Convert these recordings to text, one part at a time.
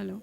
Hello.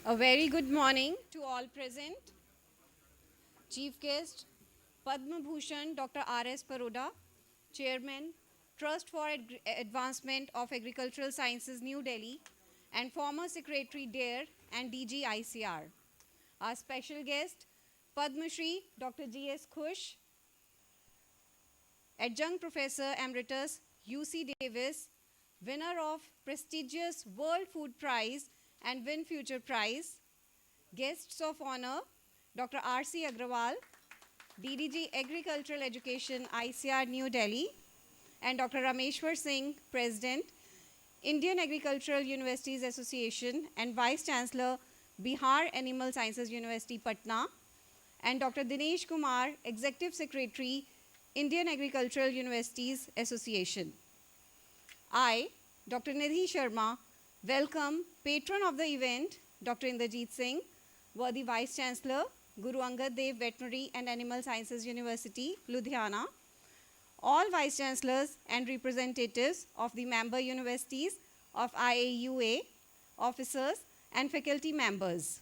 A very good morning to all present. Chief guest, Padma Bhushan Dr. R.S. Paroda, Chairman, Trust for Advancement of Agricultural Sciences, New Delhi, and former Secretary DARE and DG ICR. Our special guest, Padma Shri Dr. G.S. Khush, Adjunct Professor Emeritus UC Davis, winner of prestigious World Food Prize and Win Future Prize. Guests of honor, Dr. R.C. Agrawal, DDG Agricultural Education, ICR, New Delhi, and Dr. Rameshwar Singh, President, Indian Agricultural Universities Association and Vice Chancellor, Bihar Animal Sciences University, Patna, and Dr. Dinesh Kumar, Executive Secretary, Indian Agricultural Universities Association. I, Dr. Nidhi Sharma, welcome patron of the event, Dr. Inderjeet Singh, worthy Vice Chancellor, Guru Angad Dev Veterinary and Animal Sciences University, Ludhiana, all Vice Chancellors and representatives of the member universities of IAUA, officers and faculty members.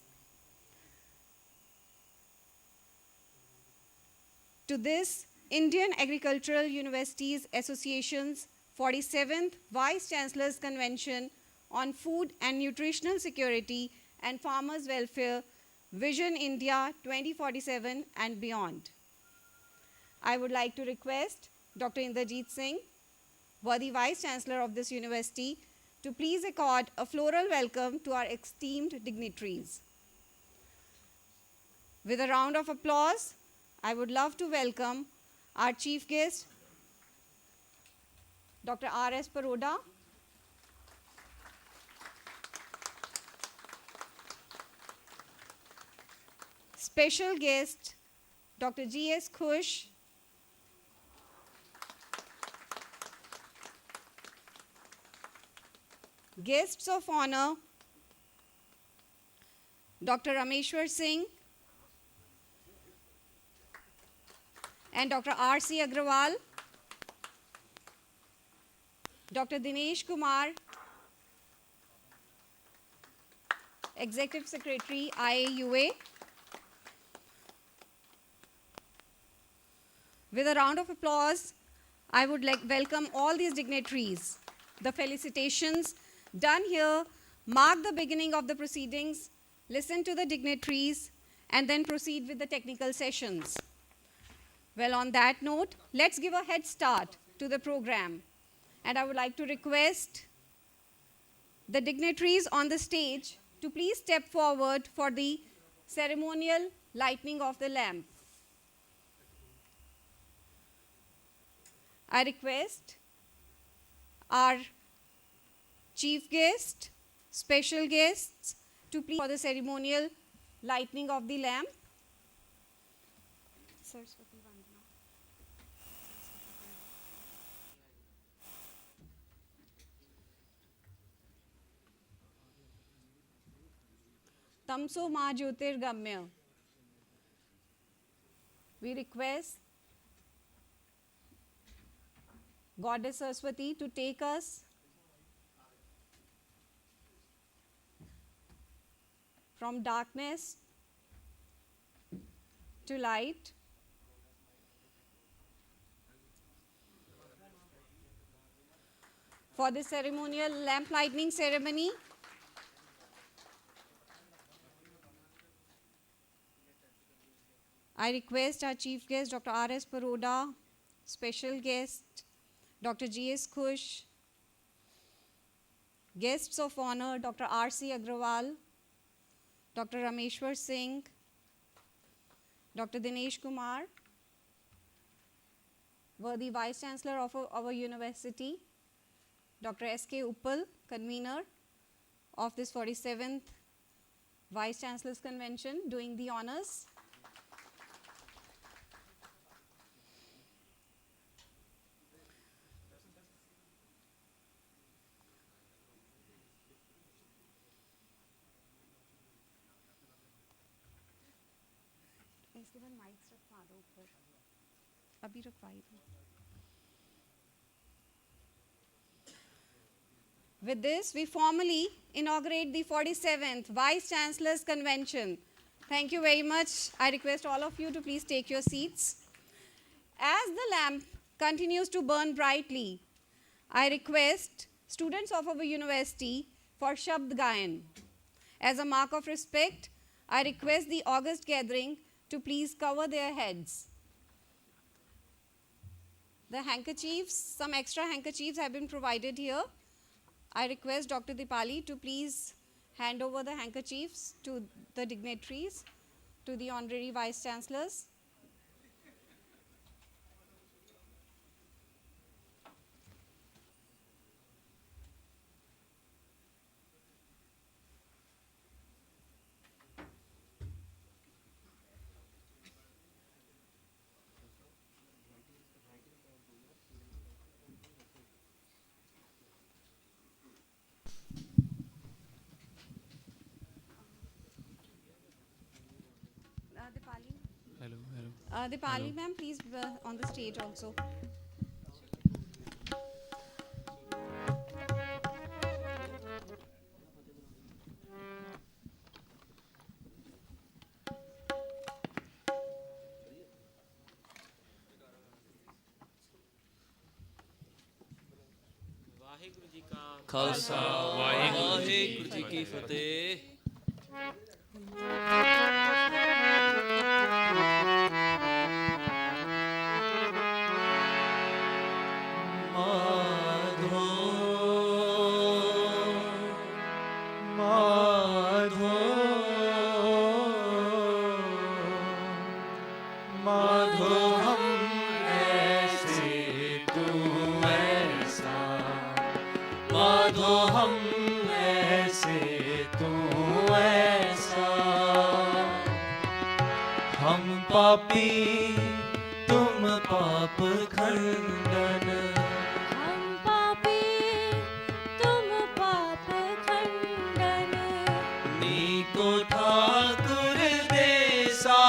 To this Indian Agricultural Universities Association's 47th Vice Chancellors Convention on Food and Nutritional Security and Farmers' Welfare, Vision India 2047 and beyond. I would like to request Dr. Inderjeet Singh, worthy Vice Chancellor of this university, to please accord a floral welcome to our esteemed dignitaries. With a round of applause, I would love to welcome our chief guest, Dr. R.S. Paroda, special guest, Dr. G.S. Khush, guests of honor, Dr. Rameshwar Singh and Dr. R.C. Agrawal, Dr. Dinesh Kumar, Executive Secretary, IAUA. With a round of applause, I would welcome all these dignitaries. The felicitations done here mark the beginning of the proceedings, listen to the dignitaries, and then proceed with the technical sessions. Well, on that note, let's give a head start to the program. And I would like to request the dignitaries on the stage to please step forward for the ceremonial lighting of the lamp. I request our chief guest, special guests, to please for the ceremonial lighting of the lamp. Tamso Ma Jyotirgamya. We request Goddess Saraswati to take us from darkness to light. For the ceremonial lamp lighting ceremony, I request our chief guest, Dr. R.S. Paroda, special guest, Dr. G.S. Khush, guests of honor, Dr. R.C. Agrawal, Dr. Rameshwar Singh, Dr. Dinesh Kumar, worthy Vice Chancellor of our university, Dr. S.K. Uppal, convener of this 47th Vice Chancellor's Convention, doing the honors. With this, we formally inaugurate the 47th Vice Chancellor's Convention. Thank you very much. I request all of you to please take your seats. As the lamp continues to burn brightly, I request students of our university for Shabd Gayan. As a mark of respect, I request the august gathering to please cover their heads. The handkerchiefs, some extra handkerchiefs have been provided here. I request Dr. Dipali to please hand over the handkerchiefs to the dignitaries, to the honorary Vice Chancellors. Dipali ma'am, please on the stage also. Waheguru ji ਕਾ ਖਾਲਸਾ ਵਾਹਿਗੁਰੂ ਜੀ ਕੀ ਫਤਿਹ। पापी तुम पाप खंडन, हम पापी तुम पाप खंडन, नीको ठाकुर देसा,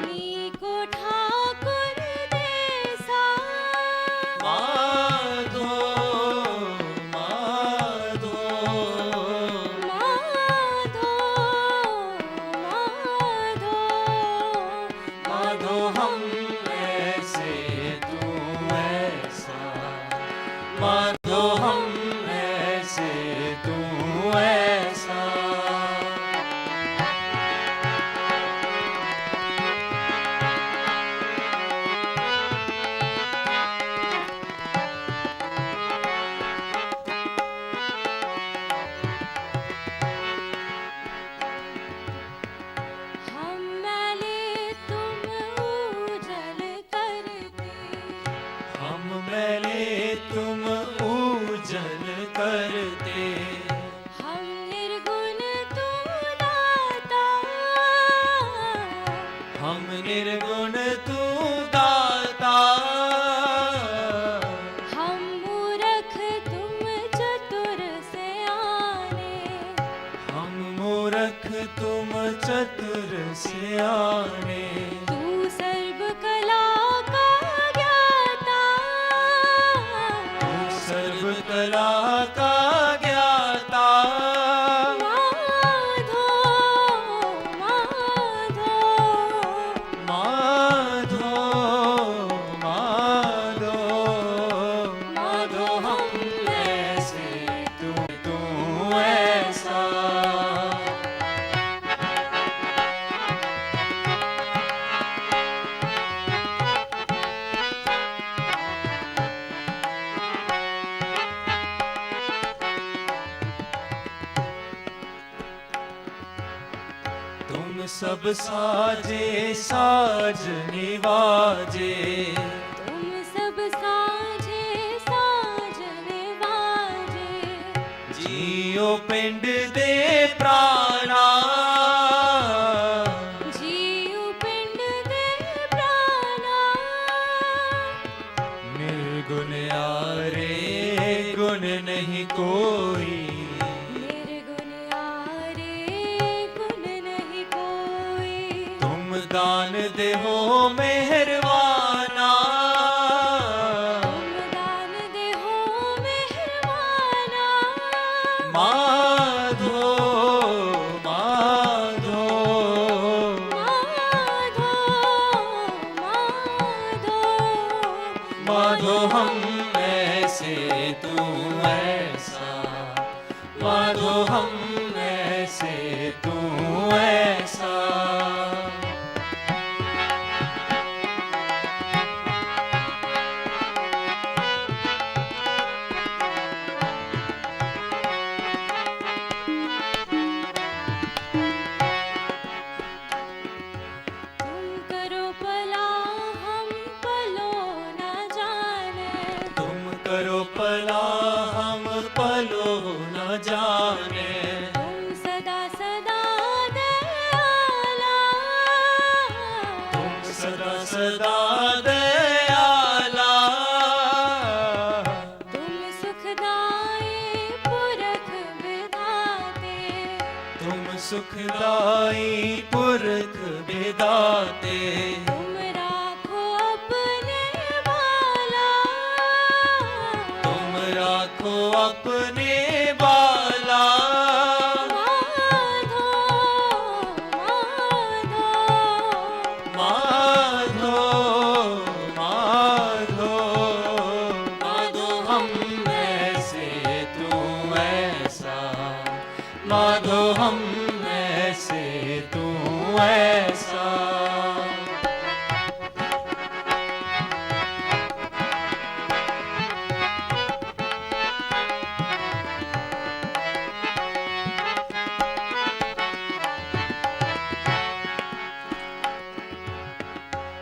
नीको ठाकुर देसा, माधो माधो माधो माधो माधो हम ऐसे हम निर्गुण तू दाता, हम मूर्ख तुम चतुर सयाने, हम मूर्ख तुम चतुर सियाने। तू सर्व कला का ज्ञाता, तू सर्व कला का ज्ञाता, माधो माधो माधो माधो माधो हम ऐसे तू ऐसा। तुम सब साजे साज निवाजे, तुम सब साझे साज निवाजे, जियो पिंड दे प्राणा, जीव पिंड दे प्राणा, निर्गुण यारे गुण नहीं कोई, निर्गुण यारे गुण नहीं कोई, तुम दान दे हो मेहरबाना, तुम दान दे हो मेहरबाना, माधो माधो माधो माधो माधो हम ऐसे तू ऐसा, माधो हम ऐसे तू ऐसा। तुम करो भला हम पलो न जाने, तुम करो भला हम पलो न जाने, तुम सदा सदा दयाला, तुम सदा सदा दयाला, तुम सुखदाई पुरख विधाते, तुम सुखदाई पुरख विदाते, तुम राखो अपने वाला, तुम राखो अपने बाला, माधो माधो माधो माधो माधो हम ऐसे तू ऐसा, माधो हम ऐसे तू ऐसा।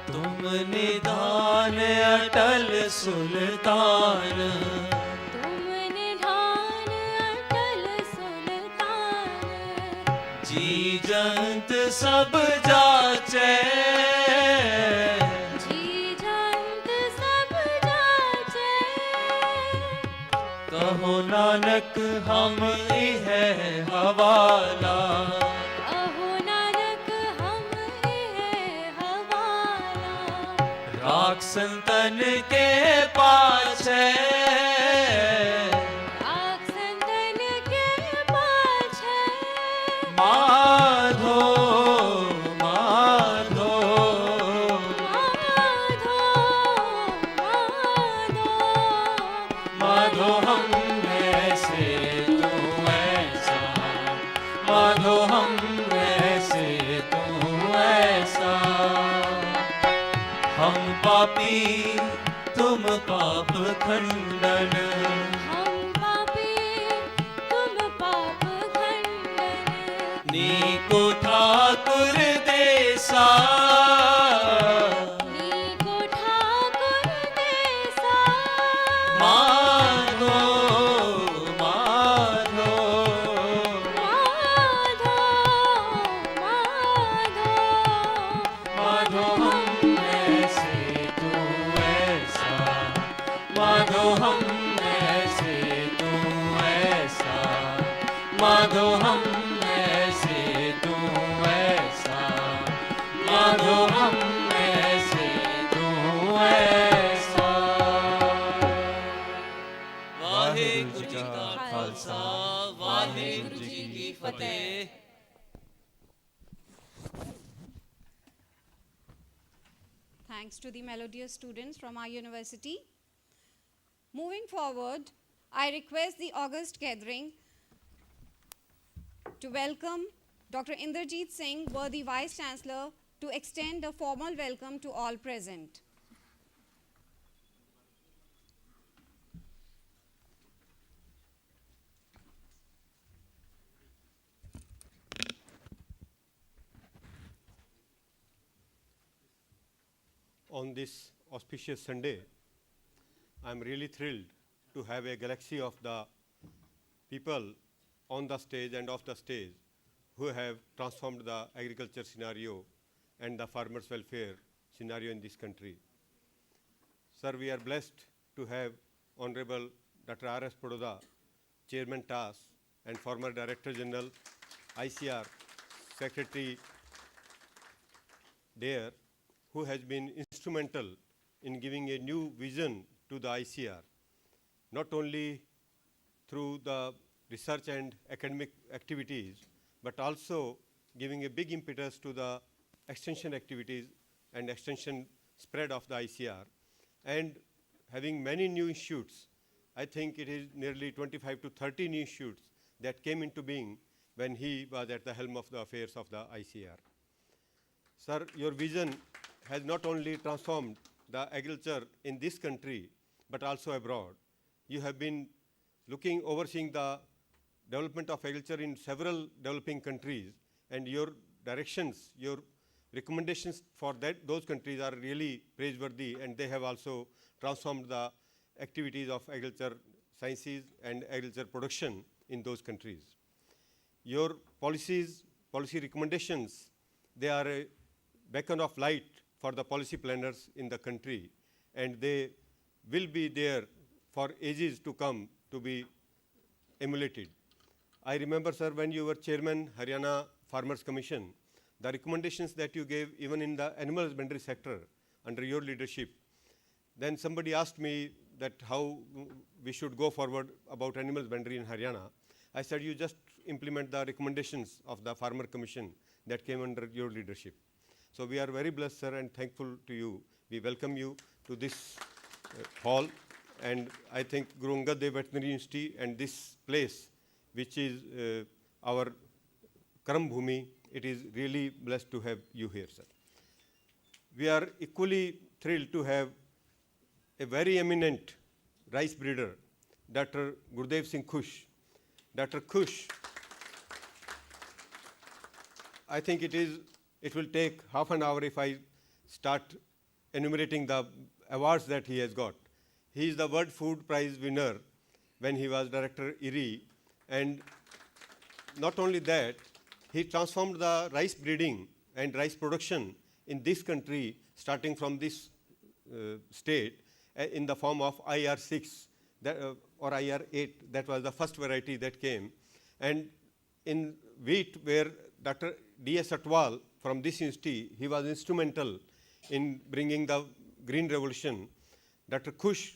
तुम निधान अटल सुल्तान, तुम निधान अटल सुल्तान, जी जंत सब जाचे, जी जंत सब जाचे, कहो नानक हम है हवाला, अहो नानक हम है हवाला, राख संतन के पाछे, राख संतन के पाछे, माधो माधो माधो माधो माधो हम ऐसे तू ऐसा, माधो हम ऐसे तू ऐसा। हम पापी तुम पाप खंडन, हम पापी तुम पाप खंडन, नीको ठाकुर देसा, नीको ठाकुर देसा, माधो माधो माधो माधो माधो हम ऐसे तू ऐसा, माधो हम ऐसे तू ऐसा, माधो हम ऐसे तू ऐसा, माधो हम ऐसे तू ऐसा। वाहेगुरु जी का खालसा, वाहेगुरु जी की फतेह। Thanks to the melodious students from our university. Moving forward, I request the august gathering to welcome Dr. Inderjeet Singh, worthy Vice Chancellor, to extend a formal welcome to all present. On this auspicious Sunday, I am really thrilled to have a galaxy of the people on the stage and off the stage who have transformed the agriculture scenario and the farmers' welfare scenario in this country. Sir, we are blessed to have Honorable Dr. R.S. Pododa, Chairman TAS and former Director General, ICR, Secretary there, who has been instrumental in giving a new vision to the ICR, not only through the research and academic activities, but also giving a big impetus to the extension activities and extension spread of the ICR, and having many new institutes. I think it is nearly 25 to 30 new institutes that came into being when he was at the helm of the affairs of the ICR. Sir, your vision has not only transformed the agriculture in this country, but also abroad. You have been overseeing the development of agriculture in several developing countries, and your directions, your recommendations for those countries are really praiseworthy, and they have also transformed the activities of agriculture sciences and agriculture production in those countries. Your policy recommendations, they are a beacon of light for the policy planners in the country, and they will be there for ages to come to be emulated. I remember, sir, when you were Chairman, Haryana Farmers Commission, the recommendations that you gave even in the animal husbandry sector under your leadership, then somebody asked me that how we should go forward about animal husbandry in Haryana. I said, you just implement the recommendations of the Farmer Commission that came under your leadership. So we are very blessed, sir, and thankful to you. We welcome you to this hall, and I think Guru Angad Veterinary University and this place, which is our Karam Bhumi, it is really blessed to have you here, sir. We are equally thrilled to have a very eminent rice breeder, Dr. Gurdev Singh Khush. Dr. Khush, I think it will take half an hour if I start enumerating the awards that he has got. He is the World Food Prize winner when he was Director IRI, and not only that, he transformed the rice breeding and rice production in this country, starting from this state, in the form of IR6 or IR8. That was the first variety that came. And in wheat, where Dr. D.S. Atwal from this university, he was instrumental in bringing the green revolution. Dr. Khush,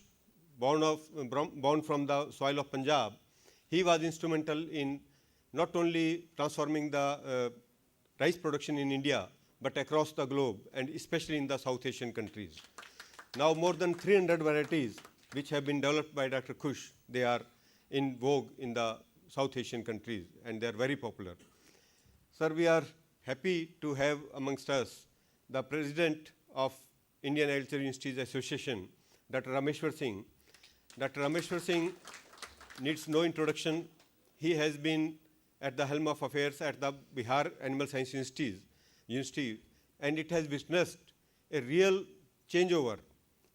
born from the soil of Punjab, he was instrumental in not only transforming the rice production in India, but across the globe, and especially in the South Asian countries. Now more than 300 varieties which have been developed by Dr. Khush, they are in vogue in the South Asian countries, and they are very popular. Sir, we are happy to have amongst us the President of Indian Agriculture Universities Association, Dr. Rameshwar Singh. Dr. Rameshwar Singh needs no introduction. He has been at the helm of affairs at the Bihar Animal Science University, and it has witnessed a real changeover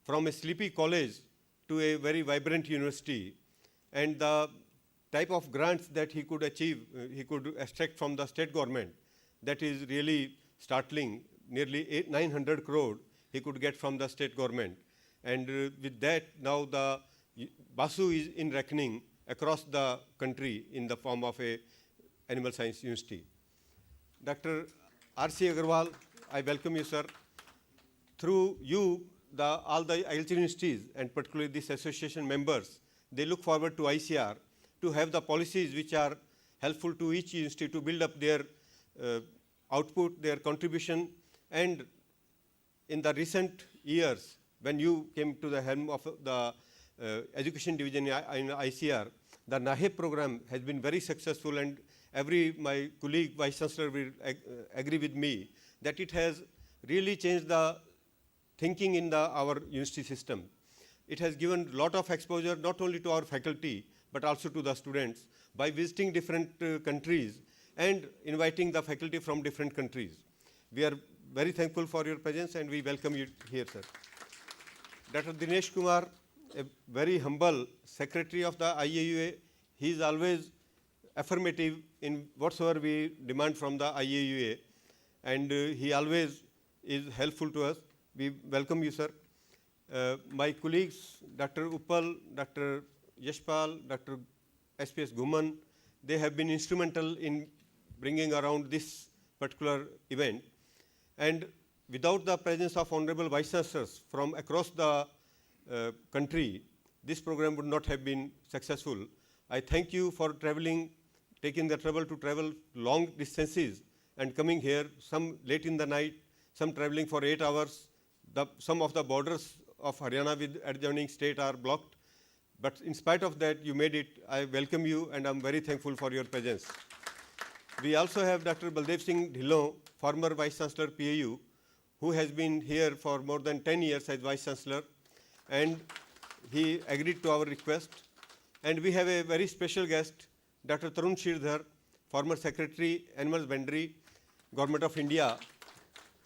from a sleepy college to a very vibrant university, and the type of grants that he could achieve, he could extract from the state government, that is really startling. nearly 900 crore he could get from the state government. And with that, now the BASU is in reckoning across the country in the form of a animal science university. Dr. R.C. Agrawal, I welcome you, sir. Through you, all the agriculture universities, and particularly this association members, they look forward to ICR to have the policies which are helpful to each university to build up their output, their contribution. And in the recent years, when you came to the helm of the education division in ICR, the NAHEP program has been very successful, and my colleague Vice Chancellor will agree with me that it has really changed the thinking in our university system. It has given a lot of exposure not only to our faculty but also to the students by visiting different countries and inviting the faculty from different countries. We are very thankful for your presence and we welcome you here, sir. Dr. Dinesh Kumar, a very humble secretary of the IAUA, he is always affirmative in whatsoever we demand from the IAUA, and he always is helpful to us. We welcome you, sir. My colleagues, Dr. Uppal, Dr. Yashpal, Dr. SPS Guman, they have been instrumental in bringing around this particular event. And without the presence of honorable vice chancellors from across the country, this program would not have been successful. I thank you for traveling, taking the trouble to travel long distances and coming here, some late in the night, some traveling for 8 hours. Some of the borders of Haryana with adjoining state are blocked. But in spite of that, you made it. I welcome you and I'm very thankful for your presence. We also have Dr. Baldev Singh Dhillon, former Vice Chancellor PAU, who has been here for more than 10 years as Vice Chancellor, and he agreed to our request. And we have a very special guest, Dr. Tarun Shirdhar, former Secretary, Animal Husbandry, Government of India,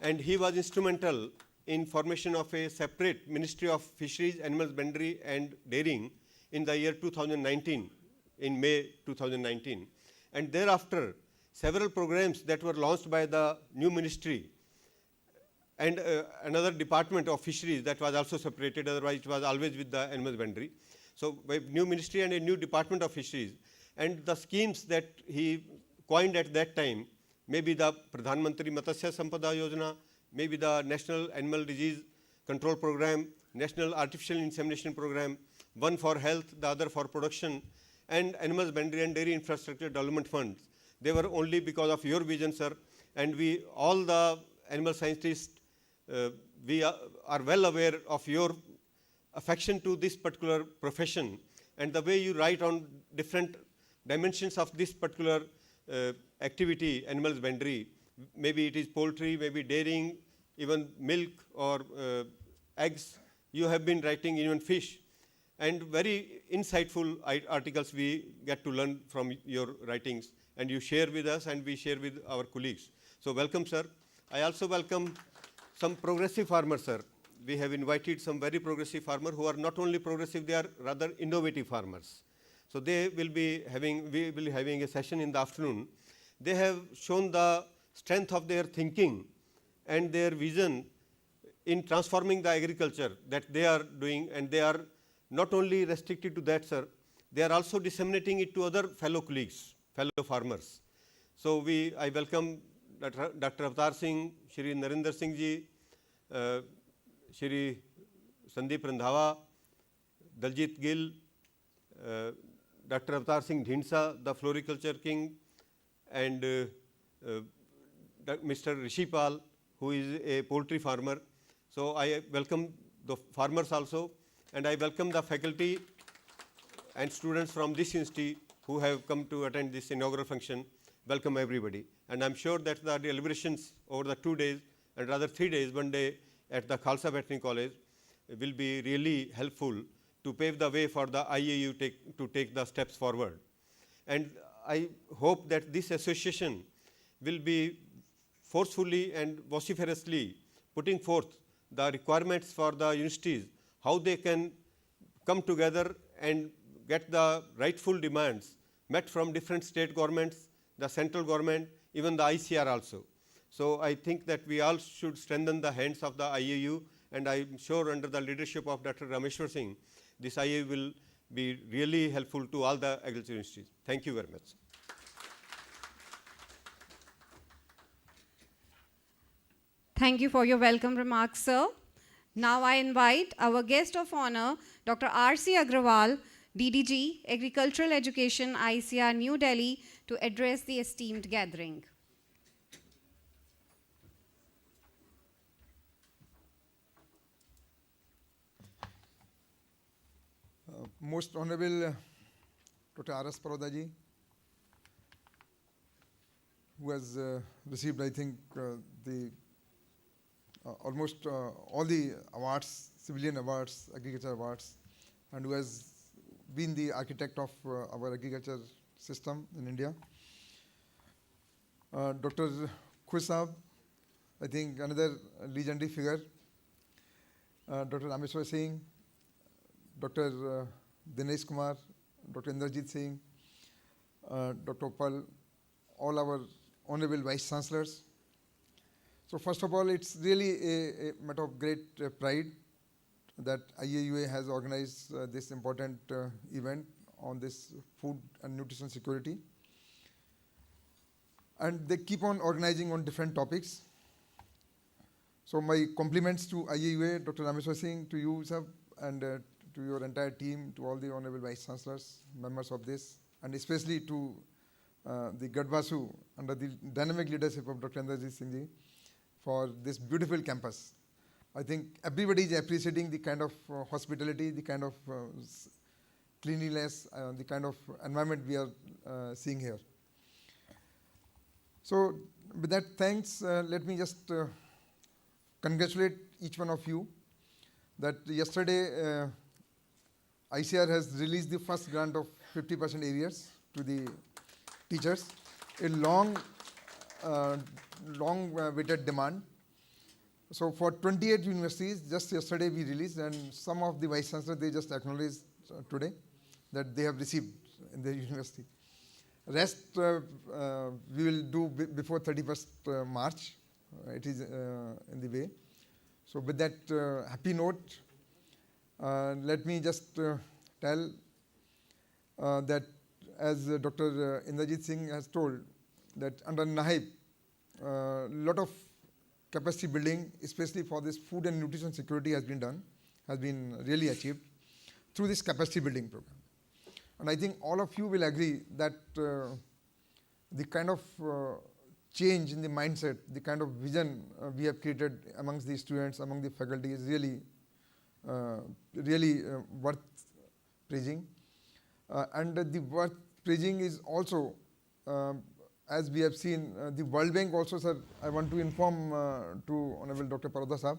and he was instrumental in formation of a separate Ministry of Fisheries, Animal Husbandry and Dairying in the year 2019, in May 2019. And thereafter, several programs that were launched by the new ministry and another department of fisheries that was also separated, otherwise it was always with the animal husbandry. So by new ministry and a new department of fisheries, and the schemes that he coined at that time, maybe the Pradhan Mantri Matsya Sampada Yojana, maybe the National Animal Disease Control Program, National Artificial Insemination Program, one for health, the other for production, and Animal Husbandry and Dairy Infrastructure Development Funds. They were only because of your vision, sir, and we, all the animal scientists, we are well aware of your affection to this particular profession and the way you write on different dimensions of this particular activity, animal husbandry. Maybe it is poultry, maybe dairying, even milk or eggs. You have been writing even fish. And very insightful articles we get to learn from your writings. And you share with us and we share with our colleagues. So welcome, sir. I also welcome some progressive farmers, sir. We have invited some very progressive farmers who are not only progressive, they are rather innovative farmers. So they will be having, we will be having a session in the afternoon. They have shown the strength of their thinking and their vision in transforming the agriculture that they are doing, and they are not only restricted to that, sir, they are also disseminating it to other fellow colleagues, fellow farmers. So I welcome Dr. Avatar Singh, Shri Narinder Singh ji, Shri Sandeep Randhawa, Daljit Gill, Dr. Avatar Singh Dhindsa, the floriculture king, and Mr. Rishipal, who is a poultry farmer. So I welcome the farmers also, and I welcome the faculty and students from this university who have come to attend this inaugural function. Welcome everybody. And I'm sure that the deliberations over the 2 days, and rather 3 days, 1 day at the Khalsa Veterinary College will be really helpful to pave the way for the IAU to take the steps forward. And I hope that this association will be forcefully and vociferously putting forth the requirements for the universities, how they can come together and get the rightful demands met from different state governments, the central government, even the ICR also. So I think that we all should strengthen the hands of the IAU, and I am sure under the leadership of Dr. Rameshwar Singh, this IAU will be really helpful to all the agriculture universities. Thank you very much. Thank you for your welcome remarks, sir. Now I invite our guest of honor, Dr. R.C. Agrawal, DDG, Agricultural Education, ICAR, New Delhi, to address the esteemed gathering. Most Honorable Dr. R.S. Paroda ji, who has received, I think, almost all the awards, civilian awards, agriculture awards, and who has been the architect of our agriculture system in India. Dr. Khush Saab, I think another legendary figure. Dr. Rameshwar Singh, Dr. Dinesh Kumar, Dr. Inderjit Singh, Dr. Pal, all our honorable vice chancellors. So first of all, it's really a matter of great pride that IAUA has organized this important event on this food and nutrition security. And they keep on organizing on different topics. So my compliments to IAUA, Dr. Rameshwar Singh, to you, sir, and to your entire team, to all the honorable vice chancellors, members of this, and especially to the Gadvasu under the dynamic leadership of Dr. Inderjit Singh ji for this beautiful campus. I think everybody is appreciating the kind of hospitality, the kind of cleanliness, the kind of environment we are seeing here. So with that, thanks. Let me just congratulate each one of you that yesterday ICR has released the first grant of 50% arrears to the teachers, a long waited demand. So for 28 universities, just yesterday we released, and some of the vice chancellors, they just acknowledged today that they have received in their university. Rest we will do before 31st March. It is in the way. So with that happy note, let me just tell that as Dr. Inderjit Singh has told, that under NAHIP, lot of capacity building, especially for this food and nutrition security has been done, has been really achieved through this capacity building program. And I think all of you will agree that the kind of change in the mindset, the kind of vision we have created amongst the students, among the faculty is really, worth praising. And the worth praising is also, as we have seen, the World Bank also, sir, I want to inform to Honorable Dr. Paroda Sahab,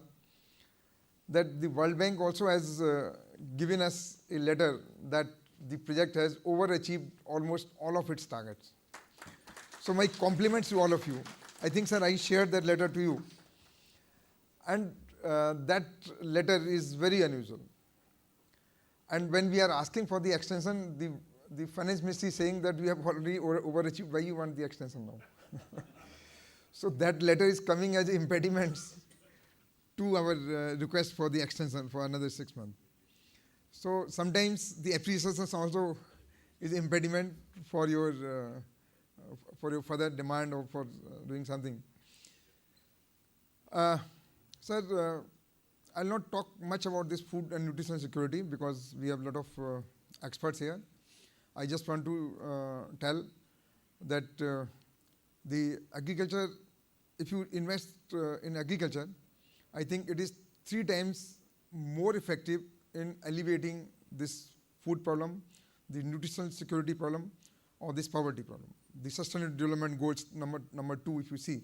that the World Bank also has given us a letter that the project has overachieved almost all of its targets. So my compliments to all of you. I think, sir, I shared that letter to you. And that letter is very unusual. And when we are asking for the extension, the finance ministry is saying that we have already overachieved. Why you want the extension now? So that letter is coming as impediments to our request for the extension for another 6 months. So sometimes the appreciation also is impediment for your further demand or for doing something. Sir, I'll not talk much about this food and nutrition security because we have a lot of experts here. I just want to tell that the agriculture, if you invest in agriculture, I think it is 3 times more effective in alleviating this food problem, the nutritional security problem, or this poverty problem. The Sustainable Development Goals number 2, if you see.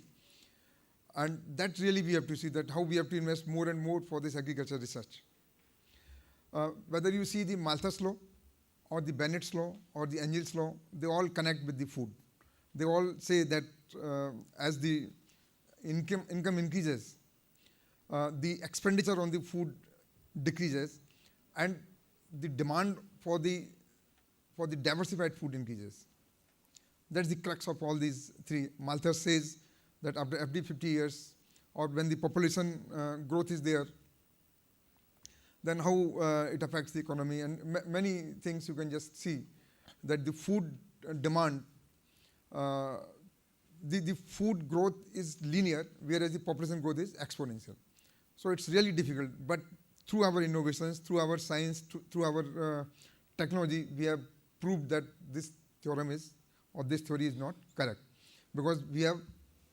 And that really we have to see that how we have to invest more and more for this agriculture research. Whether you see the Malthus law, or the Bennett's law, or the Angel's law, they all connect with the food. They all say that as the income increases, the expenditure on the food decreases, and the demand for the diversified food increases. That's the crux of all these 3. Malthus says that after every 50 years or when the population growth is there, then how it affects the economy, and many things you can just see that the food demand, the food growth is linear, whereas the population growth is exponential. So it's really difficult, but through our innovations, through our science, through our technology, we have proved that this theorem is, or this theory is not correct, because we have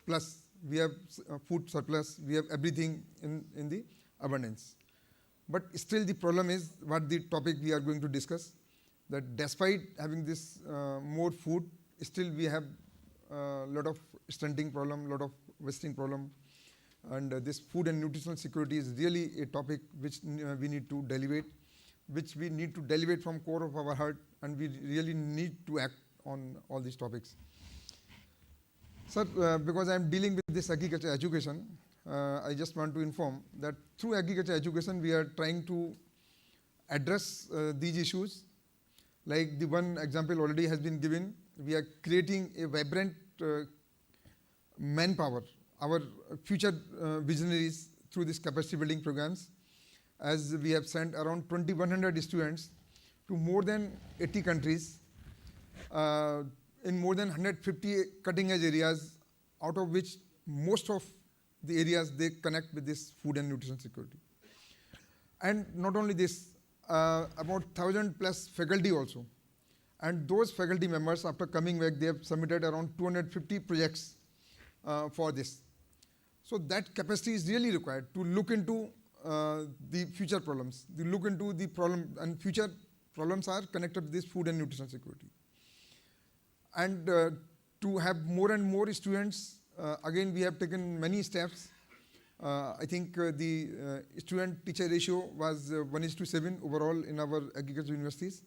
plus, we have food surplus, we have everything in the abundance. But still the problem is what the topic we are going to discuss, that despite having this more food, still we have a lot of stunting problem, lot of wasting problem, and this food and nutritional security is really a topic which we need to deliberate, which we need to deliberate from core of our heart, and we really need to act on all these topics. Sir, because I am dealing with this agriculture education, I just want to inform that through agriculture education we are trying to address these issues. Like the one example already has been given, we are creating a vibrant manpower, our future visionaries through these capacity building programs, as we have sent around 2,100 students to more than 80 countries in more than 150 cutting edge areas, out of which most of the areas they connect with this food and nutrition security. And not only this, about 1,000 plus faculty also. And those faculty members, after coming back, they have submitted around 250 projects for this. So that capacity is really required to look into the future problems. They look into the problem, and future problems are connected to this food and nutrition security. And to have more and more students, again we have taken many steps. I think the student-teacher ratio was 1:7 overall in our agriculture universities.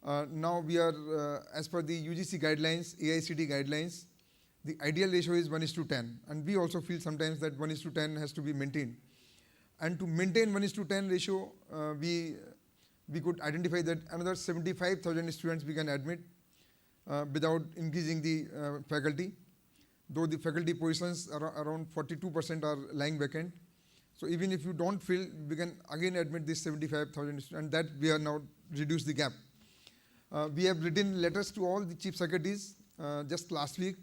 Now we are, as per the UGC guidelines, AICTE guidelines, the ideal ratio is 1:10, and we also feel sometimes that 1:10 has to be maintained. And to maintain 1:10 ratio, we could identify that another 75,000 students we can admit without increasing the faculty, though the faculty positions are around 42% are lying vacant. So even if you don't fill, we can again admit this 75,000 students, and that we are now reduce the gap. We have written letters to all the chief secretaries just last week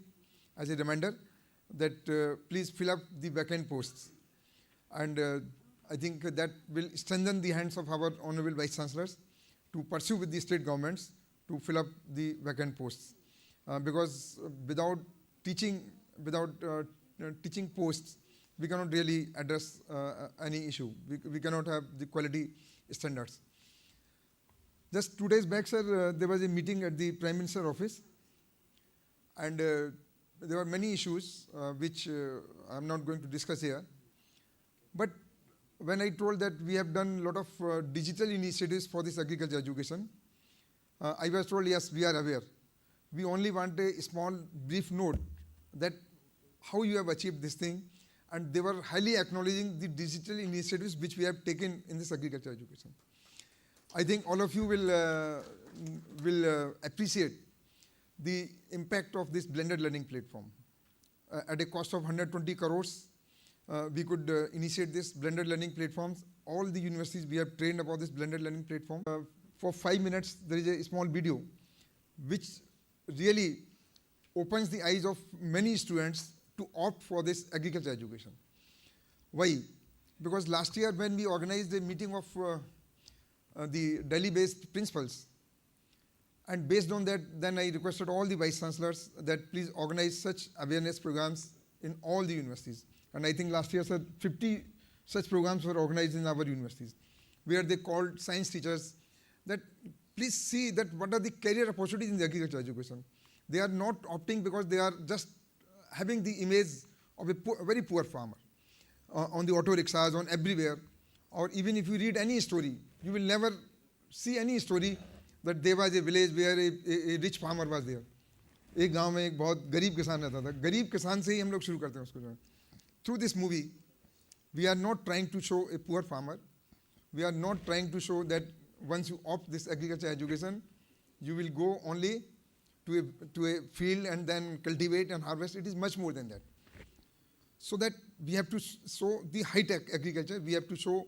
as a reminder that please fill up the vacant posts. And I think that will strengthen the hands of our honorable vice chancellors to pursue with the state governments to fill up the vacant posts. Because without teaching posts, we cannot really address any issue. We cannot have the quality standards. Just 2 days back, sir, there was a meeting at the Prime Minister's office, and there were many issues which I'm not going to discuss here. But when I told that we have done a lot of digital initiatives for this agriculture education, I was told, yes, we are aware. We only want a small brief note that how you have achieved this thing, and they were highly acknowledging the digital initiatives which we have taken in this agriculture education. I think all of you will appreciate the impact of this blended learning platform. At a cost of 120 crores, we could initiate this blended learning platforms. All the universities we have trained about this blended learning platform. For 5 minutes, there is a small video which really opens the eyes of many students to opt for this agriculture education. Why? Because last year when we organized a meeting of the Delhi-based principals, and based on that, then I requested all the vice chancellors that please organize such awareness programs in all the universities. And I think last year, sir, 50 such programs were organized in our universities, where they called science teachers that please see that what are the career opportunities in the agriculture education. They are not opting because they are just having the image of a very poor farmer on the auto rickshaws, on everywhere. Or even if you read any story, you will never see any story that there was a village where a rich farmer was there. एक गांव में एक बहुत गरीब किसान रहता था. गरीब किसान से ही हम लोग शुरू करते हैं उसको जो है. Through this movie, we are not trying to show a poor farmer. We are not trying to show that once you opt this agriculture education, you will go only to a field and then cultivate and harvest. It is much more than that. so that we have to show the high-tech agriculture, we have to show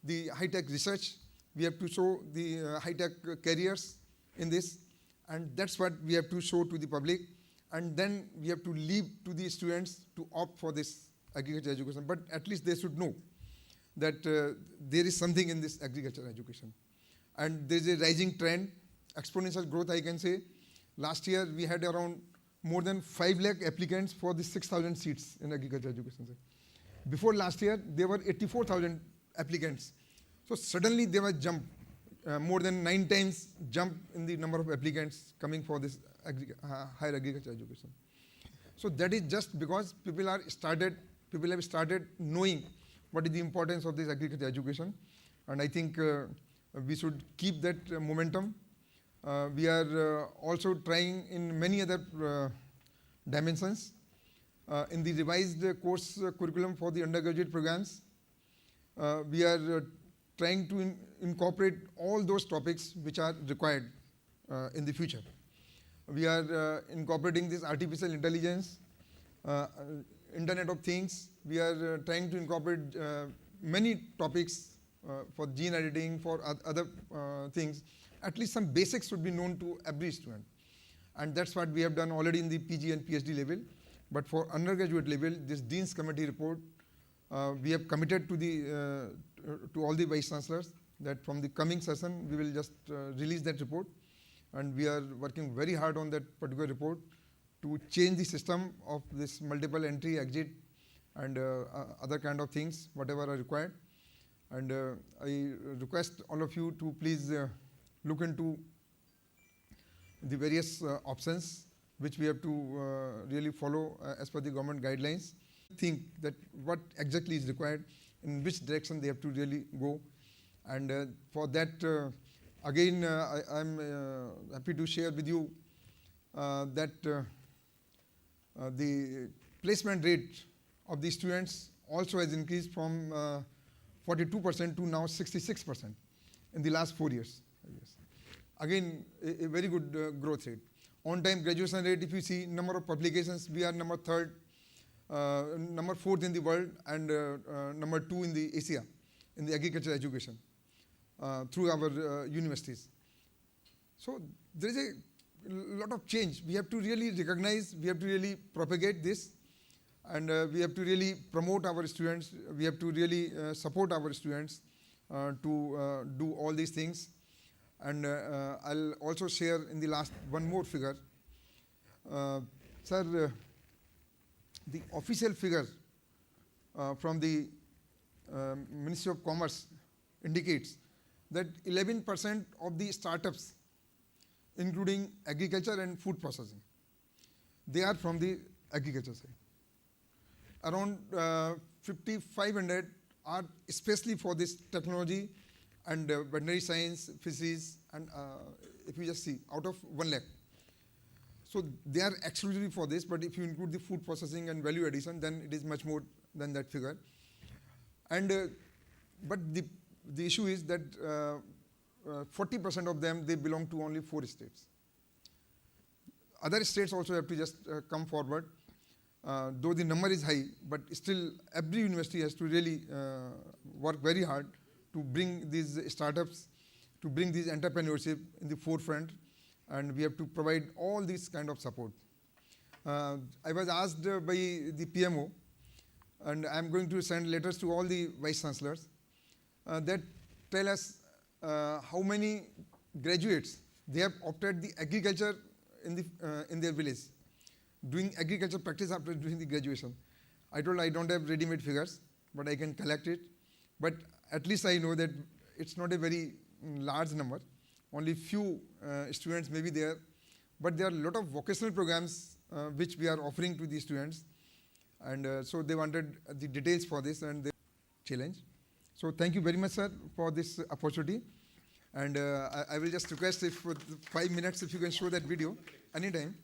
the high-tech research, we have to show the high-tech careers in this, and that's what we have to show to the public, and then we have to leave to the students to opt for this agriculture education. But at least they should know that there is something in this agriculture education. And there is a rising trend, exponential growth I can say. Last year we had around more than 5 lakh applicants for the 6,000 seats in agriculture education. Before last year, there were 84,000 applicants. So suddenly there was jump, more than 9 times jump in the number of applicants coming for this higher agriculture education. So that is just because people have started knowing what is the importance of this agriculture education. And I think we should keep that momentum. We are also trying in many other dimensions. In the revised course curriculum for the undergraduate programs, we are trying to incorporate all those topics which are required in the future. We are incorporating this artificial intelligence, Internet of Things. We are trying to incorporate many topics for gene editing, for other things. At least some basics should be known to every student. And that's what we have done already in the PG and PhD level. But for undergraduate level, this Dean's Committee report, we have committed to all the Vice Chancellors that from the coming session, we will just release that report. And we are working very hard on that particular report to change the system of this multiple entry, exit, and other kind of things, whatever are required. And I request all of you to please look into the various options which we have to really follow as per the government guidelines. Think that what exactly is required, in which direction they have to really go. And for that, again, I'm happy to share with you that the placement rate of the students also has increased from 42% to now 66% in the last 4 years. Again, a very good growth rate. On-time graduation rate, if you see number of publications, we are number 4th in the world, and number 2 in the Asia in the agriculture education through our universities. So there is a lot of change. We have to really recognize, we have to really propagate this, and we have to really promote our students. We have to really support our students to do all these things. And I'll also share in the last one more figure. Sir, the official figure from the Ministry of Commerce indicates that 11% of the startups, including agriculture and food processing, they are from the agriculture side. Around 5,500 are especially for this technology and veterinary science, fisheries, and if you just see, out of 1 lakh. So they are exclusively for this, but if you include the food processing and value addition, then it is much more than that figure. And but the issue is that 40% of them, they belong to only 4 states. Other states also have to just come forward. Though the number is high, but still every university has to really work very hard to bring these startups, to bring this entrepreneurship in the forefront, and we have to provide all this kind of support. I was asked by the PMO, and I'm going to send letters to all the Vice Chancellors that tell us how many graduates they have opted the agriculture in their village, doing agriculture practice after doing the graduation. I told I don't have ready-made figures, but I can collect it. But at least I know that it's not a very large number. Only few students may be there. But there are a lot of vocational programs which we are offering to the students. And so they wanted the details for this and the challenge. So thank you very much, sir, for this opportunity. And I will just request if for 5 minutes, if you can show that video anytime,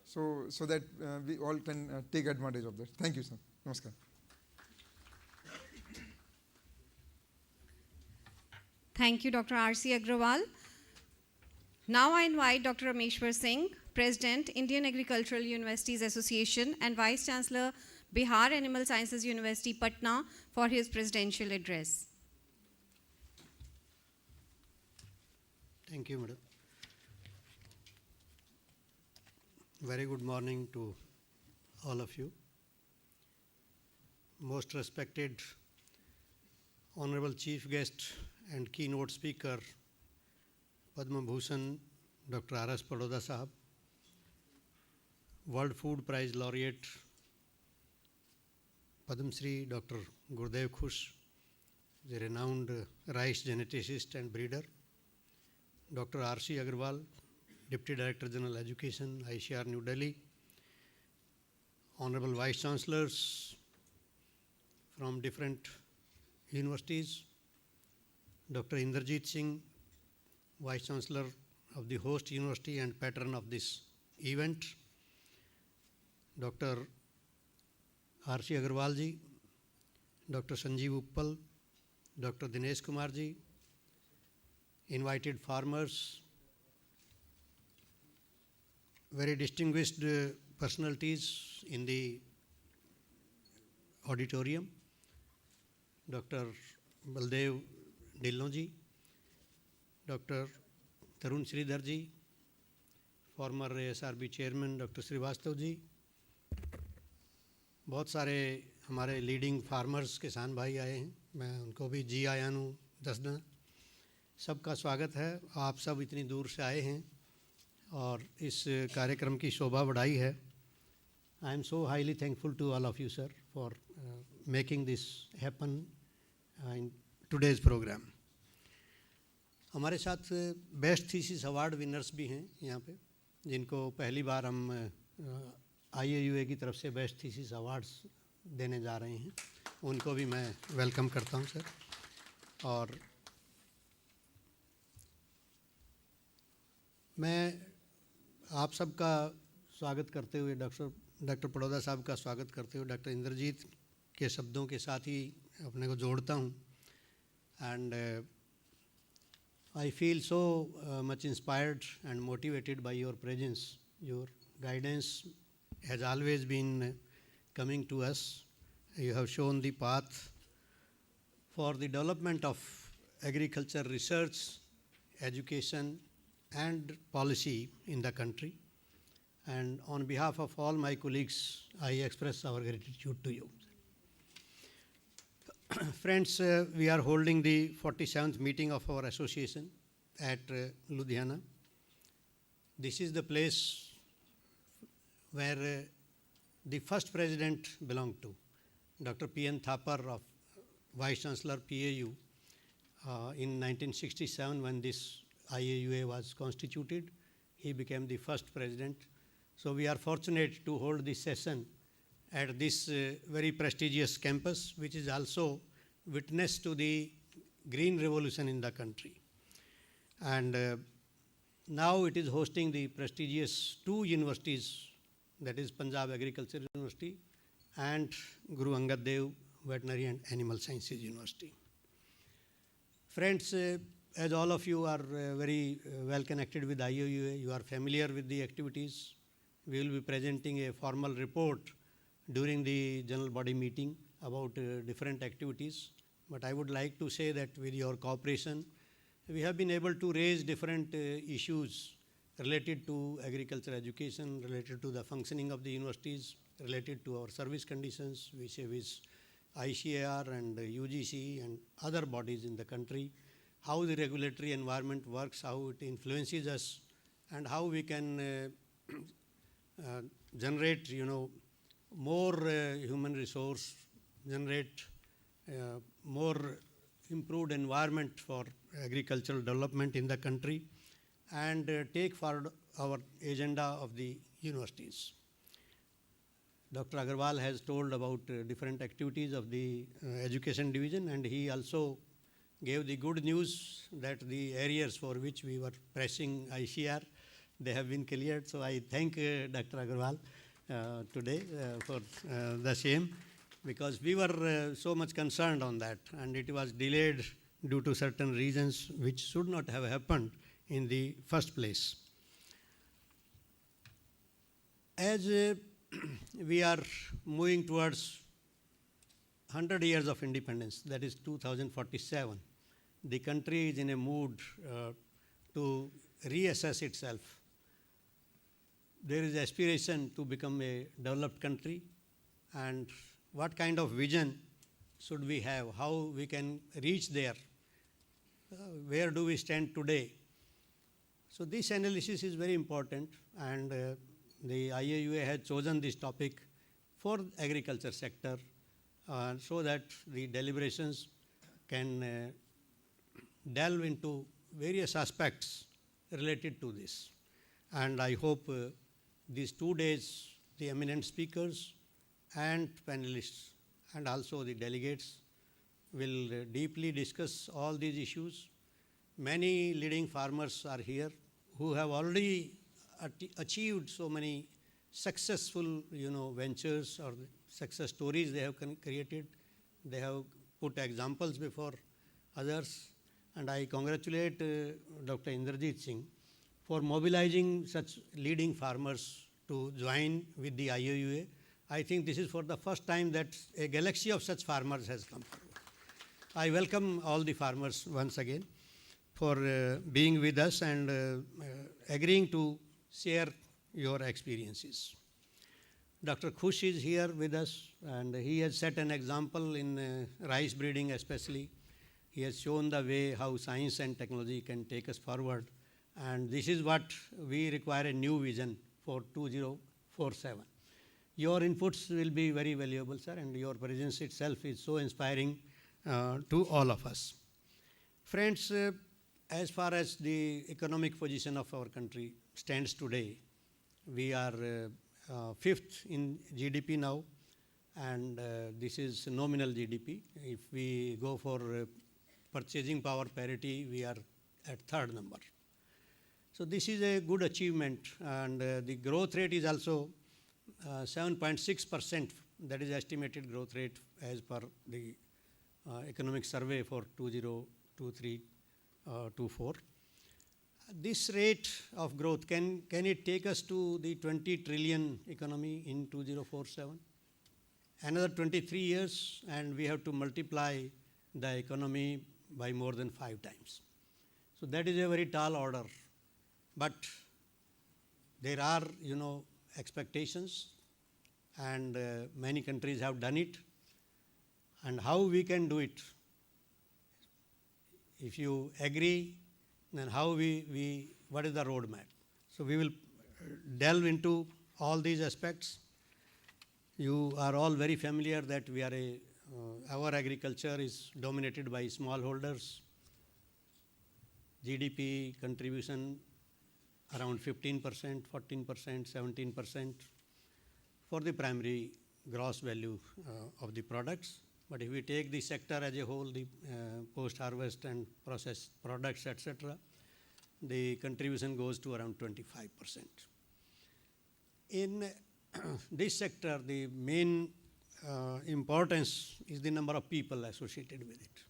so that we all can take advantage of that. Thank you, sir. Namaskar. Thank you, Dr. R.C. Agrawal. Now I invite Dr. Rameshwar Singh, President, Indian Agricultural Universities Association and Vice Chancellor, Bihar Animal Sciences University, Patna, for his presidential address. Thank you, madam. Very good morning to all of you. Most respected Honorable Chief Guest and Keynote Speaker, Padma Bhushan, Dr. R.S. Paroda Sahab, World Food Prize Laureate, Padma Shri Dr. Gurdev Khush, the renowned rice geneticist and breeder, Dr. R.C. Agrawal, Deputy Director General Education, ICAR New Delhi, Honorable Vice Chancellors from different universities, Dr. Inderjeet Singh, Vice Chancellor of the host university and patron of this event, Dr. R.C. Agrawal ji, Dr. Sanjeev Uppal, Dr. Dinesh Kumar ji, invited farmers, very distinguished personalities in the auditorium, Dr. Baldev Dillon ji, Dr. Tarun Sridhar ji, former ASRB chairman Dr. Srivastav ji, बहुत सारे हमारे leading farmers किसान भाई आए हैं, मैं उनको भी जी आया हूँ दसना। सबका स्वागत है, आप सब इतनी दूर से आए हैं और इस कार्यक्रम की शोभा बढ़ाई है। I am so highly thankful to all of you sir for making this happen in today's programme. हमारे साथ बेस्ट थीसिस अवार्ड विनर्स भी हैं यहाँ पे, जिनको पहली बार हम IAUA की तरफ से बेस्ट थीसिस अवार्ड्स देने जा रहे हैं, उनको भी मैं वेलकम करता हूँ सर। और मैं आप सबका स्वागत करते हुए डॉक्टर पड़ौदा साहब का स्वागत करते हुए डॉक्टर इंद्रजीत के शब्दों के साथ ही अपने को जोड़ता हूँ। And I feel so much inspired and motivated by your presence, your guidance has always been coming to us. You have shown the path for the development of agriculture research, education and policy in the country. And on behalf of all my colleagues, I express our gratitude to you. Friends, we are holding the 47th meeting of our association at Ludhiana. This is the place where the first president belonged to, Dr. P.N. Thapar, of Vice Chancellor PAU, in 1967 when this IAUA was constituted. He became the first president. So we are fortunate to hold this session at this very prestigious campus, which is also witness to the green revolution in the country. And now it is hosting the prestigious two universities, that is Punjab Agriculture University and Guru Angad Dev Veterinary and Animal Sciences University. Friends, as all of you are very well connected with IAUA, you are familiar with the activities. We will be presenting a formal report during the general body meeting about different activities. But I would like to say that with your cooperation, we have been able to raise different issues related to agriculture education, related to the functioning of the universities, related to our service conditions, which is ICAR and UGC and other bodies in the country, how the regulatory environment works, how it influences us, and how we can generate, more human resource, generate more improved environment for agricultural development in the country, and take forward our agenda of the universities. Dr. Agrawal has told about different activities of the education division, and he also gave the good news that the areas for which we were pressing ICR, they have been cleared. So I thank Dr. Agrawal today for the same, because we were so much concerned on that, and it was delayed due to certain reasons which should not have happened in the first place. As we are moving towards 100 years of independence, that is 2047. The country is in a mood to reassess itself. There is aspiration to become a developed country, and what kind of vision should we have, how we can reach there, where do we stand today. So this analysis is very important, and the IAUA has chosen this topic for agriculture sector so that the deliberations can delve into various aspects related to this. And I hope these 2 days, the eminent speakers and panelists and also the delegates will deeply discuss all these issues. Many leading farmers are here who have already achieved so many successful, ventures or success stories they have created. They have put examples before others, and I congratulate Dr. Indrajit Singh for mobilizing such leading farmers to join with the IAUA. I think this is for the first time that a galaxy of such farmers has come forward. I welcome all the farmers once again for being with us and agreeing to share your experiences. Dr. Khush is here with us, and he has set an example in rice breeding especially. He has shown the way how science and technology can take us forward, and this is what we require, a new vision for 2047. Your inputs will be very valuable, sir, and your presence itself is so inspiring to all of us. Friends, as far as the economic position of our country stands today, we are fifth in GDP now, and this is nominal GDP. If we go for purchasing power parity, we are at third number. So this is a good achievement, and the growth rate is also 7.6%. That is estimated growth rate as per the economic survey for 2023-24. This rate of growth, can it take us to the 20 trillion economy in 2047? Another 23 years, and we have to multiply the economy by more than 5 times. So that is a very tall order. But there are, expectations, and many countries have done it. And how we can do it? If you agree, then how what is the roadmap? So we will delve into all these aspects. You are all very familiar that we are our agriculture is dominated by smallholders. GDP contribution around 15%, 14%, 17% for the primary gross value of the products. But if we take the sector as a whole, the post-harvest and processed products, etc., the contribution goes to around 25%. In this sector, the main importance is the number of people associated with it.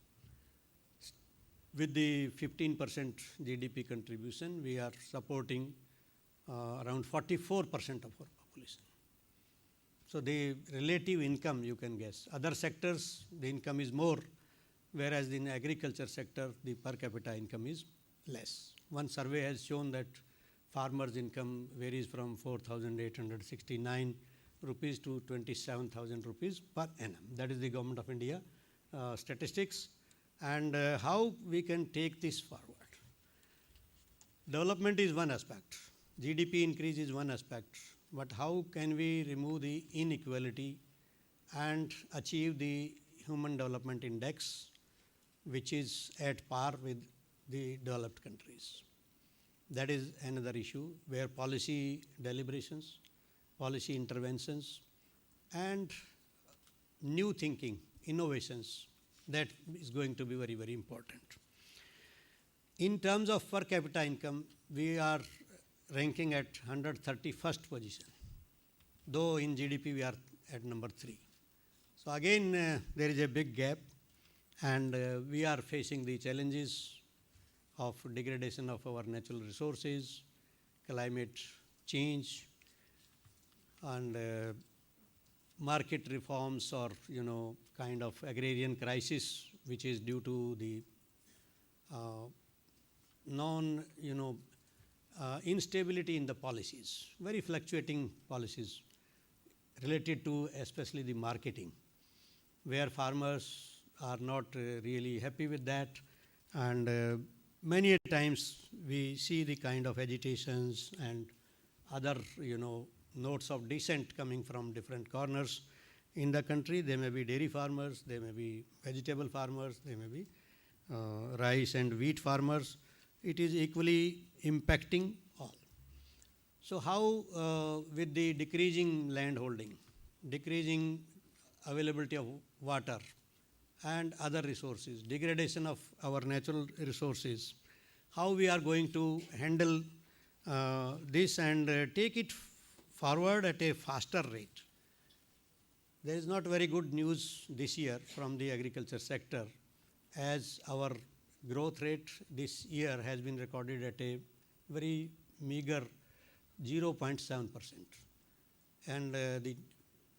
With the 15% GDP contribution, we are supporting around 44% of our population. So the relative income, you can guess. Other sectors, the income is more, whereas in the agriculture sector, the per capita income is less. One survey has shown that farmers' income varies from 4,869 rupees to 27,000 rupees per annum. That is the Government of India statistics. And how we can take this forward. Development is one aspect. GDP increase is one aspect. But how can we remove the inequality and achieve the Human Development Index, which is at par with the developed countries? That is another issue where policy deliberations, policy interventions, and new thinking, innovations, that is going to be very, very important. In terms of per capita income, we are ranking at 131st position, though in GDP we are at number 3. So again, there is a big gap, and we are facing the challenges of degradation of our natural resources, climate change, and market reforms or, kind of agrarian crisis which is due to the instability in the policies, very fluctuating policies related to especially the marketing, where farmers are not really happy with that, and many times we see the kind of agitations and other notes of dissent coming from different corners in the country. They may be dairy farmers, they may be vegetable farmers, they may be rice and wheat farmers. It is equally impacting all. So how with the decreasing land holding, decreasing availability of water and other resources, degradation of our natural resources, how we are going to handle this and take it forward at a faster rate. There is not very good news this year from the agriculture sector, as our growth rate this year has been recorded at a very meager 0.7%, and the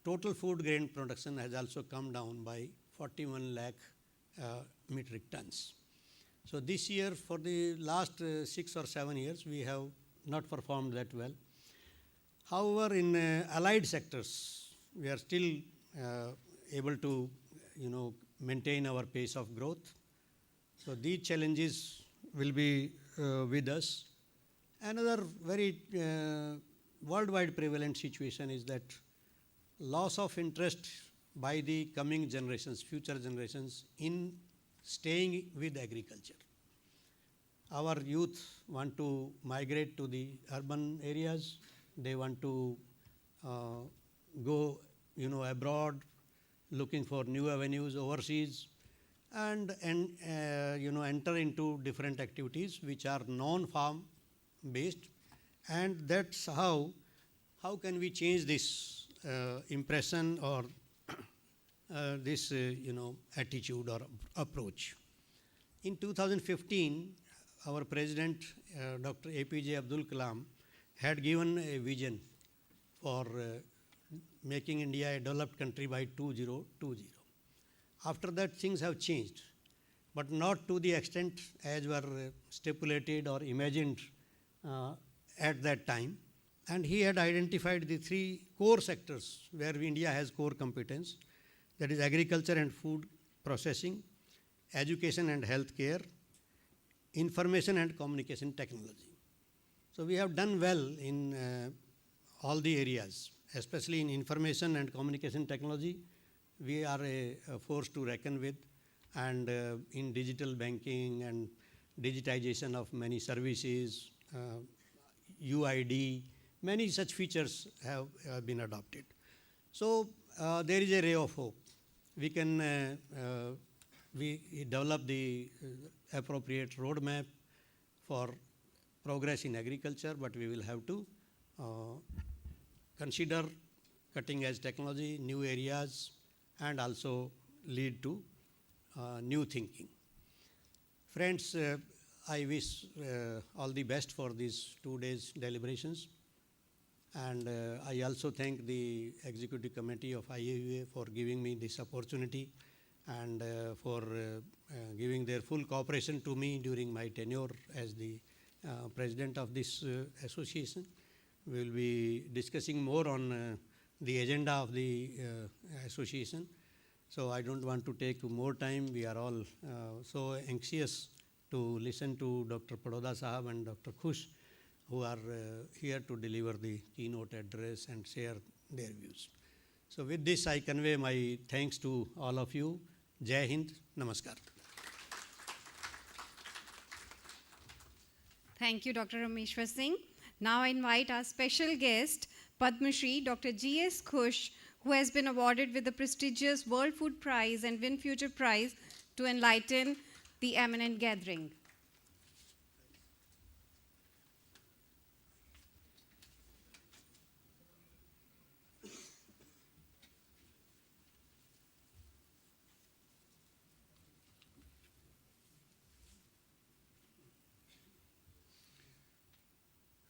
total food grain production has also come down by 41 lakh metric tons. So this year, for the last 6 or 7 years, we have not performed that well. However, in allied sectors, we are still able to maintain our pace of growth. So these challenges will be with us. Another very worldwide prevalent situation is that loss of interest by the coming generations, future generations, in staying with agriculture. Our youth want to migrate to the urban areas. They want to go abroad, looking for new avenues overseas, and enter into different activities which are non-farm based, and that's how can we change this impression or this attitude or approach. In 2015, our President Dr. APJ Abdul Kalam had given a vision for making India a developed country by 2020. After that, things have changed, but not to the extent as were stipulated or imagined at that time. And he had identified the 3 core sectors where India has core competence, that is agriculture and food processing, education and health care, information and communication technology. So we have done well in all the areas, especially in information and communication technology. We are a force to reckon with, and in digital banking and digitization of many services, UID, many such features have been adopted. So there is a ray of hope. We can we develop the appropriate roadmap for progress in agriculture, but we will have to consider cutting edge technology, new areas, and also lead to new thinking. Friends, I wish all the best for these 2 days deliberations, and I also thank the Executive Committee of IAUA for giving me this opportunity and for giving their full cooperation to me during my tenure as the President of this association. We will be discussing more on the agenda of the association. So I don't want to take more time. We are all so anxious to listen to Dr. Padoda Sahab and Dr. Khush, who are here to deliver the keynote address and share their views. So with this, I convey my thanks to all of you. Jai Hind, Namaskar. Thank you, Dr. Rameshwar Singh. Now I invite our special guest, Padma Shri, Dr. G.S. Khush, who has been awarded with the prestigious World Food Prize and Win Future Prize, to enlighten the eminent gathering.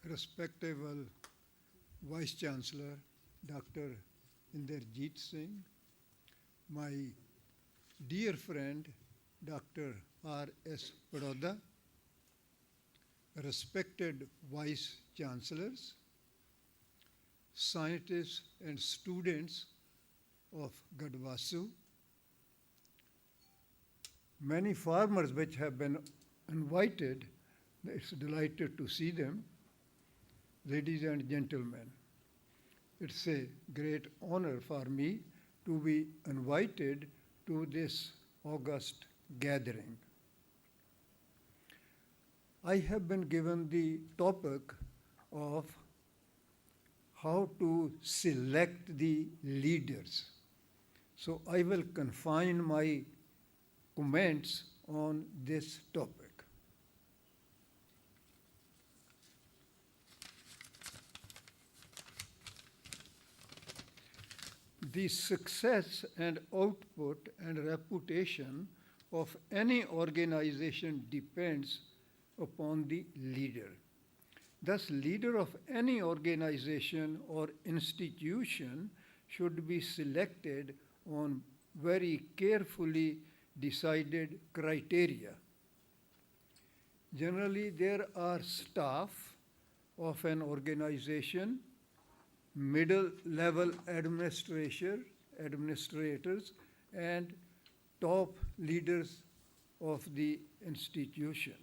Respectable Vice Chancellor, Dr. Inderjeet Singh, my dear friend, Dr. R.S. Baroda, respected Vice Chancellors, scientists and students of Gadwasu, many farmers which have been invited, it's delighted to see them, ladies and gentlemen. It's a great honor for me to be invited to this august gathering. I have been given the topic of how to select the leaders. So I will confine my comments on this topic. The success and output and reputation of any organization depends upon the leader. Thus, leader of any organization or institution should be selected on very carefully decided criteria. Generally, there are staff of an organization, middle-level administrators, and top leaders of the institution.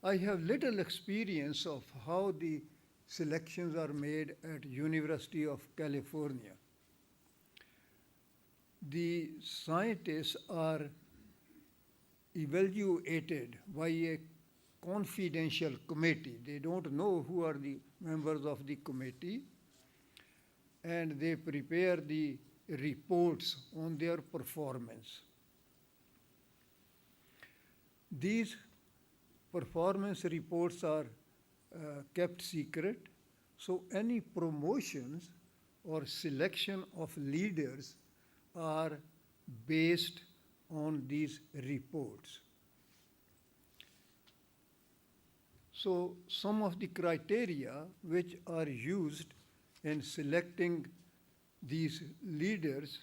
I have little experience of how the selections are made at University of California. The scientists are evaluated by a confidential committee. They don't know who are the members of the committee, and they prepare the reports on their performance. These performance reports are kept secret, so any promotions or selection of leaders are based on these reports. So some of the criteria which are used in selecting these leaders,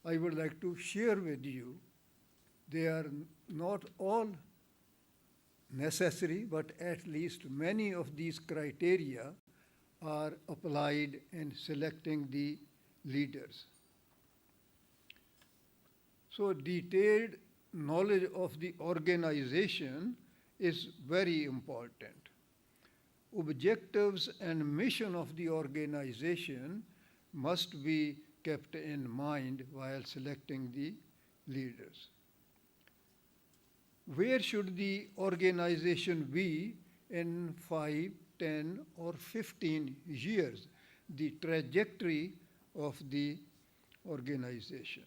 I would like to share with you. They are not all necessary, but at least many of these criteria are applied in selecting the leaders. So detailed knowledge of the organization is very important. Objectives and mission of the organization must be kept in mind while selecting the leaders. Where should the organization be in 5, 10, or 15 years? The trajectory of the organization.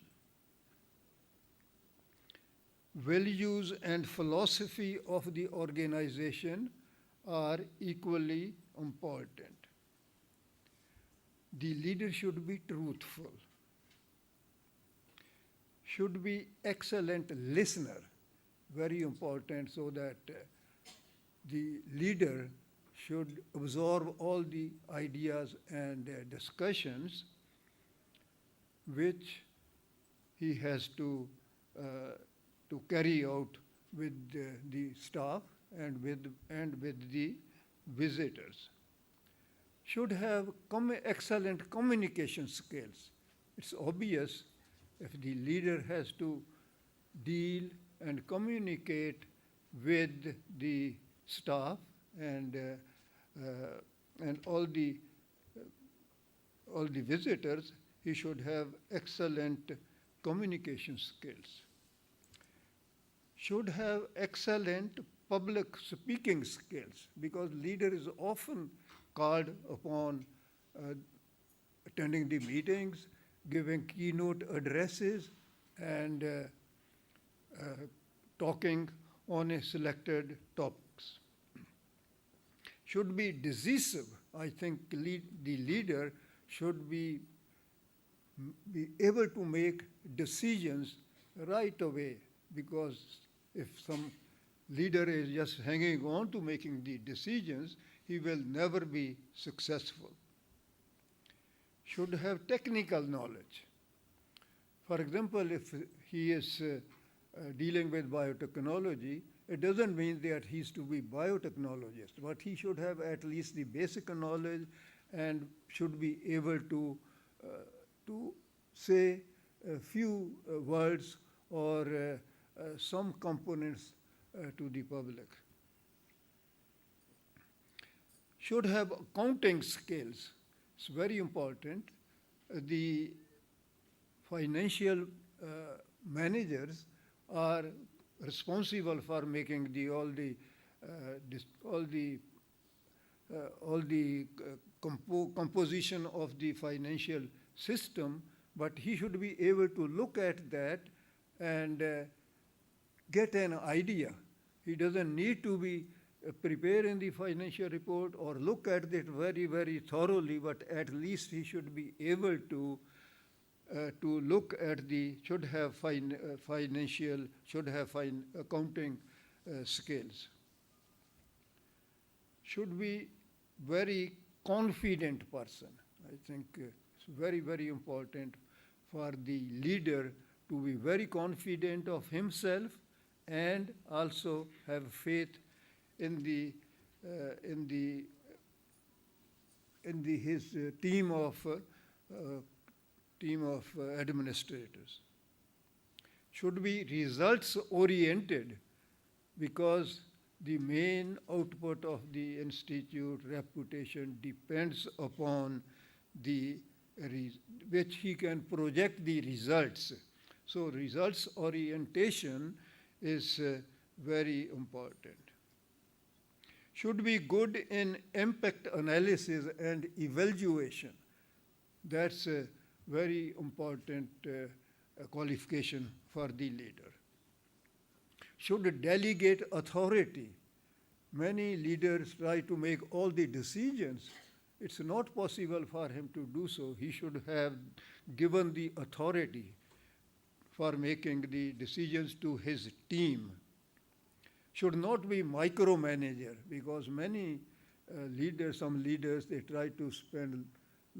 Values and philosophy of the organization are equally important. The leader should be truthful, should be excellent listener, very important, so that the leader should absorb all the ideas and discussions which he has to carry out with the staff and with the visitors. Should have excellent communication skills. It's obvious if the leader has to deal and communicate with the staff and all the visitors, he should have excellent communication skills. Should have excellent public speaking skills, because leader is often called upon attending the meetings, giving keynote addresses, and talking on a selected topics. Should be decisive. I think the leader should be able to make decisions right away, because if some leader is just hanging on to making the decisions, he will never be successful. Should have technical knowledge. For example, if he is dealing with biotechnology, it doesn't mean that he's to be biotechnologist, but he should have at least the basic knowledge and should be able to say a few words or some components to the public. Should have accounting skills. It's very important. The financial managers are responsible for making all the composition of the financial system, but he should be able to look at that and get an idea. He doesn't need to be preparing the financial report or look at it very, very thoroughly, but at least he should be able to look at should have accounting skills. Should be very confident person. I think it's very, very important for the leader to be very confident of himself and also have faith in his team of administrators. Should be results oriented, because the main output of the institute reputation depends upon which he can project the results. So results orientation is very important. Should be good in impact analysis and evaluation. That's a very important qualification for the leader. Should delegate authority. Many leaders try to make all the decisions. It's not possible for him to do so. He should have given the authority for making the decisions to his team. Should not be micromanager, because many some leaders, they try to spend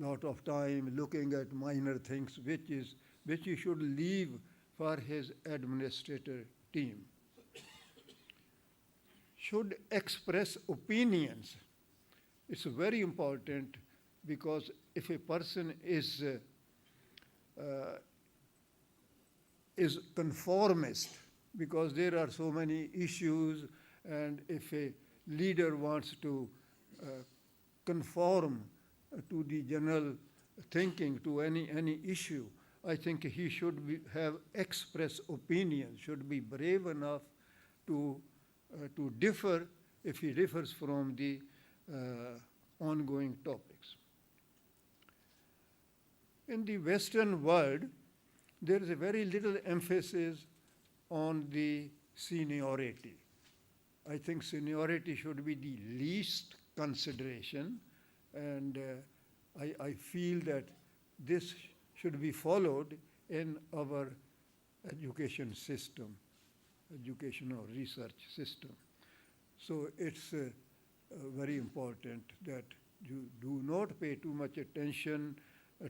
a lot of time looking at minor things, which he should leave for his administrator team. Should express opinions. It's very important, because if a person is conformist, because there are so many issues, and if a leader wants to conform to the general thinking to any issue, I think he should have express opinions, should be brave enough to differ if he differs from the ongoing topics. In the Western world, there is a very little emphasis on the seniority. I think seniority should be the least consideration, and I feel that this should be followed in our education system, educational research system. So it's very important that you do not pay too much attention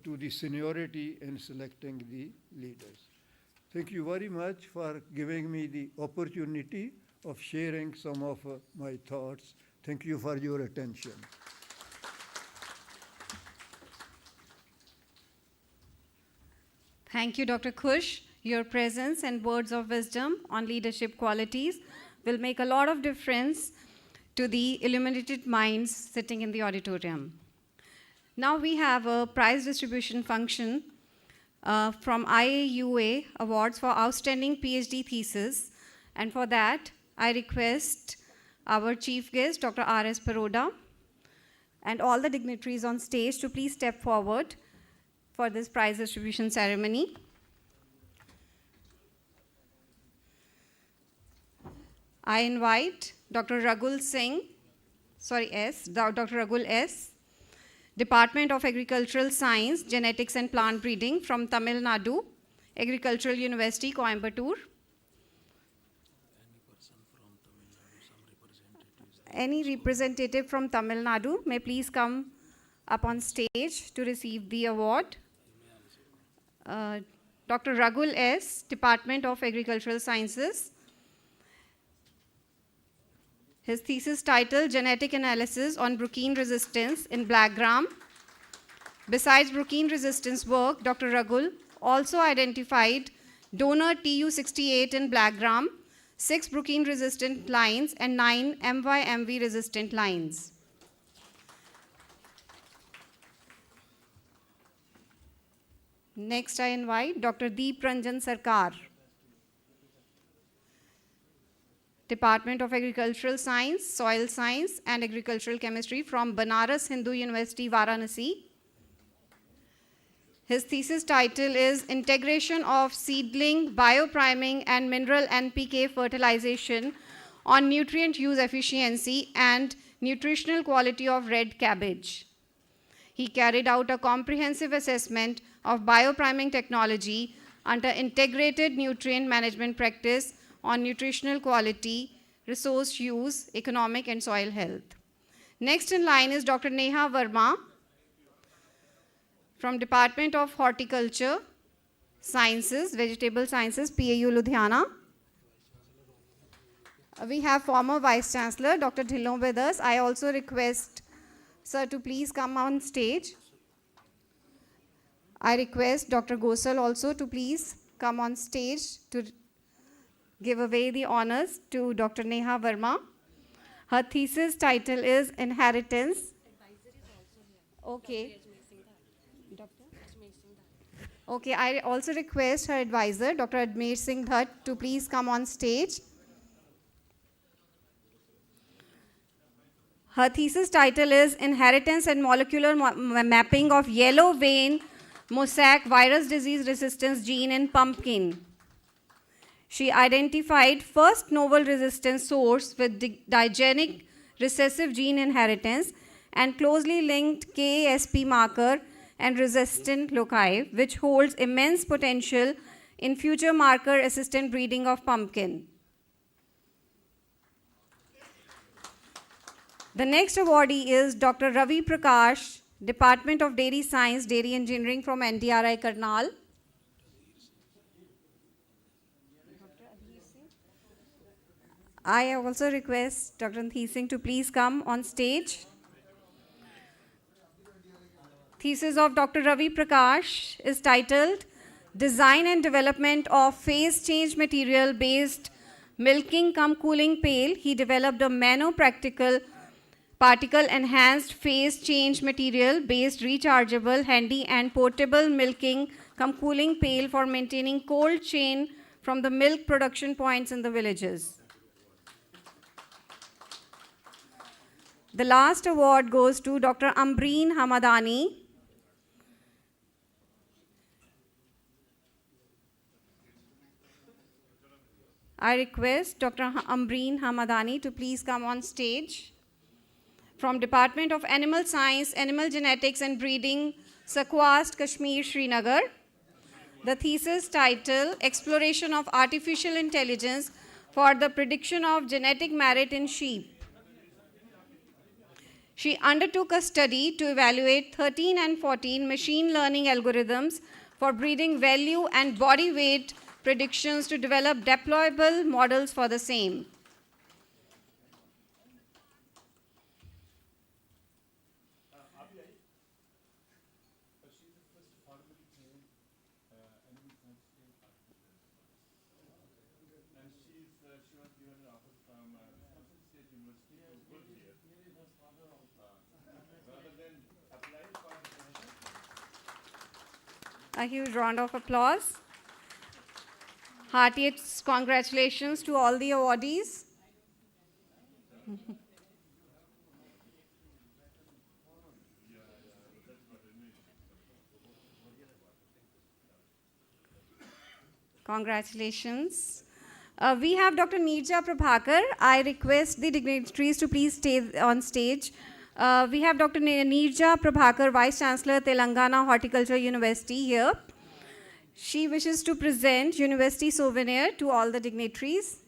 to the seniority in selecting the leaders. Thank you very much for giving me the opportunity of sharing some of my thoughts. Thank you for your attention. Thank you, Dr. Khush. Your presence and words of wisdom on leadership qualities will make a lot of difference to the illuminated minds sitting in the auditorium. Now we have a prize distribution function from IAUA Awards for Outstanding PhD Thesis. And for that, I request our chief guest, Dr. R.S. Paroda, and all the dignitaries on stage to please step forward for this prize distribution ceremony. I invite Dr. Ragul S., Department of Agricultural Science, Genetics and Plant Breeding from Tamil Nadu, Agricultural University, Coimbatore. any representative from Tamil Nadu may please come up on stage to receive the award. Dr. Ragul S., Department of Agricultural Sciences. His thesis title, Genetic Analysis on Bruchine Resistance in Black Gram. Besides Bruchine resistance work, Dr. Ragul also identified donor TU68 in Black Gram, 6 Bruchine resistant lines and 9 MYMV resistant lines. Next, I invite Dr. Deep Ranjan Sarkar, Department of Agricultural Science, Soil Science and Agricultural Chemistry from Banaras Hindu University, Varanasi. His thesis title is Integration of Seedling, Biopriming and Mineral NPK Fertilization on Nutrient Use Efficiency and Nutritional Quality of Red Cabbage. He carried out a comprehensive assessment of biopriming technology under integrated nutrient management practice on nutritional quality, resource use, economic and soil health. Next in line is Dr. Neha Verma from Department of Horticulture Sciences, Vegetable Sciences, PAU Ludhiana. We have former Vice Chancellor Dr. Dhillon with us. I also request sir to please come on stage. I request Dr. Gosal also to please come on stage to give away the honors to Dr. Neha Verma. Her thesis title is Inheritance. Okay. Okay, I also request her advisor, Dr. Ajmer Singh Dhatt, to please come on stage. Her thesis title is Inheritance and Molecular Mapping of Yellow Vein Mosaic Virus Disease Resistance Gene in Pumpkin. She identified first novel resistance source with digenic recessive gene inheritance and closely linked KASP marker and resistant loci, which holds immense potential in future marker-assisted breeding of pumpkin. The next awardee is Dr. Ravi Prakash, Department of Dairy Science, Dairy Engineering from NDRI Karnal. I also request Dr. Anthi Singh to please come on stage. Thesis of Dr. Ravi Prakash is titled Design and Development of Phase Change Material Based Milking cum Cooling Pail. He developed a nano-practical particle enhanced phase change material based rechargeable, handy and portable milking cum cooling pail for maintaining cold chain from the milk production points in the villages. The last award goes to Dr. Ambreen Hamadani. I request Dr. Ambreen Hamadani to please come on stage. From Department of Animal Science, Animal Genetics and Breeding, Sakwast, Kashmir, Srinagar. The thesis title, Exploration of Artificial Intelligence for the Prediction of Genetic Merit in Sheep. She undertook a study to evaluate 13 and 14 machine learning algorithms for breeding value and body weight predictions to develop deployable models for the same. A huge round of applause. Heartiest congratulations to all the awardees. Congratulations. We have Dr. Neerja Prabhakar. I request the dignitaries to please stay on stage. We have Dr. Neerja Prabhakar, Vice Chancellor, Telangana Horticulture University here. She wishes to present university souvenir to all the dignitaries.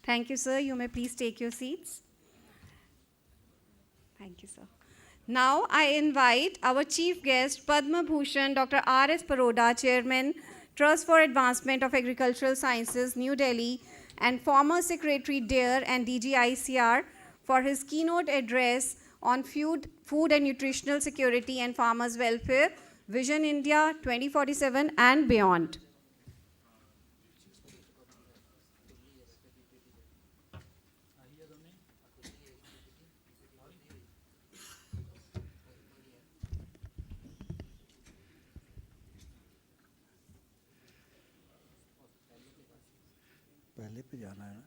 Thank you, sir. You may please take your seats. Thank you, sir. Now I invite our chief guest, Padma Bhushan, Dr. R.S. Paroda, Chairman, Trust for Advancement of Agricultural Sciences, New Delhi, and former Secretary DARE and DGICR, for his keynote address on food and nutritional security and farmers' welfare, Vision India 2047 and beyond. पहले पे जाना है ना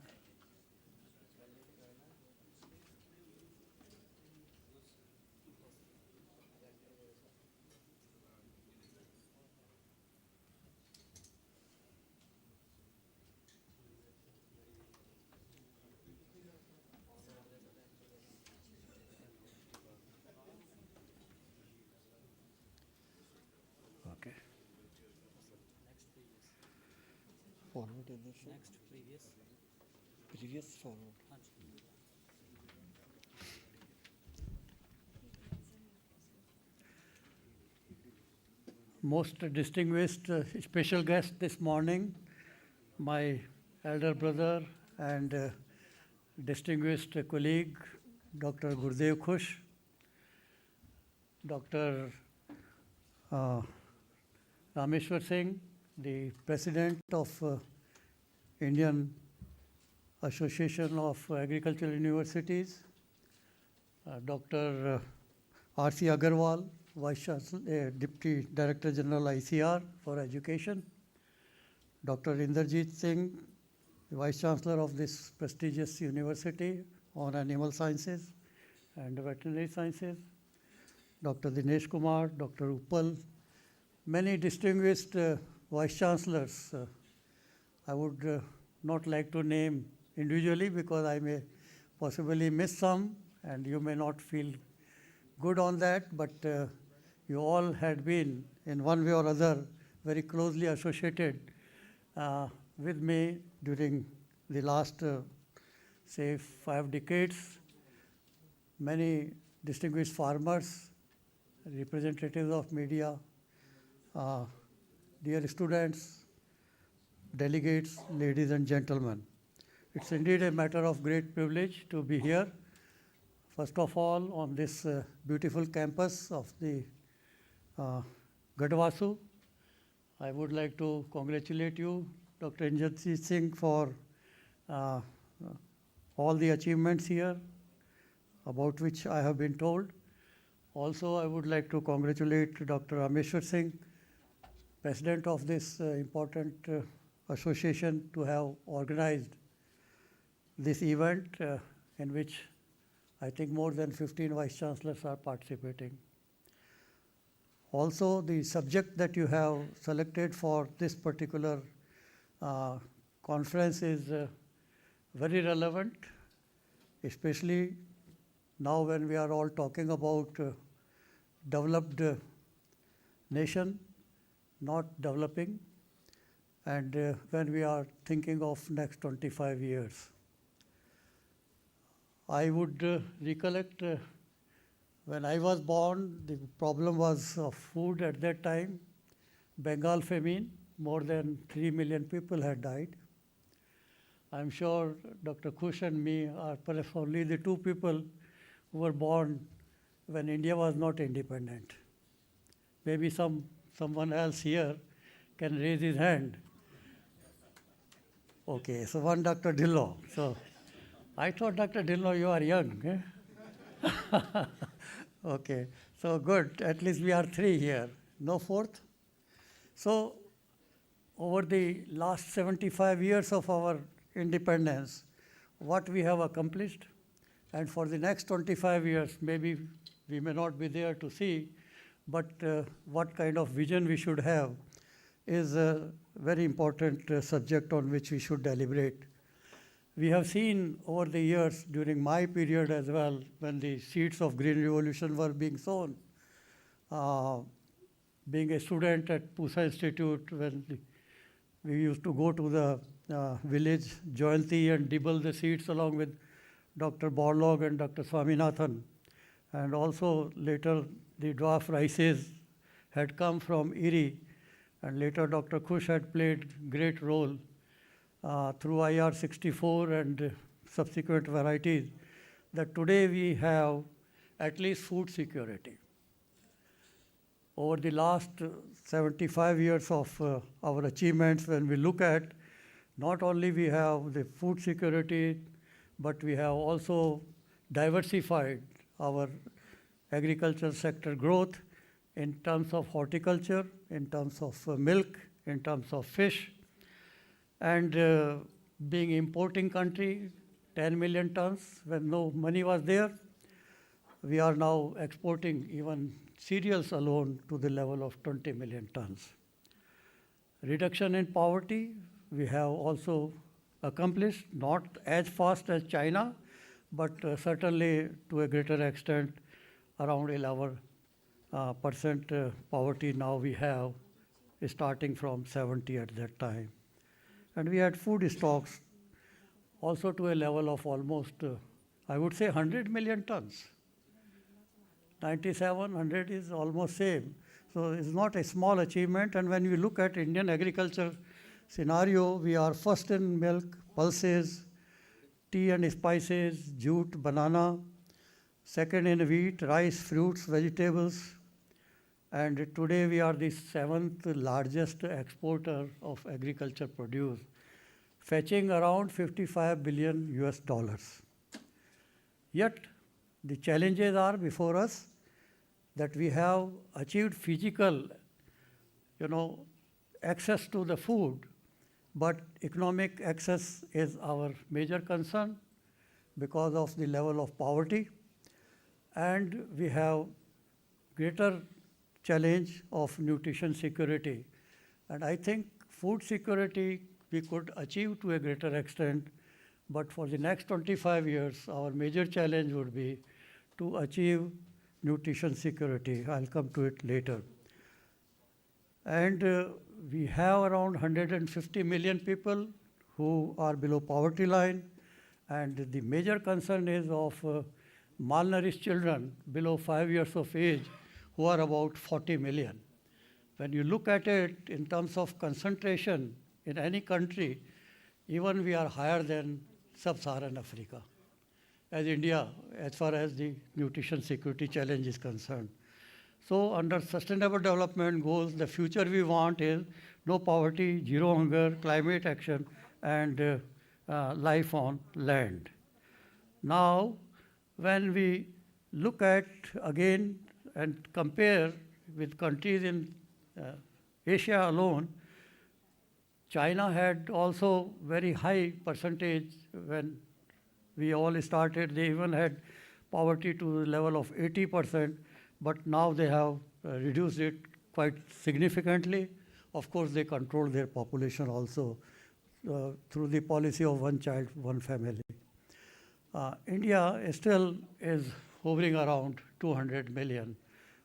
okay forward इधर से next previous forward. Most distinguished special guest this morning, my elder brother and distinguished colleague, Dr. Gurdev Khush, Dr. Rameshwar Singh, the president of Indian Association of Agricultural Universities, Dr. R.C. Agrawal, Vice Chancellor, Deputy Director General ICR for Education, Dr. Inderjeet Singh, Vice Chancellor of this prestigious university on Animal Sciences and Veterinary Sciences, Dr. Dinesh Kumar, Dr. Uppal, many distinguished Vice Chancellors. I would not like to name individually because I may possibly miss some and you may not feel good on that, but you all had been in one way or other very closely associated with me during the last, say, 5 decades. Many distinguished farmers, representatives of media, dear students, delegates, ladies and gentlemen. It's indeed a matter of great privilege to be here. First of all, on this beautiful campus of the Gadwasu, I would like to congratulate you, Dr. Inderjeet Singh, for all the achievements here, about which I have been told. Also, I would like to congratulate Dr. Rameshwar Singh, president of this important association, to have organized this event in which I think more than 15 vice chancellors are participating. Also, the subject that you have selected for this particular conference is very relevant, especially now when we are all talking about developed nation, not developing, and when we are thinking of next 25 years. I would recollect when I was born, the problem was of food at that time. Bengal famine, more than 3 million people had died. I'm sure Dr. Khush and me are perhaps only the 2 people who were born when India was not independent. Maybe someone else here can raise his hand. Okay, so one Dr. Dhillon. So I thought, Dr. Dhillon, you are young. Eh? Okay, so good. At least we are 3 here. No 4th? So over the last 75 years of our independence, what we have accomplished, and for the next 25 years, maybe we may not be there to see, but what kind of vision we should have is a very important subject on which we should deliberate. We have seen over the years, during my period as well, when the seeds of Green Revolution were being sown, being a student at Pusa Institute, when we used to go to the village, Jayanti and dibble the seeds along with Dr. Borlaug and Dr. Swaminathan. And also later the dwarf rices had come from Erie, and later Dr. Khush had played great role through IR 64 and subsequent varieties, that today we have at least food security. Over the last 75 years of our achievements, when we look at, not only we have the food security, but we have also diversified our agriculture sector growth in terms of horticulture, in terms of milk, in terms of fish, and being importing country, 10 million tons when no money was there. We are now exporting even cereals alone to the level of 20 million tons. Reduction in poverty, we have also accomplished, not as fast as China, but certainly to a greater extent, around 11% poverty now we have, starting from 70 at that time. And we had food stocks also to a level of almost, I would say 100 million tons. 97, 100 is almost same. So it's not a small achievement. And when we look at Indian agriculture scenario, we are first in milk, pulses, tea and spices, jute, banana, second in wheat, rice, fruits, vegetables. And today we are the 7th largest exporter of agriculture produce, fetching around 55 billion US dollars. Yet the challenges are before us, that we have achieved physical, access to the food, but economic access is our major concern because of the level of poverty. And we have greater challenge of nutrition security. And I think food security we could achieve to a greater extent, but for the next 25 years, our major challenge would be to achieve nutrition security. I'll come to it later. And we have around 150 million people who are below poverty line, and the major concern is of malnourished children below 5 years of age, who are about 40 million. When you look at it in terms of concentration in any country, even we are higher than sub-Saharan Africa, as India, as far as the nutrition security challenge is concerned. So under sustainable development goals, the future we want is no poverty, zero hunger, climate action, and life on land. Now, when we look at again and compare with countries in Asia alone, China had also very high percentage when we all started. They even had poverty to the level of 80%, but now they have reduced it quite significantly. Of course, they control their population also through the policy of one child, one family. India still is hovering around 200 million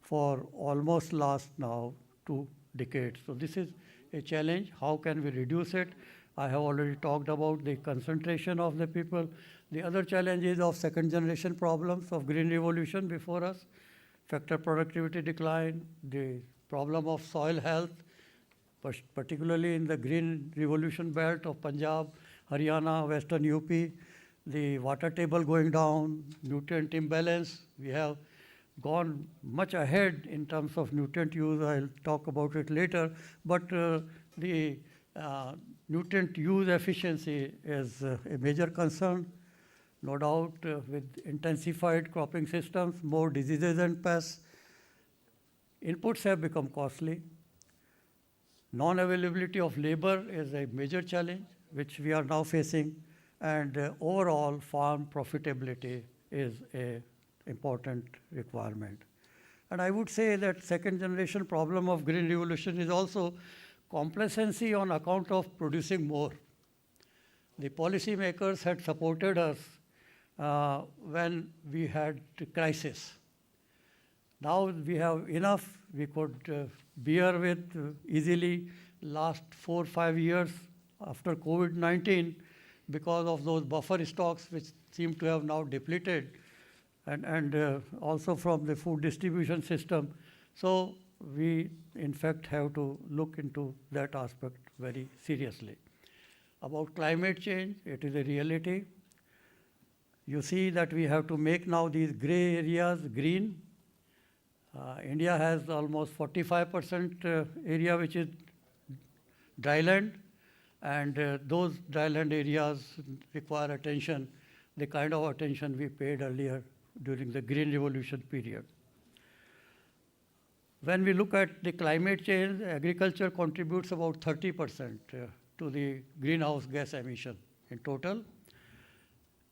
for almost last now 2 decades. So this is a challenge. How can we reduce it? I have already talked about the concentration of the people. The other challenge is of second generation problems of green revolution before us, factor productivity decline, the problem of soil health, particularly in the green revolution belt of Punjab, Haryana, Western UP, the water table going down, nutrient imbalance. We have gone much ahead in terms of nutrient use. I'll talk about it later. But the nutrient use efficiency is a major concern. No doubt with intensified cropping systems, more diseases and pests, inputs have become costly. Non-availability of labor is a major challenge which we are now facing, and overall farm profitability is an important requirement. And I would say that second generation problem of green revolution is also complacency on account of producing more. The policy makers had supported us when we had crisis. Now we have enough. We could bear with easily last 4 or 5 years after COVID-19, because of those buffer stocks which seem to have now depleted, and also from the food distribution system. So we in fact have to look into that aspect very seriously. About climate change, it is a reality. You see that we have to make now these gray areas green. India has almost 45% area which is dryland, and those dryland areas require attention, the kind of attention we paid earlier during the Green Revolution period. When we look at the climate change, agriculture contributes about 30% to the greenhouse gas emission in total.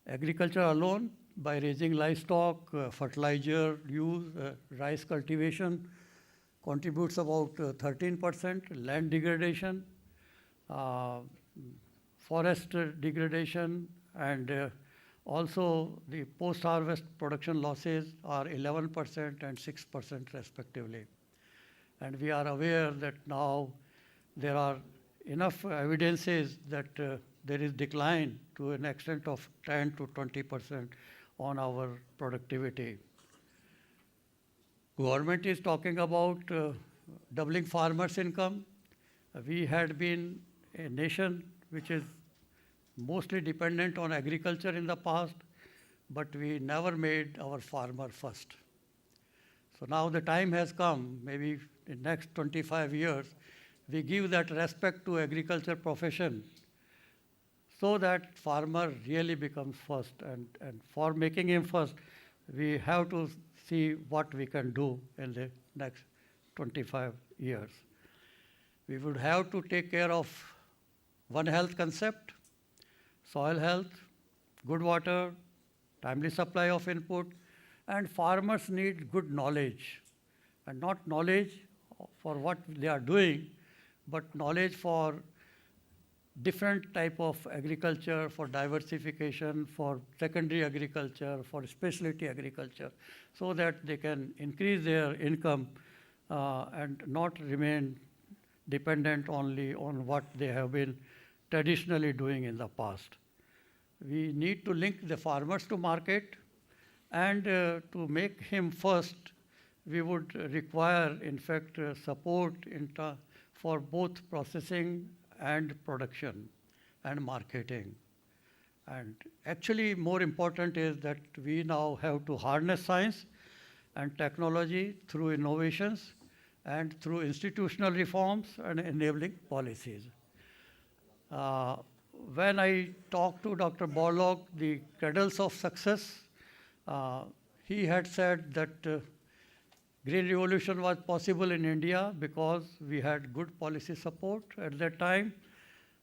Agriculture alone, by raising livestock, fertilizer use, rice cultivation, contributes about 13%. Land degradation, forest degradation, and also the post-harvest production losses are 11% and 6% respectively. And we are aware that now there are enough evidences that there is decline to an extent of 10 to 20% on our productivity. Government is talking about doubling farmers' income. We had been a nation which is mostly dependent on agriculture in the past, but we never made our farmer first. So now the time has come, maybe in next 25 years, we give that respect to agriculture profession so that farmer really becomes first. And for making him first, we have to see what we can do in the next 25 years. We would have to take care of One Health concept, soil health, good water, timely supply of input, and farmers need good knowledge. And not knowledge for what they are doing, but knowledge for different type of agriculture, for diversification, for secondary agriculture, for specialty agriculture, so that they can increase their income and not remain dependent only on what they have been traditionally doing in the past. We need to link the farmers to market, and to make him first, we would require, in fact, support for both processing and production and marketing. And actually, more important is that we now have to harness science and technology through innovations and through institutional reforms and enabling policies. When I talked to Dr. Borlaug, the cradles of success, he had said that Green Revolution was possible in India because we had good policy support at that time.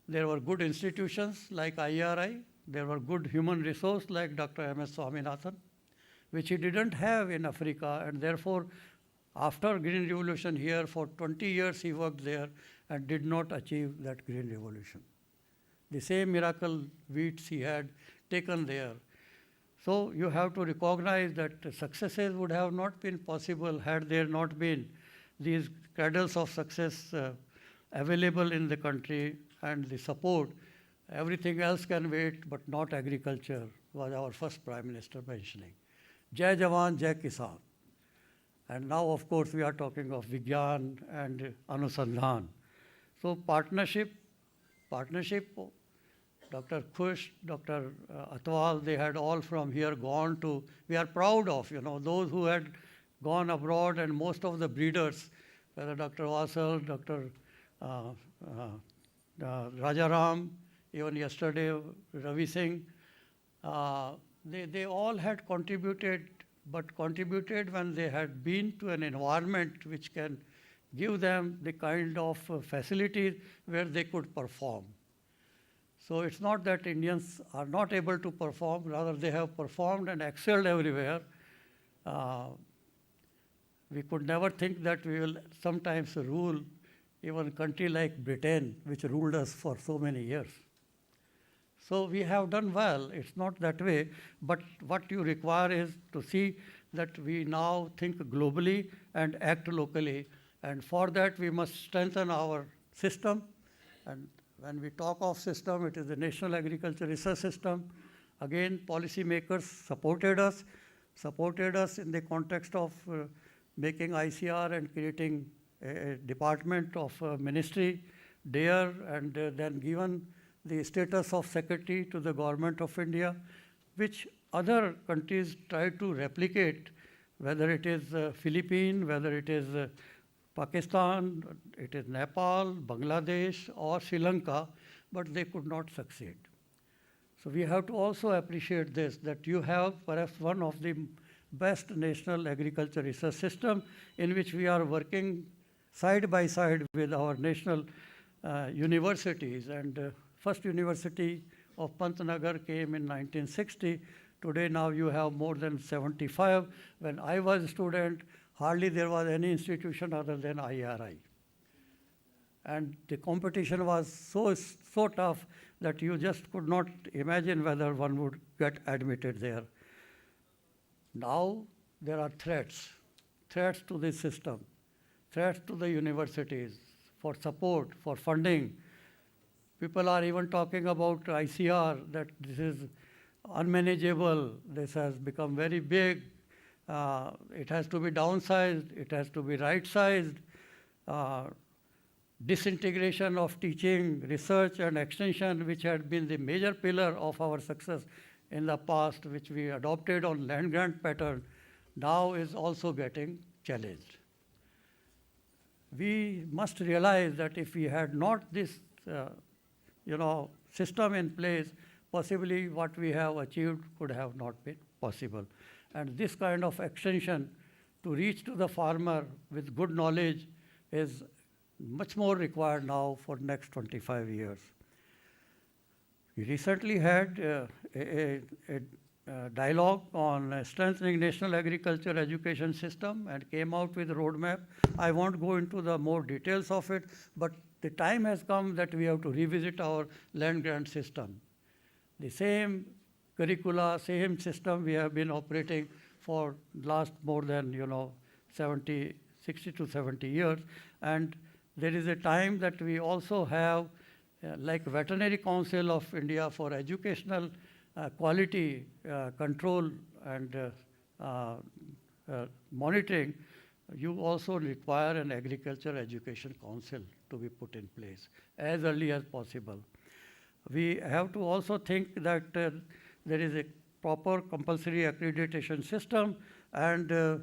There were good institutions like IRI. There were good human resource like Dr. M.S. Swaminathan, which he didn't have in Africa. And therefore, after Green Revolution here, for 20 years he worked there and did not achieve that Green Revolution. The same miracle wheats he had taken there. So you have to recognize that successes would have not been possible had there not been these cradles of success available in the country and the support. Everything else can wait, but not agriculture, was our first Prime Minister mentioning. Jai Jawan, Jai Kisan. And now, of course, we are talking of Vigyan and Anusandhan. So partnership, Dr. Khush, Dr. Atwal, they had all from here gone to, we are proud of, those who had gone abroad, and most of the breeders, whether Dr. Vasal, Dr. Rajaram, even yesterday, Ravi Singh, they all had contributed, but contributed when they had been to an environment which can give them the kind of facilities where they could perform. So it's not that Indians are not able to perform, rather they have performed and excelled everywhere. We could never think that we will sometimes rule even a country like Britain, which ruled us for so many years. So we have done well, it's not that way, but what you require is to see that we now think globally and act locally, and for that we must strengthen our system, and when we talk of system, it is the National Agriculture Research System. Again, policymakers supported us in the context of making ICR and creating a department of ministry there, and then given the status of secretary to the government of India, which other countries try to replicate, whether it is Philippines, whether it is Pakistan, it is Nepal, Bangladesh, or Sri Lanka, but they could not succeed. So we have to also appreciate this, that you have perhaps one of the best national agriculture research system in which we are working side by side with our national universities. And first university of Pantnagar came in 1960. Today now you have more than 75. When I was a student, hardly there was any institution other than IRI. And the competition was so tough that you just could not imagine whether one would get admitted there. Now there are threats to the system, threats to the universities for support, for funding. People are even talking about ICR, that this is unmanageable, this has become very big, it has to be downsized, it has to be right-sized. Disintegration of teaching, research and extension, which had been the major pillar of our success in the past, which we adopted on land grant pattern, now is also getting challenged. We must realize that if we had not this system in place, possibly what we have achieved could have not been possible. And this kind of extension to reach to the farmer with good knowledge is much more required now for next 25 years. We recently had a dialogue on strengthening national agriculture education system and came out with a roadmap. I won't go into the more details of it, but the time has come that we have to revisit our land grant system. The same curricula, same system we have been operating for last more than 60 to 70 years, and there is a time that we also have like Veterinary Council of India for educational quality control and monitoring. You also require an agriculture education council to be put in place as early as possible. We have to also think that there is a proper compulsory accreditation system, and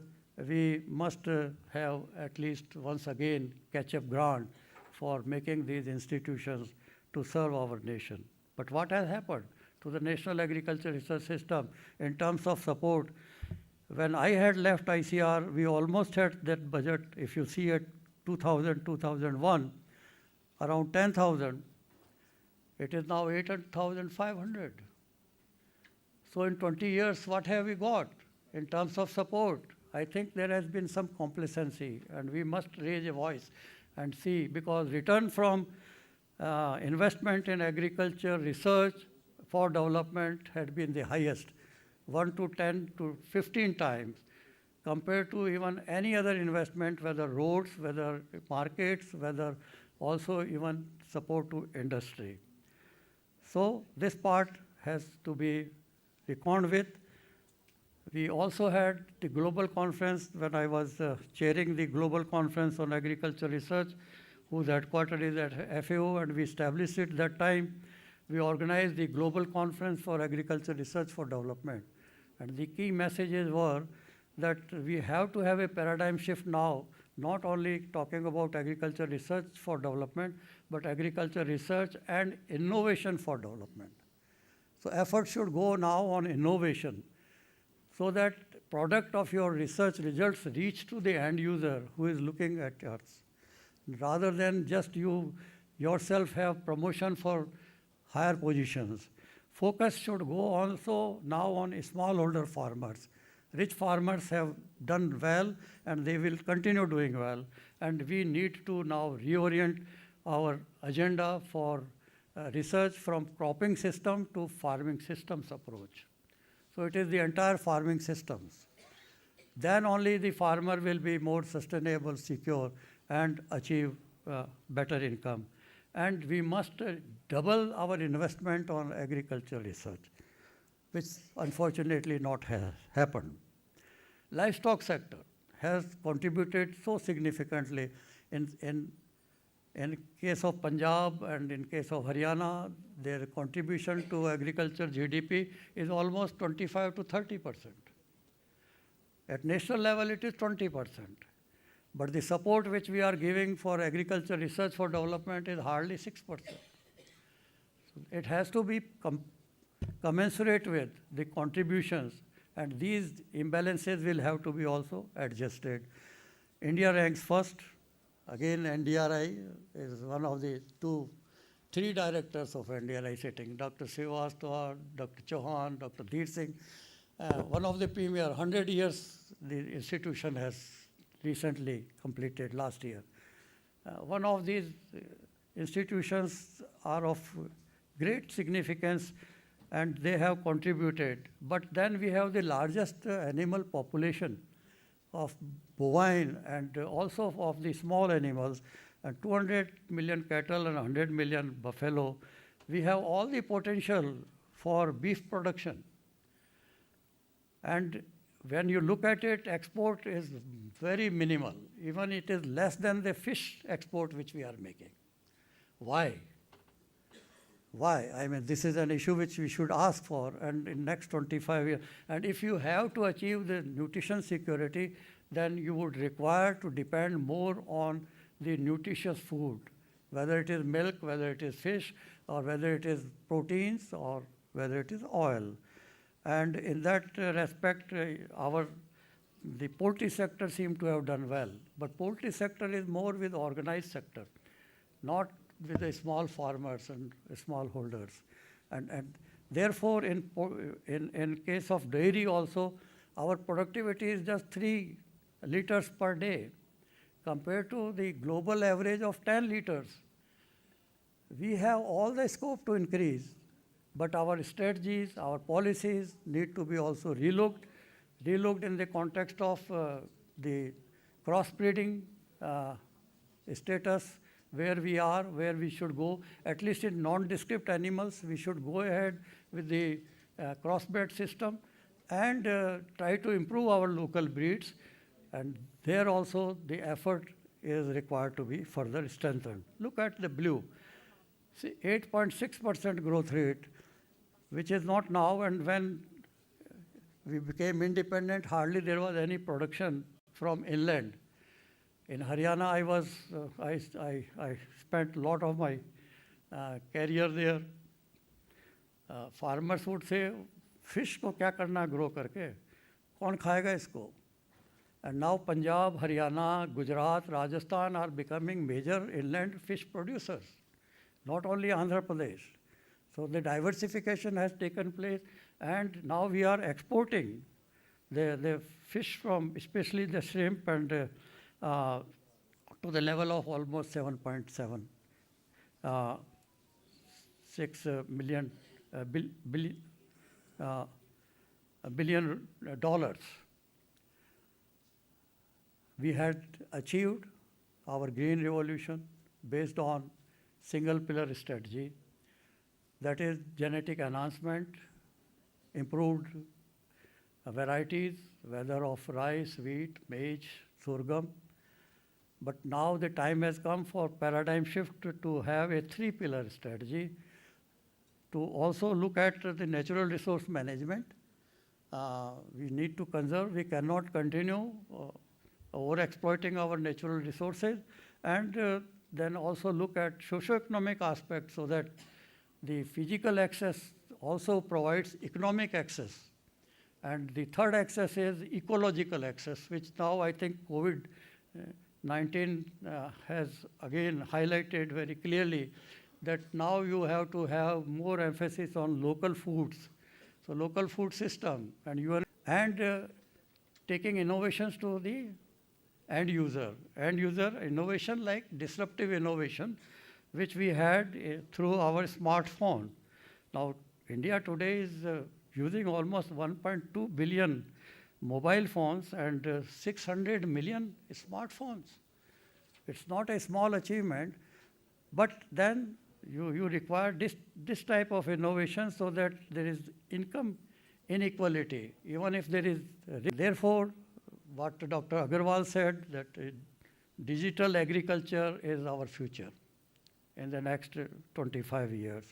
we must have at least once again catch-up grant for making these institutions to serve our nation. But what has happened to the National Agriculture Research System in terms of support? When I had left ICR, we almost had that budget, if you see it, 2000, 2001, around 10,000. It is now 8,500. So in 20 years, what have we got in terms of support? I think there has been some complacency, and we must raise a voice and see, because return from investment in agriculture research for development had been the highest, 1 to 10 to 15 times, compared to even any other investment, whether roads, whether markets, whether also even support to industry. So this part has to be reckoned with. We also had the global conference when I was chairing the global conference on agriculture research, whose headquarters is at FAO, and we established it that time. We organized the global conference for agriculture research for development. And the key messages were that we have to have a paradigm shift now, not only talking about agriculture research for development, but agriculture research and innovation for development. So effort should go now on innovation, so that product of your research results reach to the end user who is looking at us, rather than just you yourself have promotion for higher positions. Focus should go also now on smallholder farmers. Rich farmers have done well and they will continue doing well, and we need to now reorient our agenda for research from cropping system to farming systems approach. So it is the entire farming systems. Then only the farmer will be more sustainable, secure, and achieve better income. and we must double our investment on agricultural research, which unfortunately not has happened. Livestock sector has contributed so significantly in case of Punjab and in case of Haryana, their contribution to agriculture GDP is almost 25 to 30%. At national level, it is 20%. But the support which we are giving for agriculture research for development is hardly 6%. So it has to be commensurate with the contributions, and these imbalances will have to be also adjusted. India ranks first. Again, NDRI is one of the three directors of NDRI sitting, Dr. Srivastava, Dr. Chauhan, Dr. Dheer Singh. One of the premier, 100 years the institution has recently completed last year. One of these institutions are of great significance and they have contributed. But then we have the largest animal population of bovine and also of the small animals, and 200 million cattle and 100 million buffalo. We have all the potential for beef production. And when you look at it, export is very minimal. Even it is less than the fish export which we are making. Why? Why? I mean, this is an issue which we should ask for, and in next 25 years. And if you have to achieve the nutrition security, then you would require to depend more on the nutritious food, whether it is milk, whether it is fish, or whether it is proteins, or whether it is oil. And in that respect, the poultry sector seems to have done well. But poultry sector is more with organized sector, not with the small farmers and small holders. And therefore, in case of dairy also, our productivity is just 3 liters per day compared to the global average of 10 liters. We have all the scope to increase, but our strategies, our policies need to be also relooked in the context of the crossbreeding status, where we are, where we should go. At least in nondescript animals, we should go ahead with the crossbred system and try to improve our local breeds. And there also the effort is required to be further strengthened. Look at the blue. See, 8.6% growth rate, which is not now, and when we became independent, hardly there was any production from inland. In Haryana, I spent a lot of my career there. Farmers would say, fish ko kya karna grow karke? Kaun khayega isko? And now Punjab, Haryana, Gujarat, Rajasthan are becoming major inland fish producers, not only Andhra Pradesh. So the diversification has taken place, and now we are exporting the fish from, especially the shrimp, and to the level of almost 7.7 billion dollars. We had achieved our green revolution based on single pillar strategy, that is genetic enhancement, improved varieties, whether of rice, wheat, maize, sorghum. But now the time has come for paradigm shift to have a 3-pillar strategy, to also look at the natural resource management. We need to conserve. We cannot continue over-exploiting our natural resources, and then also look at socio-economic aspects so that the physical access also provides economic access. And the third access is ecological access, which now I think COVID-19 has again highlighted very clearly that now you have to have more emphasis on local foods. So local food system, and taking innovations to the end user. End user innovation like disruptive innovation, which we had through our smartphone. Now, India today is using almost 1.2 billion mobile phones and 600 million smartphones. It's not a small achievement, But then you require this type of innovation so that there is income inequality, even if there is. Therefore, what Dr. Agrawal said, that digital agriculture is our future in the next 25 years.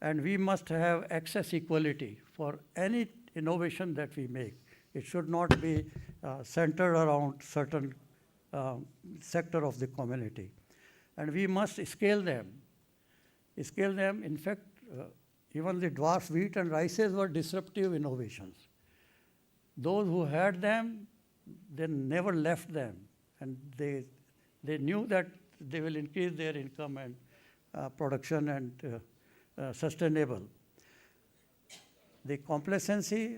And we must have access equality for any innovation that we make. It should not be centered around certain sector of the community. And we must scale them. Scale them, in fact, even the dwarf wheat and rices were disruptive innovations. Those who had them, they never left them. And they knew that they will increase their income and production and sustainable. The complacency,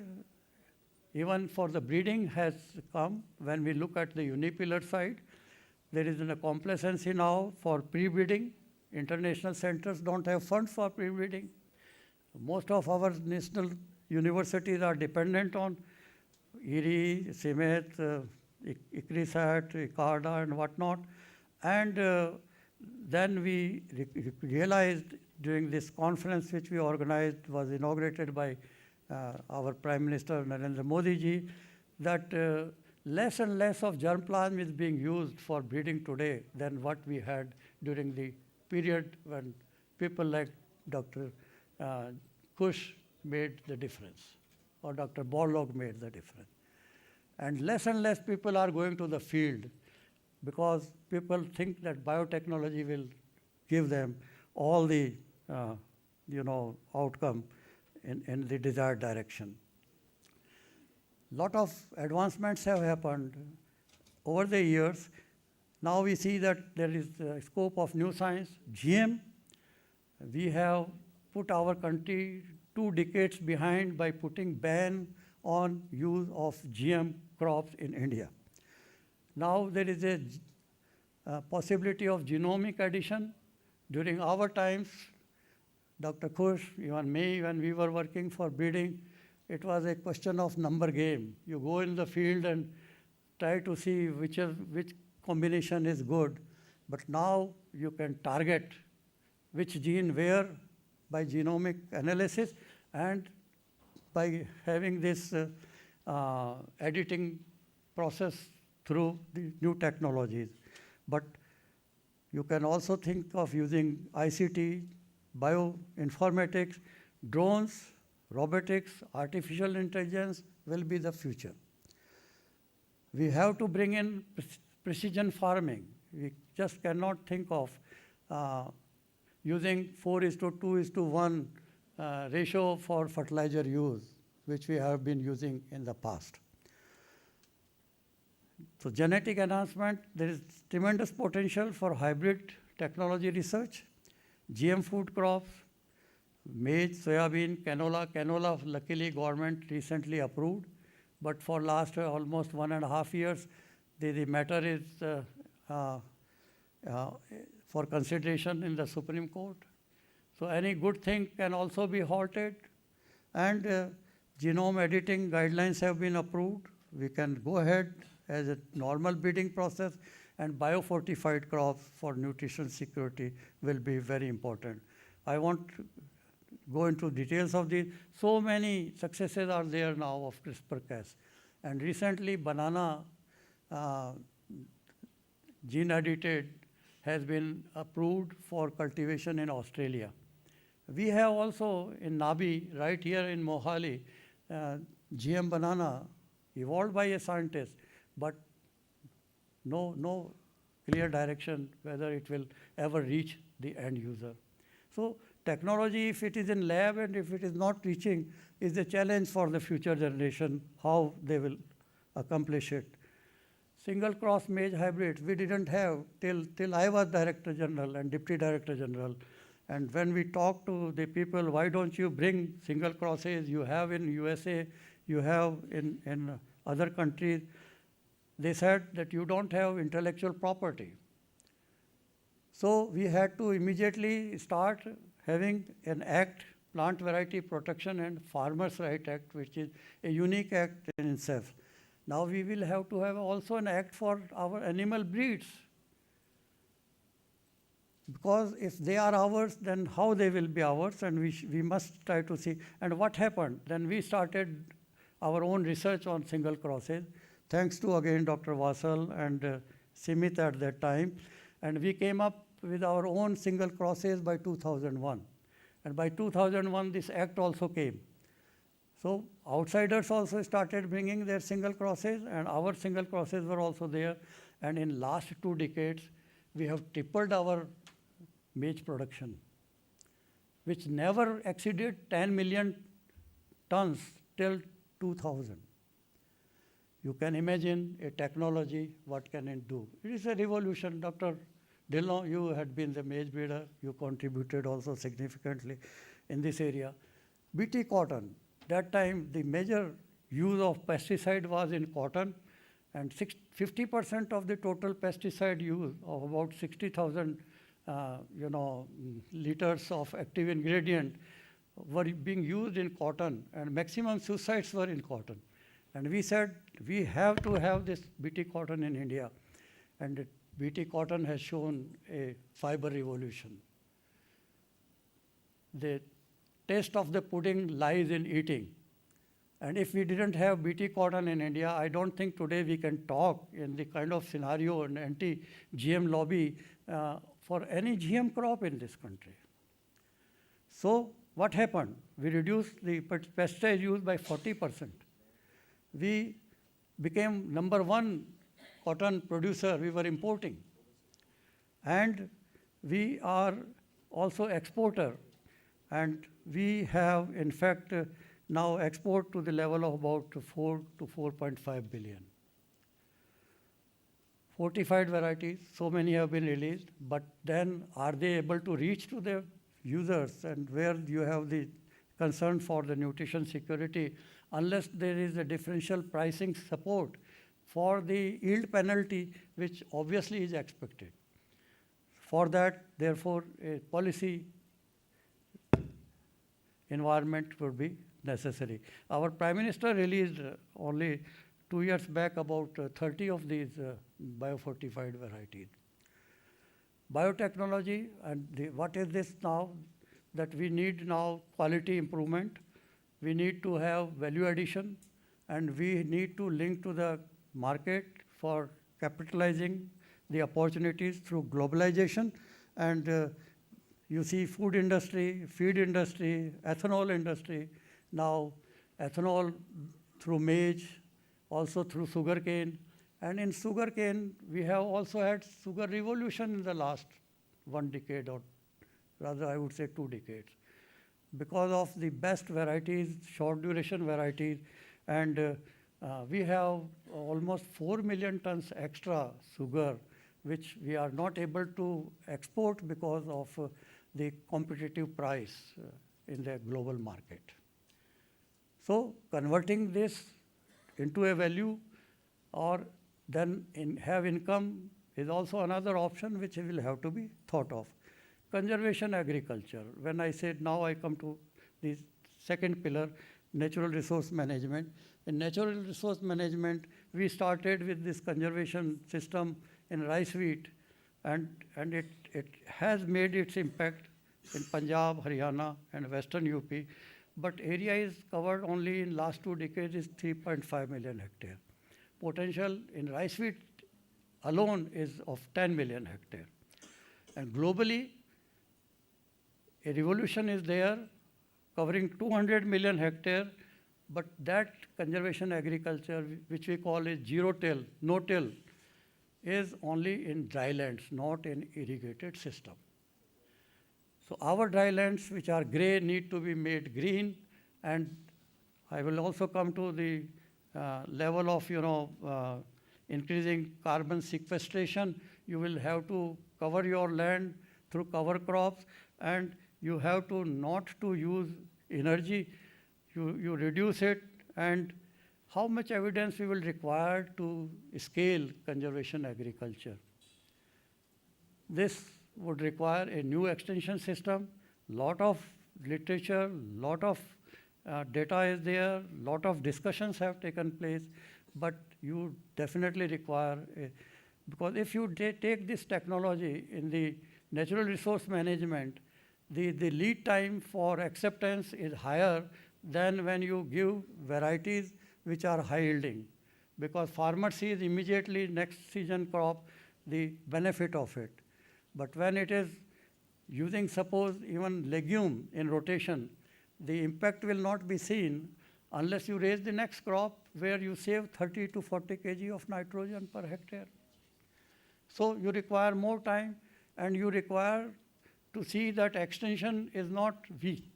even for the breeding, has come. When we look at the unipeller side, there is a complacency now for pre-breeding. International centers don't have funds for pre-breeding. Most of our national universities are dependent on IRI, CIMET, ICRISAT, ICARDA and whatnot. And then we realized during this conference which we organized, was inaugurated by our Prime Minister Narendra Modi ji, that less and less of germplasm is being used for breeding today than what we had during the period when people like Dr. Kush made the difference, or Dr. Borlaug made the difference. And less people are going to the field because people think that biotechnology will give them all the outcome in the desired direction. Lot of advancements have happened over the years. Now we see that there is a scope of new science. GM, we have put our country 2 decades behind by putting ban on use of GM crops in India. Now there is a possibility of genomic addition. During our times, Dr. Kush, even me, when we were working for breeding, it was a question of number game. You go in the field and try to see which combination is good. But now you can target which gene where by genomic analysis and by having this editing process through the new technologies. But you can also think of using ICT, bioinformatics, drones, robotics, artificial intelligence will be the future. We have to bring in precision farming. We just cannot think of using 4:2:1 ratio for fertilizer use, which we have been using in the past. So genetic enhancement, there is tremendous potential for hybrid technology research, GM food crops, maize, soybean, canola. Canola, luckily, government recently approved, but for last almost 1.5 years, the matter is for consideration in the Supreme Court. So any good thing can also be halted, and genome editing guidelines have been approved. We can go ahead as a normal breeding process, and biofortified crops for nutrition security will be very important. I won't go into details of these. So many successes are there now of CRISPR-Cas. And recently, banana gene edited has been approved for cultivation in Australia. We have also in Nabi, right here in Mohali, GM banana evolved by a scientist, but no clear direction whether it will ever reach the end user. So technology, if it is in lab and if it is not reaching, is a challenge for the future generation, how they will accomplish it. Single cross maize hybrids, we didn't have till I was Director General and Deputy Director General. And when we talk to the people, why don't you bring single crosses you have in USA, you have in other countries, they said that you don't have intellectual property. So we had to immediately start having an act, Plant Variety Protection and Farmers' Right Act, which is a unique act in itself. Now we will have to have also an act for our animal breeds. because if they are ours, then how they will be ours, and we must try to see. And what happened? Then we started our own research on single crosses, thanks to again Dr. Vasal and Simit at that time. And we came up with our own single crosses by 2001. And by 2001, this act also came. So outsiders also started bringing their single crosses, and our single crosses were also there. And in last 2 decades, we have tripled our maize production, which never exceeded 10 million tons till 2000. You can imagine a technology, what can it do? It is a revolution. Dr. Dillon, you had been the maize breeder. You contributed also significantly in this area. BT cotton, that time the major use of pesticide was in cotton, and 50% of the total pesticide use of about 60,000 liters of active ingredient were being used in cotton, and maximum suicides were in cotton. And we said we have to have this BT cotton in India, and BT cotton has shown a fiber revolution. The taste of the pudding lies in eating. And if we didn't have BT cotton in India, I don't think today we can talk in the kind of scenario and anti-GM lobby for any GM crop in this country. So what happened? We reduced the pesticide use by 40%. We became #1 cotton producer. We were importing. And we are also exporter. And we have, in fact, now export to the level of about 4 to 4.5 billion. Fortified varieties, so many have been released, but then are they able to reach to the users? And where you have the concern for the nutrition security, unless there is a differential pricing support for the yield penalty, which obviously is expected. For that, therefore, a policy environment would be necessary. Our Prime Minister released only 2 years back about 30 of these biofortified varieties. Biotechnology, and what is this now? That we need now quality improvement, we need to have value addition, and we need to link to the market for capitalizing the opportunities through globalization. And you see food industry, feed industry, ethanol industry, now ethanol through maize, also through sugarcane. And in sugarcane, we have also had sugar revolution in the last 1 decade, or rather I would say 2 decades. Because of the best varieties, short duration varieties, and we have almost 4 million tons extra sugar, which we are not able to export because of the competitive price in the global market. So converting this into a value or then have income is also another option which will have to be thought of. Conservation agriculture. When I said now I come to the second pillar, natural resource management. In natural resource management, we started with this conservation system in rice wheat, and it has made its impact in Punjab, Haryana, and Western UP. But area is covered only in last 2 decades is 3.5 million hectare. Potential in rice wheat alone is of 10 million hectare. And globally, a revolution is there covering 200 million hectare, but that conservation agriculture, which we call is zero-till, no-till, is only in drylands, not in irrigated system. So our drylands, which are grey, need to be made green, and I will also come to the level of increasing carbon sequestration. You will have to cover your land through cover crops, and you have to not to use energy. You reduce it, and how much evidence we will require to scale conservation agriculture. This would require a new extension system, lot of literature, lot of data is there, lot of discussions have taken place, but you definitely require, because if you take this technology in the natural resource management, the lead time for acceptance is higher than when you give varieties which are high yielding, because farmer sees immediately next season crop the benefit of it. But when it is using, suppose, even legume in rotation, the impact will not be seen unless you raise the next crop where you save 30 to 40 kg of nitrogen per hectare. So you require more time, and you require to see that extension is not weak.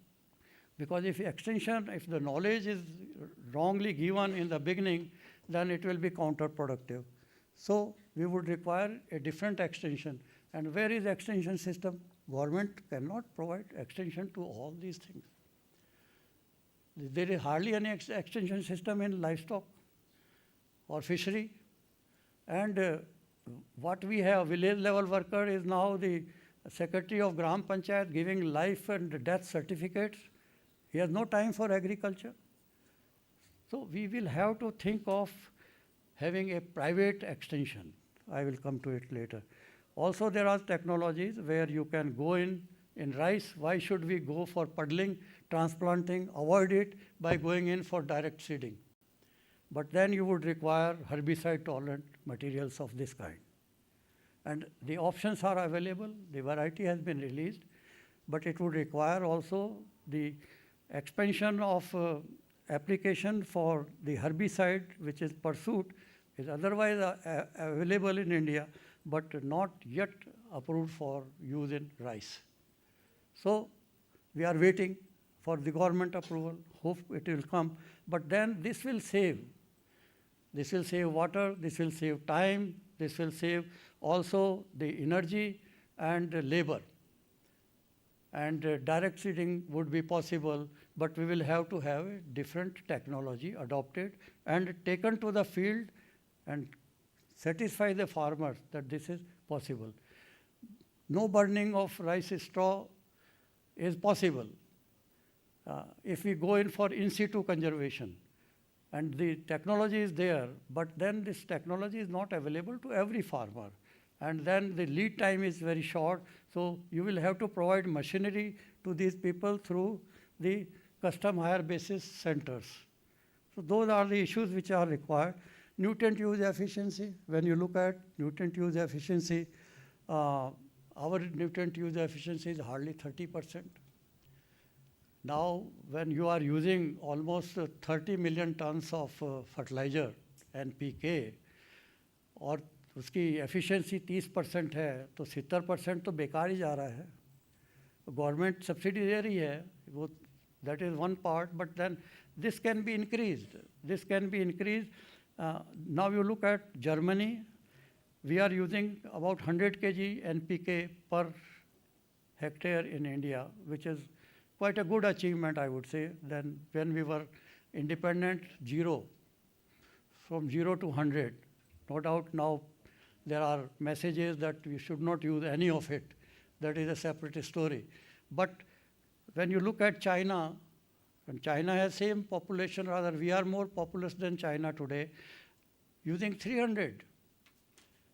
Because if the knowledge is wrongly given in the beginning, then it will be counterproductive. So we would require a different extension. And where is the extension system? Government cannot provide extension to all these things. There is hardly any extension system in livestock or fishery. And what we have, village level worker is now the secretary of Gram Panchayat giving life and death certificates. He has no time for agriculture. So we will have to think of having a private extension. I will come to it later. Also, there are technologies where you can go in rice. Why should we go for puddling, transplanting, avoid it by going in for direct seeding? But then you would require herbicide-tolerant materials of this kind. And the options are available. The variety has been released, but it would require also the expansion of application for the herbicide which is pursued is otherwise available in India, but not yet approved for use in rice. So we are waiting for the government approval. Hope it will come. But then this will save. This will save water, this will save time, this will save also the energy and labor. And direct seeding would be possible, but we will have to have a different technology adopted and taken to the field and satisfy the farmers that this is possible. No burning of rice straw is possible if we go in for in situ conservation. And the technology is there, but then this technology is not available to every farmer. And then the lead time is very short, so you will have to provide machinery to these people through the custom hire basis centers. So those are the issues which are required. Nutrient use efficiency, when you look at nutrient use efficiency, our nutrient use efficiency is hardly 30%. Now, when you are using almost 30 million tons of fertilizer, NPK, और उसकी efficiency 30% है, तो 70% तो बेकार ही जा रहा है. Government subsidy दे रही है, वो that is one part, but then this can be increased. This can be increased. Now you look at Germany, we are using about 100 kg NPK per hectare in India, which is quite a good achievement, I would say. Then when we were independent, from 0 to 100. No doubt now there are messages that we should not use any of it. That is a separate story. But when you look at China, and China has same population, rather we are more populous than China today, using 300.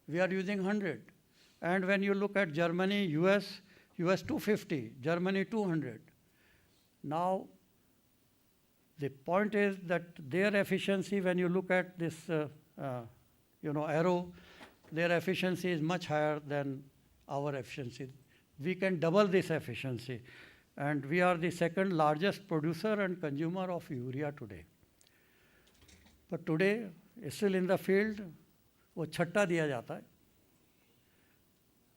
We are using 100. And when you look at Germany, US 250, Germany 200. Now, the point is that their efficiency, when you look at this arrow, their efficiency is much higher than our efficiency. We can double this efficiency. And we are the second largest producer and consumer of urea today. But today, still in the field, वो छट्टा दिया जाता है.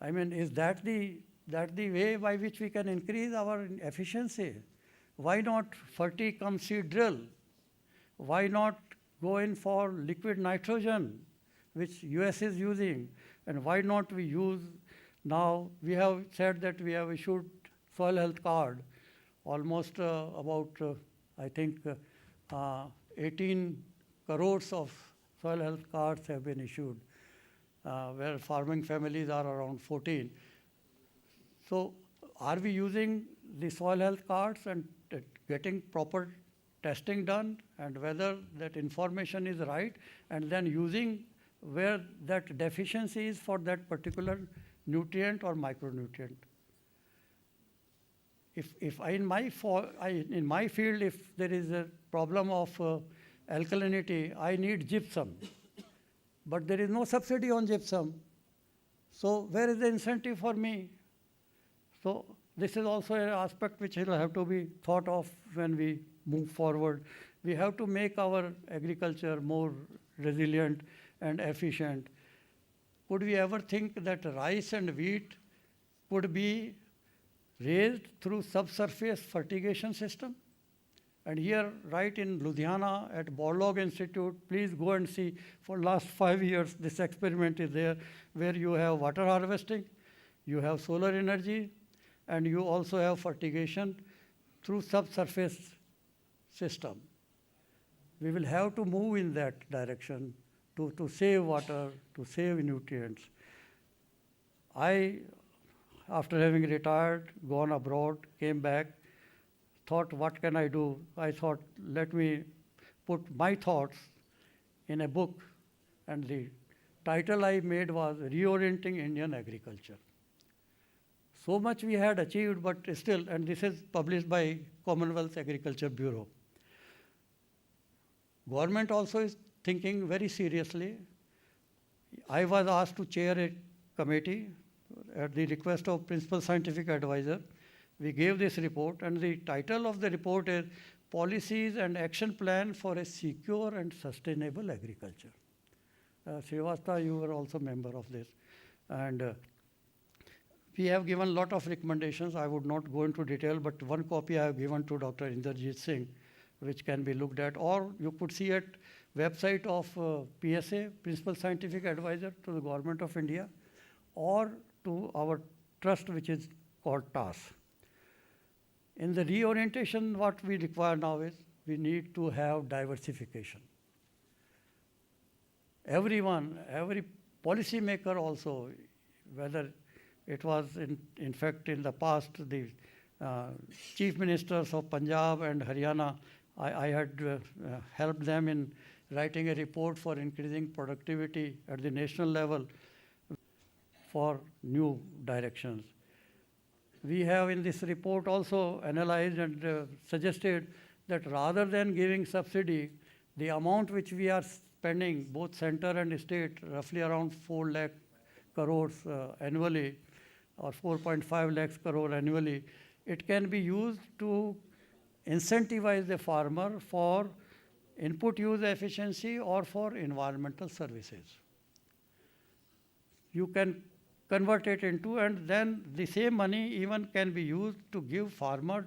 I mean, is that the way by which we can increase our efficiency? Why not ferti-cum seed drill? Why not go in for liquid nitrogen, which US is using? And why not we use, now we have said that we have issued soil health card, almost I think 18 crores of soil health cards have been issued, where farming families are around 14. So are we using the soil health cards and getting proper testing done, and whether that information is right, and then using where that deficiency is for that particular nutrient or micronutrient. If in my field, if there is a problem of alkalinity, I need gypsum, but there is no subsidy on gypsum. So where is the incentive for me? So this is also an aspect which will have to be thought of when we move forward. We have to make our agriculture more resilient and efficient. Could we ever think that rice and wheat could be raised through subsurface fertigation system? And here, right in Ludhiana at Borlaug Institute, please go and see, for last 5 years, this experiment is there, where you have water harvesting, you have solar energy, and you also have fertigation through subsurface system. We will have to move in that direction to save water, to save nutrients. I, after having retired, gone abroad, came back, thought, what can I do? I thought, let me put my thoughts in a book, and the title I made was Reorienting Indian Agriculture. So much we had achieved, but still, and this is published by Commonwealth Agriculture Bureau. Government also is thinking very seriously. I was asked to chair a committee at the request of Principal Scientific Advisor. We gave this report, and the title of the report is Policies and Action Plan for a Secure and Sustainable Agriculture. Srivastava, you were also a member of this. And we have given a lot of recommendations. I would not go into detail, but one copy I have given to Dr. Inderjit Singh, which can be looked at, or you could see at website of PSA, Principal Scientific Advisor to the Government of India, or to our trust, which is called TAS. In the reorientation, what we require now is we need to have diversification. Everyone, every policy maker also, whether it was in fact in the past, the chief ministers of Punjab and Haryana, I had helped them in writing a report for increasing productivity at the national level for new directions. We have in this report also analyzed and suggested that rather than giving subsidy, the amount which we are spending, both center and state, roughly around 4 lakh crores annually, or 4.5 lakhs crore annually, it can be used to incentivize the farmer for input use efficiency or for environmental services. You can convert it into, and then the same money even can be used to give farmer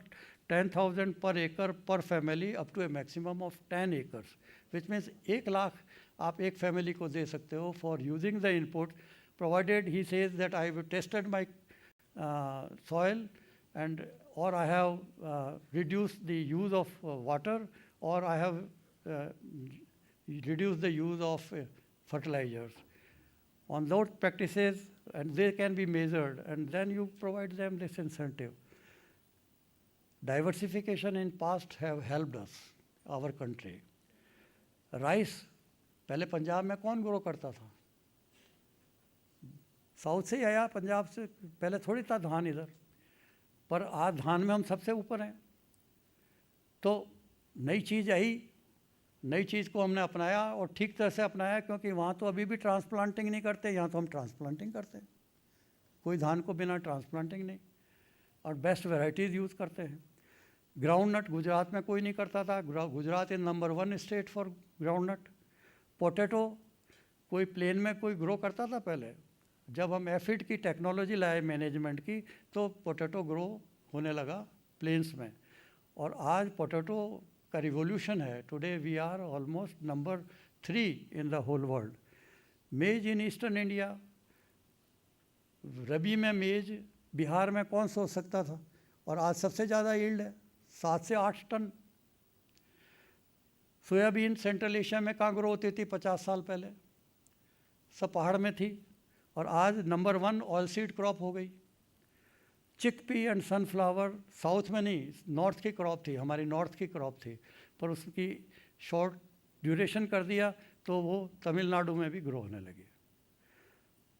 10,000 per acre per family up to a maximum of 10 acres, which means 1 lakh आप एक family को दे सकते हो for using the input, provided he says that I have tested my soil, and or I have reduced the use of water, or I have reduced the use of fertilizers. On those practices, and they can be measured, and then you provide them this incentive. Diversification in past have helped us, our country. Rice, पहले पंजाब में कौन grow करता था? South से ही आया, पंजाब से, पहले थोड़ी था धान इधर, पर आज धान में हम सबसे ऊपर हैं. तो नई चीज़ आई, नई चीज़ को हमने अपनाया और ठीक तरह से अपनाया, क्योंकि वहाँ तो अभी भी ट्रांसप्लांटिंग नहीं करते, यहाँ तो हम ट्रांसप्लांटिंग करते हैं. कोई धान को बिना ट्रांसप्लांटिंग नहीं, और बेस्ट वैरायटीज़ यूज़ करते हैं. ग्राउंड नट गुजरात में कोई नहीं करता था. Gujarat is number 1 state for groundnut. Potato कोई प्लेन में कोई ग्रो करता था पहले. जब हम एफिड की टेक्नोलॉजी लाए मैनेजमेंट की, तो पोटैटो ग्रो होने लगा प्लेन्स में, और आज पोटैटो का रिवोल्यूशन है. Today we are almost number 3 in the whole world. Maize in eastern India, रबी में मेज बिहार में कौन सोच सकता था, और आज सबसे ज़्यादा यील्ड है, 7 से 8 टन. सोयाबीन सेंट्रल एशिया में कहाँ ग्रो होती थी 50 साल पहले? सब पहाड़ में थी, और आज नंबर 1 ऑयल सीड क्रॉप हो गई. चिकपी एंड सनफ्लावर साउथ में नहीं, नॉर्थ की क्रॉप थी, हमारी नॉर्थ की क्रॉप थी, पर उसकी शॉर्ट ड्यूरेशन कर दिया तो वो तमिलनाडु में भी ग्रो होने लगी.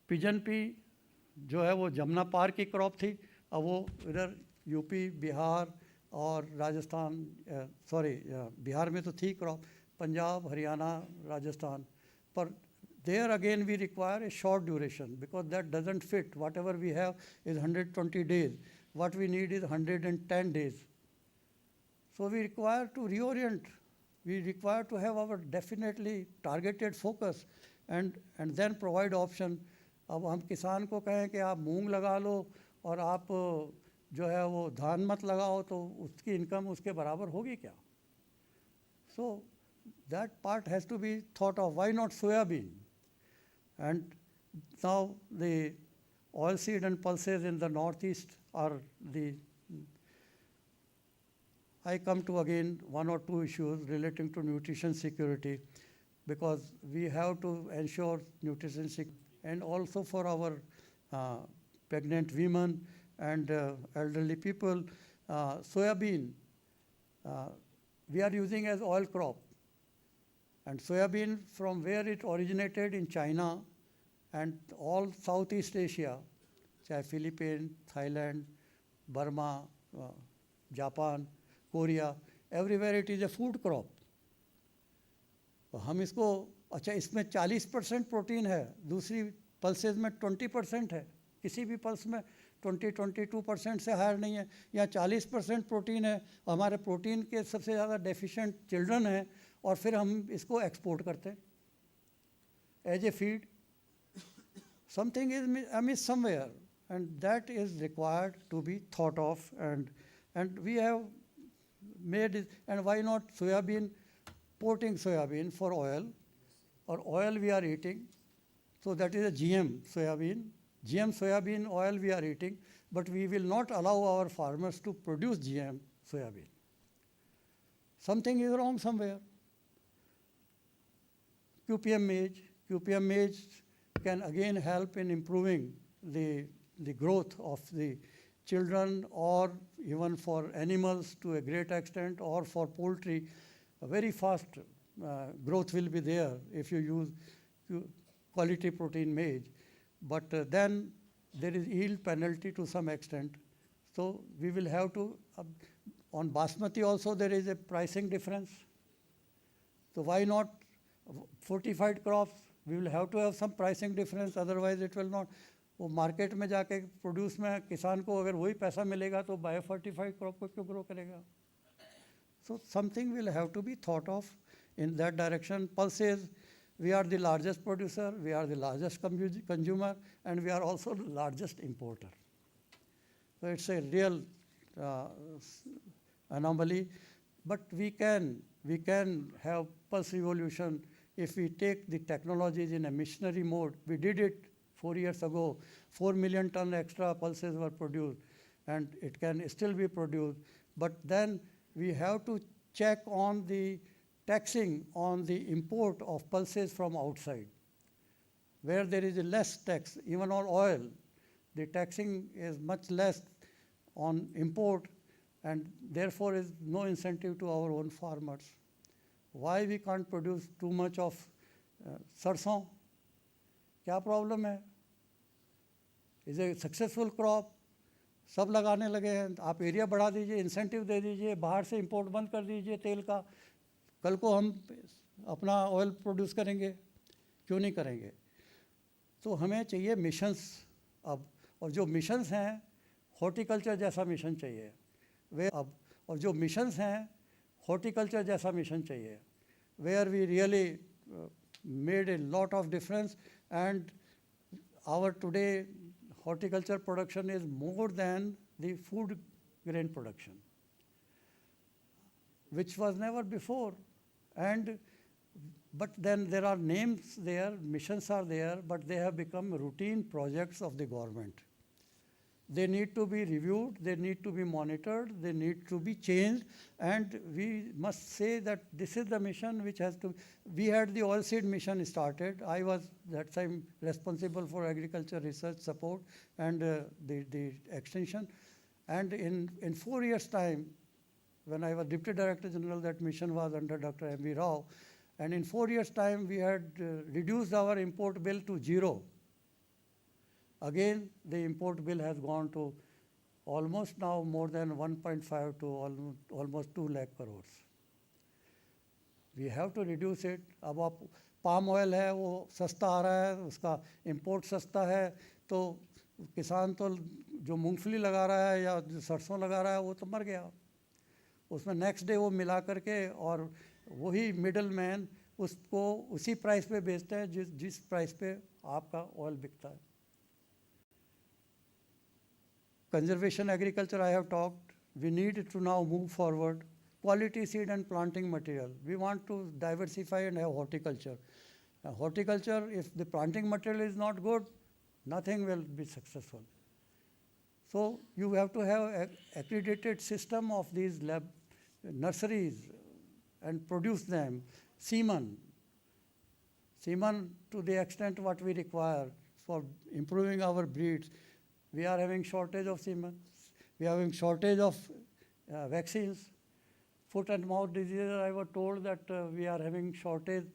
पिजन पी जो है वो जमुना पार की क्रॉप थी, अब वो इधर यूपी, बिहार और राजस्थान, सॉरी बिहार में तो थी क्रॉप, पंजाब, हरियाणा, राजस्थान, पर there again we require a short duration because that doesn't fit. Whatever we have is 120 days. What we need is 110 days. So we require to reorient. We require to have our definitely targeted focus and then provide option. अब हम किसान को कहें कि आप मूंग लगा लो और आप जो है वो धान मत लगाओ तो उसकी इनकम उसके बराबर होगी क्या? So that part has to be thought of. Why not soybean? And now the oilseed and pulses in the northeast are the, I come to again one or two issues relating to nutrition security, because we have to ensure nutrition security and also for our pregnant women and elderly people. Soybean, we are using as oil crop. And soybean, from where it originated in China and all Southeast Asia, चाहे Philippines, Thailand, Burma, Japan, Korea, everywhere it is a food crop. तो हम इसको, अच्छा इसमें 40% protein है, दूसरी pulses में 20% है, किसी भी पल्स में 20-22% से हायर नहीं है, यहाँ 40% प्रोटीन है, हमारे प्रोटीन के सबसे ज़्यादा डेफिशिएंट चिल्ड्रन हैं और फिर हम इसको एक्सपोर्ट करते हैं as a feed. Something is amiss somewhere and that is required to be thought of and we have made it. And why not soybean, porting soybean for oil, or oil we are eating, so that is a GM soybean. GM soybean oil we are eating, but we will not allow our farmers to produce GM soybean. Something is wrong somewhere. QPM maize can again help in improving the growth of the children, or even for animals to a great extent, or for poultry. A very fast growth will be there if you use quality protein maize. But then there is yield penalty to some extent. So we will have to, on basmati also there is a pricing difference. So why not fortified crops? We will have to have some pricing difference, otherwise it will not. वो market में जाके produce में किसान को अगर वही पैसा मिलेगा तो बायो फर्टिफाइड क्रॉप को क्यों ग्रो करेगा? So something will have to be thought of in that direction. Pulses, we are the largest producer, we are the largest consumer, and we are also the largest importer. So it's a real anomaly, but we can have pulse revolution if we take the technologies in a missionary mode. We did it 4 years ago. 4 million ton extra pulses were produced, and it can still be produced. But then we have to check on the taxing on the import of pulses from outside, where there is a less tax, even on oil. The taxing is much less on import, and therefore is no incentive to our own farmers. Why we can't produce too much of sarson? क्या problem है? Is a successful crop, सब लगाने लगे हैं. आप area बढ़ा दीजिए, incentive दे दीजिए, बाहर से इंपोर्ट बंद कर दीजिए तेल का. कल को हम अपना ऑयल प्रोड्यूस करेंगे, क्यों नहीं करेंगे? तो हमें चाहिए मिशंस अब, और जो मिशंस हैं हॉर्टिकल्चर जैसा मिशन चाहिए वे अब, और जो मिशंस हैं हॉर्टिकल्चर जैसा मिशन चाहिए, where we really made a lot of difference. And our today horticulture production is more than the food grain production, which was never before. And but then there are names there, missions are there, but they have become routine projects of the government. They need to be reviewed, they need to be monitored, they need to be changed, and we must say that this is the mission which has to. We had the oilseed mission started. I was that time responsible for agriculture research support and the extension. And in 4 years' time, when I was Deputy Director General, that mission was under Dr. M.V. Rao. And in 4 years' time, we had reduced our import bill to 0. Again, the import bill has gone to almost now more than 1.5 to almost 2 lakh crores. We have to reduce it. अब आप palm oil है वो सस्ता आ रहा है, उसका import सस्ता है, तो किसान तो जो मूंगफली लगा रहा है या जो सरसों लगा रहा है वो तो मर गया. उसमें नेक्स्ट डे वो मिला करके और वही मिडल मैन उसको उसी प्राइस पे बेचते हैं जिस प्राइस पे आपका ऑयल बिकता है. Conservation agriculture I have talked. We need to now move forward. Quality seed and planting material. We want to diversify and have horticulture. Horticulture, if the planting material is not good, nothing will be successful. So you have to have an accredited system of these lab nurseries and produce them. Semen to the extent what we require for improving our breeds. We are having shortage of semen. We are having shortage of vaccines. Foot and mouth disease, I was told that we are having shortage.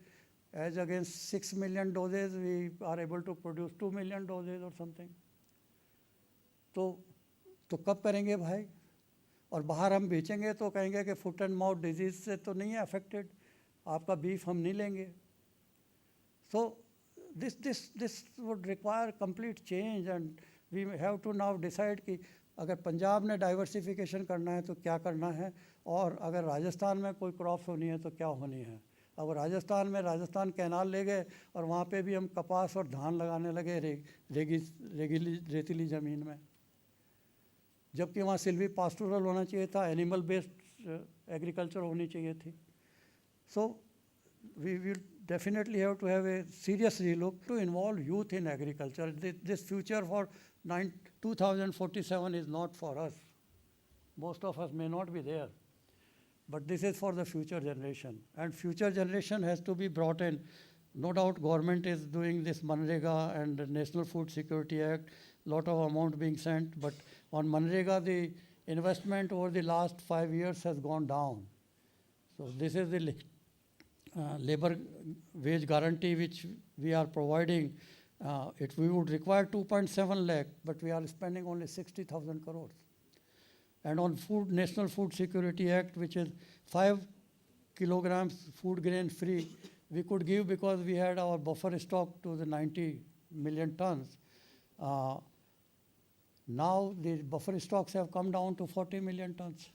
As against 6 million doses, we are able to produce 2 million doses or something. तो कब करेंगे भाई? और बाहर हम बेचेंगे तो कहेंगे कि फुट एंड माउथ डिजीज से तो नहीं है अफेक्टेड, आपका बीफ हम नहीं लेंगे. So this would require complete change, and we have to now decide कि अगर पंजाब ने डाइवर्सिफिकेशन करना है तो क्या करना है, और अगर राजस्थान में कोई क्रॉप्स होनी है तो क्या होनी है. अब राजस्थान में राजस्थान कैनाल ले गए और वहाँ पे भी हम कपास और धान लगाने लगे रेतीली ज़मीन में, जबकि वहाँ सिल्वी पास्टोरल होना चाहिए था, एनिमल बेस्ड एग्रीकल्चर होनी चाहिए थी. सो we will definitely have to have a serious relook to involve youth in agriculture. This future for 2047 is not for us. Most of us may not be there. But this is for the future generation. And future generation has to be brought in. No doubt government is doing this Manrega and the National Food Security Act, lot of amount being sent. But on Manrega, the investment over the last 5 years has gone down. So this is the labor wage guarantee which we are providing. We would require 2.7 lakh, but we are spending only 60,000 crores. And on National Food Security Act, which is 5 kilograms food grain free, we could give because we had our buffer stock to the 90 million tons. Now the buffer stocks have come down to 40 million tons.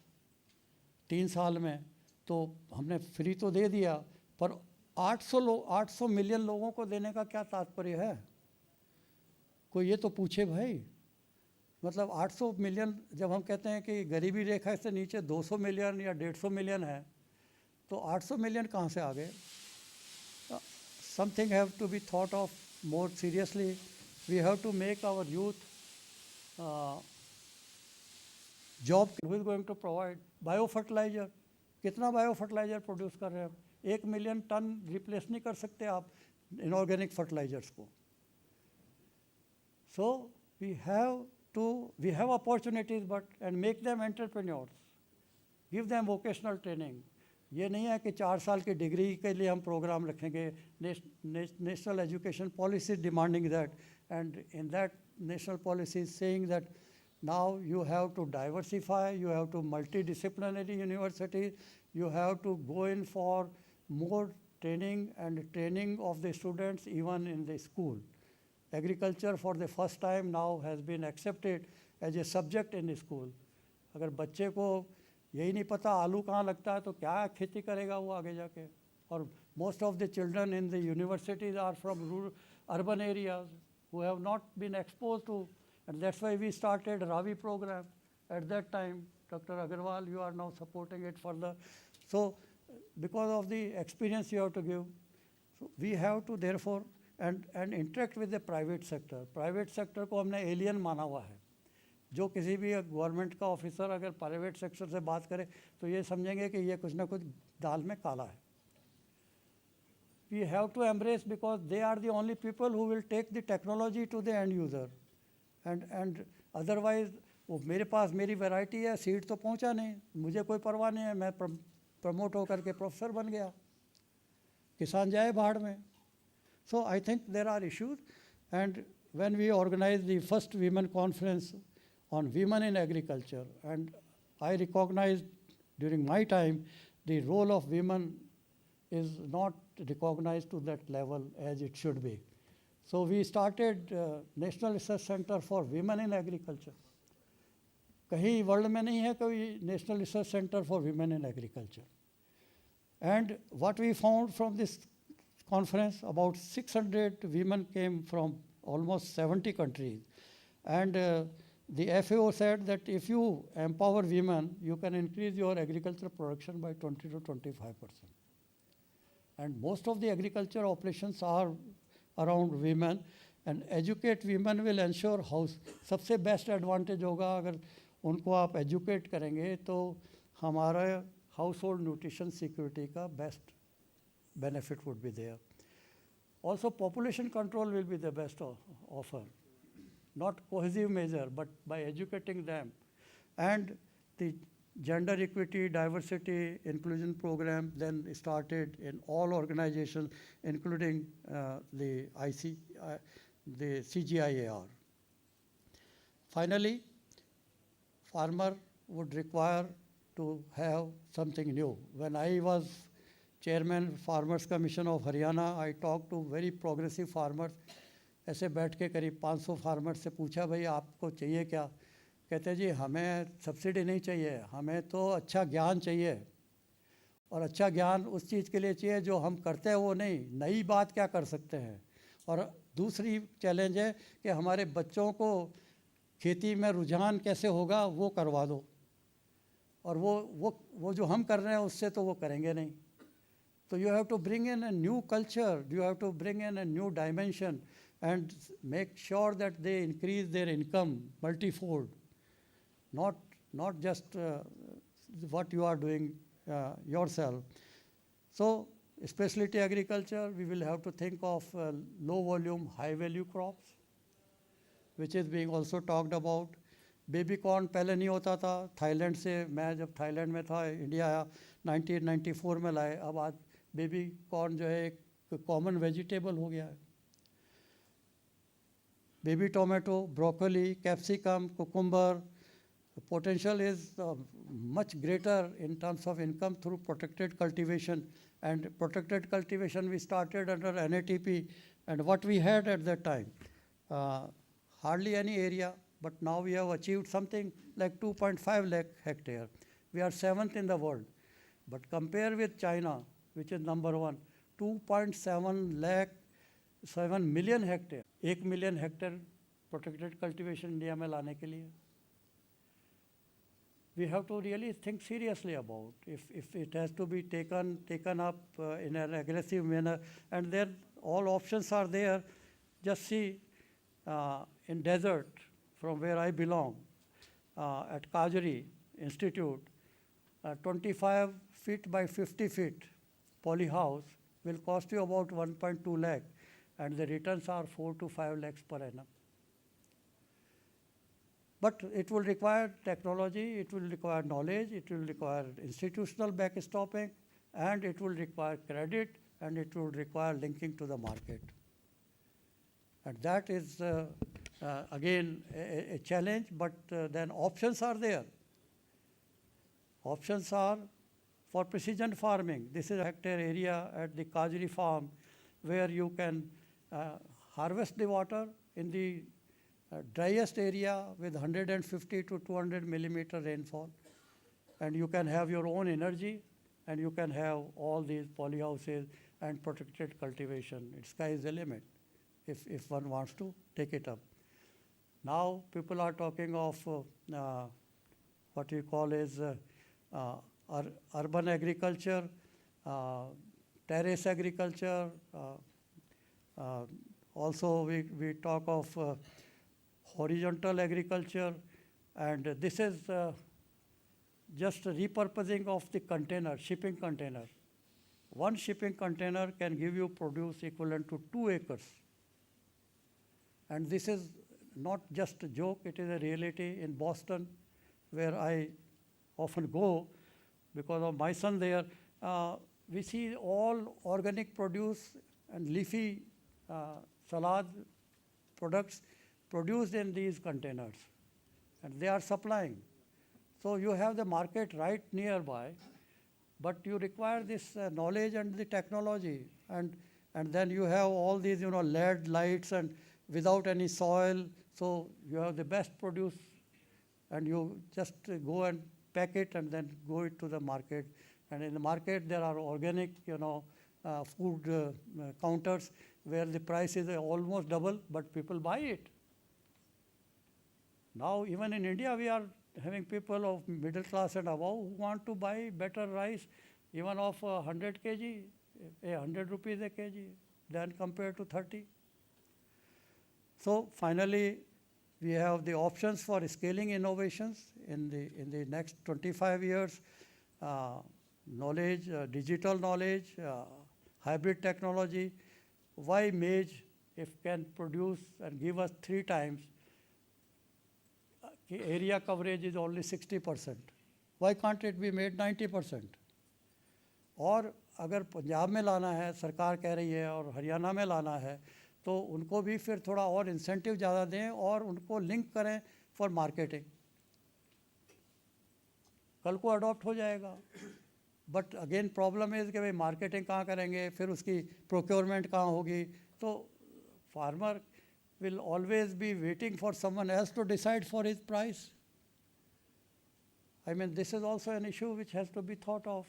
3 साल में तो हमने free तो दे दिया, पर 800 million लोगों को देने का क्या तात्पर्य है? कोई ये तो पूछे भाई. मतलब 800 मिलियन, जब हम कहते हैं कि गरीबी रेखा से नीचे 200 मिलियन या 150 मिलियन है, तो 800 मिलियन कहाँ से आ गए? Something have to be thought of more seriously. We have to make our youth job. Who is going to provide biofertilizer? कितना बायोफर्टिलाइजर प्रोड्यूस कर रहे हैं? 1 मिलियन टन रिप्लेस नहीं कर सकते आप इनऑर्गेनिक फर्टिलाइजर्स को. So we have opportunities, but and make them entrepreneurs. Give them vocational training. ये नहीं है कि 4 साल की डिग्री के लिए हम प्रोग्राम रखेंगे. National education policy demanding that, and in that national policy saying that now you have to diversify, you have to multidisciplinary universities, you have to go in for more training and training of the students even in the school. Agriculture for the first time now has been accepted as a subject in the school. अगर बच्चे को यही नहीं पता आलू कहाँ लगता है तो क्या खेती करेगा वो आगे जाके. और most of the children in the universities are from urban areas who have not been exposed to, and that's why we started Ravi program at that time. Dr. Agrawal, you are now supporting it further. So because of the experience you have to give, so we have to therefore and interact with the private sector. Private sector को हमने alien माना हुआ है. जो किसी भी government का officer अगर प्राइवेट सेक्टर से बात करे तो ये समझेंगे कि ये कुछ ना कुछ दाल में काला है. We have to embrace because they are the only people who will take the technology to the end user. And otherwise वो मेरे पास मेरी वैरायटी है, सीड तो पहुंचा नहीं, मुझे कोई परवाह नहीं है, मैं प्रमोट होकर के प्रोफेसर बन गया, किसान जाए बाढ़ में. So I think there are issues, and when we organized the first women conference on women in agriculture, and I recognized during my time the role of women is not recognized to that level as it should be. So we started National Research Center for Women in Agriculture. कहीं world में नहीं है कोई national research centre for women in agriculture. And what we found from this conference, about 600 women came from almost 70 countries. And the FAO said that if you empower women, you can increase your agricultural production by 20 to 25%. And most of the agriculture operations are around women, and educate women will ensure house. सबसे best advantage होगा अगर उनको आप educate करेंगे तो हमारा household nutrition security का best benefit would be there. Also, population control will be the best offer. Not cohesive measure, but by educating them. And the gender equity, diversity, inclusion program then started in all organizations, including the CGIAR. Finally, farmer would require to have something new. When I was chairman Farmers Commission of Haryana, I talked to very progressive farmers. ऐसे बैठ के करीब 500 farmer से पूछा भाई आपको चाहिए क्या. कहते जी हमें सब्सिडी नहीं चाहिए, हमें तो अच्छा ज्ञान चाहिए. और अच्छा ज्ञान उस चीज़ के लिए चाहिए जो हम करते हैं वो नहीं, नई बात क्या कर सकते हैं. और दूसरी चैलेंज है कि हमारे बच्चों को खेती में रुझान कैसे होगा वो करवा दो, और वो जो हम कर रहे हैं उससे तो वो करेंगे नहीं. So you have to bring in a new culture, you have to bring in a new dimension and make sure that they increase their income multifold, not just what you are doing yourself. So specialty agriculture, we will have to think of low volume, high value crops, which is being also talked about. Baby corn पहले नहीं होता था. Thailand से मैं जब Thailand में था, India आया 1994 में लाए. अब आज बेबी कॉर्न जो है एक कॉमन वेजिटेबल हो गया है. Baby tomato, broccoli, capsicum, cucumber, potential is much greater in terms of income through protected cultivation. And protected cultivation we started under NATP, and what we had at that time, hardly any area, but now we have achieved something like 2.5 lakh hectare. We are 7th in the world. But compare with China, which is number 1, 2.7 million hectare. 1 million hectare protected cultivation India में लाने के लिए. We have to really think seriously about if it has to be taken up in an aggressive manner, and then all options are there. Just see in desert, from where I belong, at Kajari Institute, 25 feet by 50 feet polyhouse will cost you about 1.2 lakh, and the returns are 4 to 5 lakhs per annum. But it will require technology, it will require knowledge, it will require institutional backstopping, and it will require credit, and it will require linking to the market. And that is, again, a challenge, but then options are there. Options are for precision farming. This is a hectare area at the Kajri farm where you can harvest the water in the driest area with 150 to 200 millimeter rainfall, and you can have your own energy, and you can have all these polyhouses and protected cultivation. Sky is the limit if one wants to take it up. Now people are talking of what we call as urban agriculture, terrace agriculture. Also we talk of horizontal agriculture, and this is just repurposing of the container, shipping container. One shipping container can give you produce equivalent to 2 acres. And this is not just a joke, it is a reality in Boston, where I often go because of my son there. We see all organic produce and leafy salad products produced in these containers, and they are supplying. So you have the market right nearby, but you require this knowledge and the technology, and then you have all these, LED lights and without any soil, so you have the best produce, and you just go and pack it and then go it to the market. And in the market there are organic, food counters where the price is almost double, but people buy it. Now even in India we are having people of middle class and above who want to buy better rice, even of 100 kg, 100 rupees a kg, than compared to 30. So finally, we have the options for scaling innovations in the next 25 years. Knowledge, digital knowledge, hybrid technology. Why maize, if can produce and give us 3 times, area coverage is only 60%. Why can't it be made 90%? और अगर पंजाब में लाना है, सरकार कह रही है, और हरियाणा में लाना है, तो उनको भी फिर थोड़ा और इंसेंटिव ज़्यादा दें और उनको लिंक करें फॉर मार्केटिंग. कल को अडॉप्ट हो जाएगा. बट अगेन प्रॉब्लम इज़ कि भाई मार्केटिंग कहाँ करेंगे, फिर उसकी प्रोक्योरमेंट कहाँ होगी. तो farmer will always be waiting for someone else to decide for his price. I mean, this is also an issue which has to be thought of.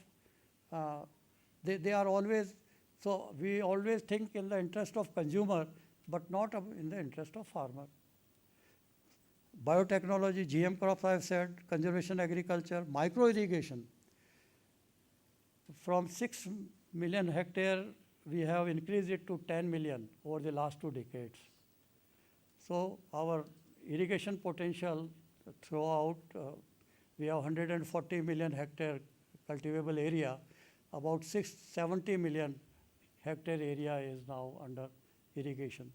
They are always, so we always think in the interest of consumer, but not in the interest of farmer. Biotechnology, GM crops I have said, conservation agriculture, micro irrigation. From 6 million hectare, we have increased it to 10 million over the last 2 decades. So our irrigation potential throughout, we have 140 million hectare cultivable area, about 670 million hectare area is now under irrigation.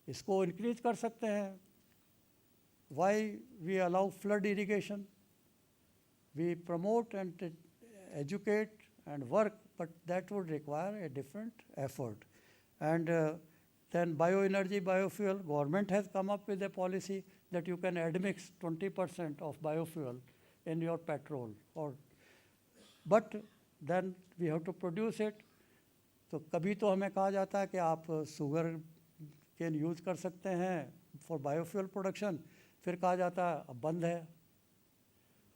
इसको increase कर सकते हैं. Why we allow flood irrigation? We promote and educate and work, but that would require a different effort. And then bioenergy, biofuel, government has come up with a policy that you can admix 20% of biofuel in your petrol. But then we have to produce it. तो कभी तो हमें कहा जाता है कि आप sugar cane use कर सकते हैं फॉर बायोफ्यूल प्रोडक्शन, फिर कहा जाता है अब बंद है,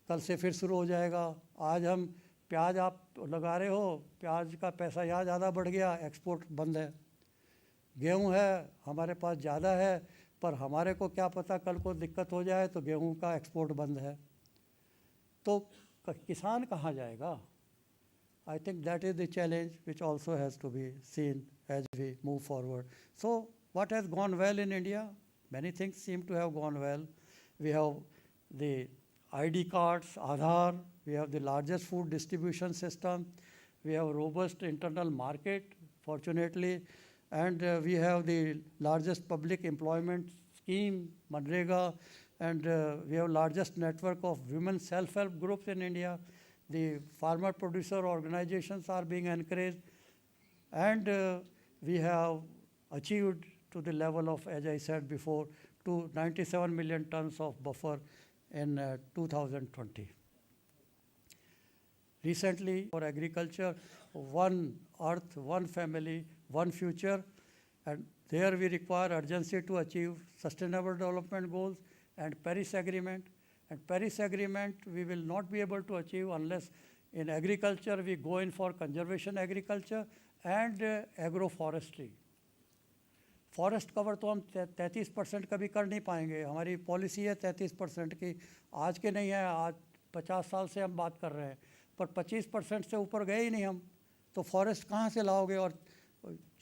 कल से फिर शुरू हो जाएगा. आज हम प्याज आप लगा रहे हो, प्याज का पैसा यहाँ ज़्यादा बढ़ गया, एक्सपोर्ट बंद है. गेहूँ है हमारे पास ज़्यादा है, पर हमारे को क्या पता कल को दिक्कत हो जाए तो गेहूँ का एक्सपोर्ट बंद है. तो किसान कहाँ जाएगा? I think that is the challenge which also has to be seen as we move forward. So what has gone well in India? Many things seem to have gone well. We have the ID cards, Aadhaar, we have the largest food distribution system, we have robust internal market, fortunately, and we have the largest public employment scheme, Manrega, and we have largest network of women self-help groups in India. The farmer producer organizations are being encouraged, and we have achieved to the level of, as I said before, to 97 million tons of buffer in 2020. Recently, for agriculture, one earth, one family, one future, and there we require urgency to achieve sustainable development goals and Paris Agreement. And Paris Agreement we will not be able to achieve unless in agriculture we go in for conservation agriculture and agroforestry. Forest cover तो हम 33% कभी कर नहीं पाएंगे. हमारी policy है 33% की, आज के नहीं है, आज 50 साल से हम बात कर रहे हैं, पर 25% से ऊपर गए ही नहीं हम. तो फॉरेस्ट कहाँ से लाओगे? और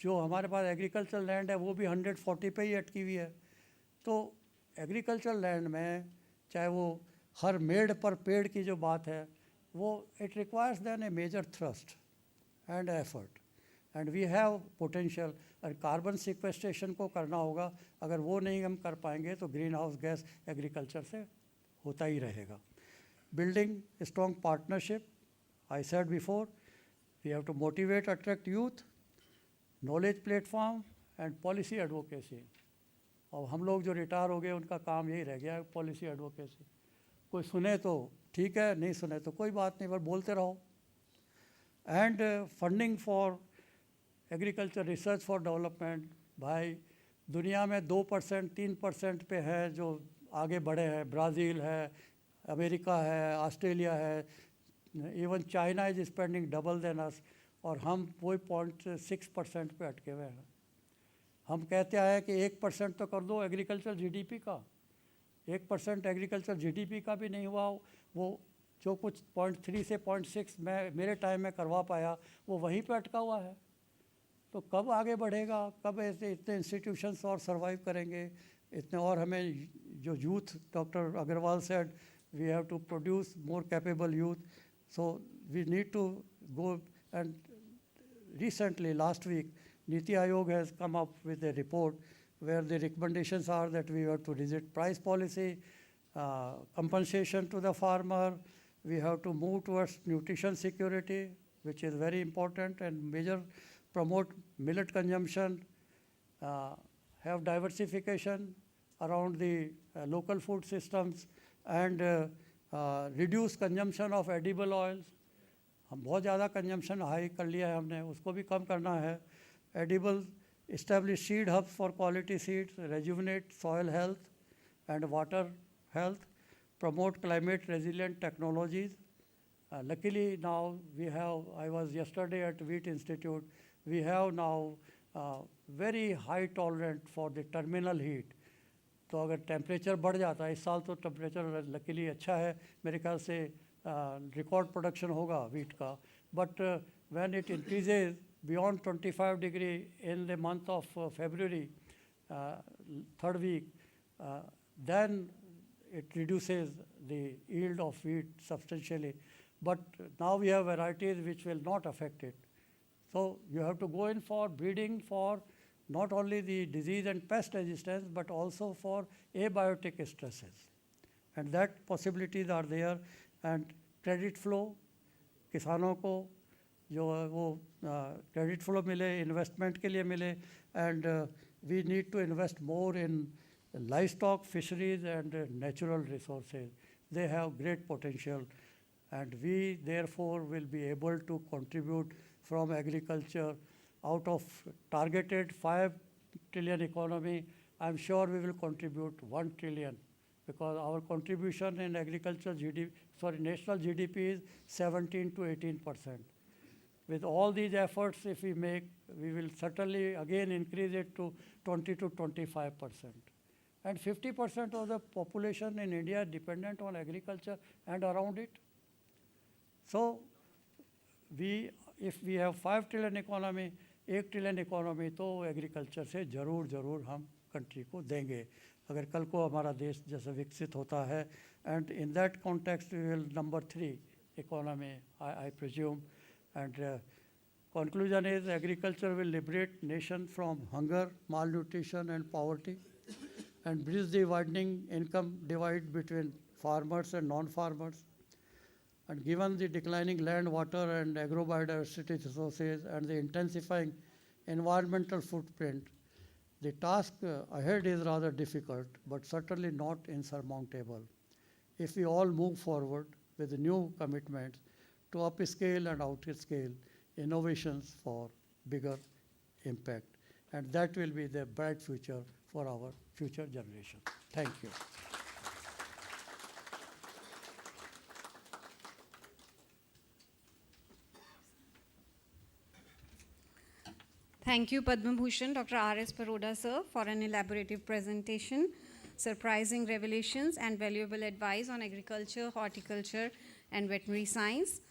जो हमारे पास एग्रीकल्चर लैंड है वो भी 140 पे ही अटकी हुई है. तो एग्रीकल्चर लैंड में चाहे वो हर मेड़ पर पेड़ की जो बात है, वो it requires then a major thrust and effort, and we have potential. और कार्बन सिक्वेस्ट्रेशन को करना होगा. अगर वो नहीं हम कर पाएंगे तो ग्रीन हाउस गैस एग्रीकल्चर से होता ही रहेगा. Building strong partnership, I said before, we have to motivate, attract youth, knowledge platform and policy advocacy. और हम लोग जो रिटायर हो गए उनका काम यही रह गया है, पॉलिसी एडवोकेसी। कोई सुने तो ठीक है, नहीं सुने तो कोई बात नहीं, पर बोलते रहो। And funding for agriculture research for development, भाई दुनिया में 2% 3% पे है जो आगे बढ़े हैं। ब्राज़ील है, अमेरिका है, ऑस्ट्रेलिया है, even China is spending double than us, और हम वही 0.6% पे अटके हुए हैं। हम कहते हैं कि 1% तो कर दो एग्रीकल्चर जीडीपी का, 1% एग्रीकल्चर जीडीपी का भी नहीं हुआ। वो जो कुछ 0.3 से 0.6 मैं मेरे टाइम में करवा पाया, वो वहीं पे अटका हुआ है। तो कब आगे बढ़ेगा, कब ऐसे इतने इंस्टीट्यूशंस और सर्वाइव करेंगे, इतने और हमें जो youth, doctor Agarwal said we have to produce more capable youth, so we need to go. And recently last week Niti Aayog has come up with a report where the recommendations are that we have to visit price policy, compensation to the farmer, we have to move towards nutrition security, which is very important, and major promote millet consumption, have diversification around the local food systems, and reduce consumption of edible oils. हम बहुत ज़्यादा consumption high कर लिया है हमने, उसको भी कम करना है। Edible establish seed hubs for quality seeds, rejuvenate soil health and water health, promote climate resilient technologies. Luckily now we have, I was yesterday at Wheat Institute, we have now very high tolerant for the terminal heat. तो अगर temperature बढ़ जाता है, इस साल तो temperature luckily अच्छा है, मेरे ख्याल से रिकॉर्ड प्रोडक्शन होगा वीट का, but when it increases beyond 25 degree in the month of February, third week, then it reduces the yield of wheat substantially. But now we have varieties which will not affect it. So you have to go in for breeding for not only the disease and pest resistance, but also for abiotic stresses. And that possibilities are there. And credit flow, किसानों को जो वो credit flow मिले, investment के लिए मिले, and we need to invest more in livestock, fisheries, and natural resources. They have great potential, and we therefore will be able to contribute from agriculture. Out of targeted 5 trillion economy, I'm sure we will contribute 1 trillion, because our contribution in agriculture national GDP is 17 to 18%. With all these efforts, if we make, we will certainly again increase it to 20 to 25%. And 50% of the population in India is dependent on agriculture and around it. So if we have 5 trillion economy, 1 trillion economy, तो agriculture से ज़रूर हम country को देंगे, अगर कल को हमारा देश जैसे विकसित होता है. And in that context we will number 3 economy, I presume. And conclusion is agriculture will liberate nation from hunger, malnutrition and poverty, and bridge the widening income divide between farmers and non-farmers. And given the declining land, water and agrobiodiversity resources and the intensifying environmental footprint, the task ahead is rather difficult, but certainly not insurmountable, if we all move forward with new commitments to upscale and outscale innovations for bigger impact. And that will be the bright future for our future generation. Thank you. Thank you, Padma Bhushan, Dr. R.S. Paroda, sir, for an elaborative presentation, surprising revelations, and valuable advice on agriculture, horticulture, and veterinary science.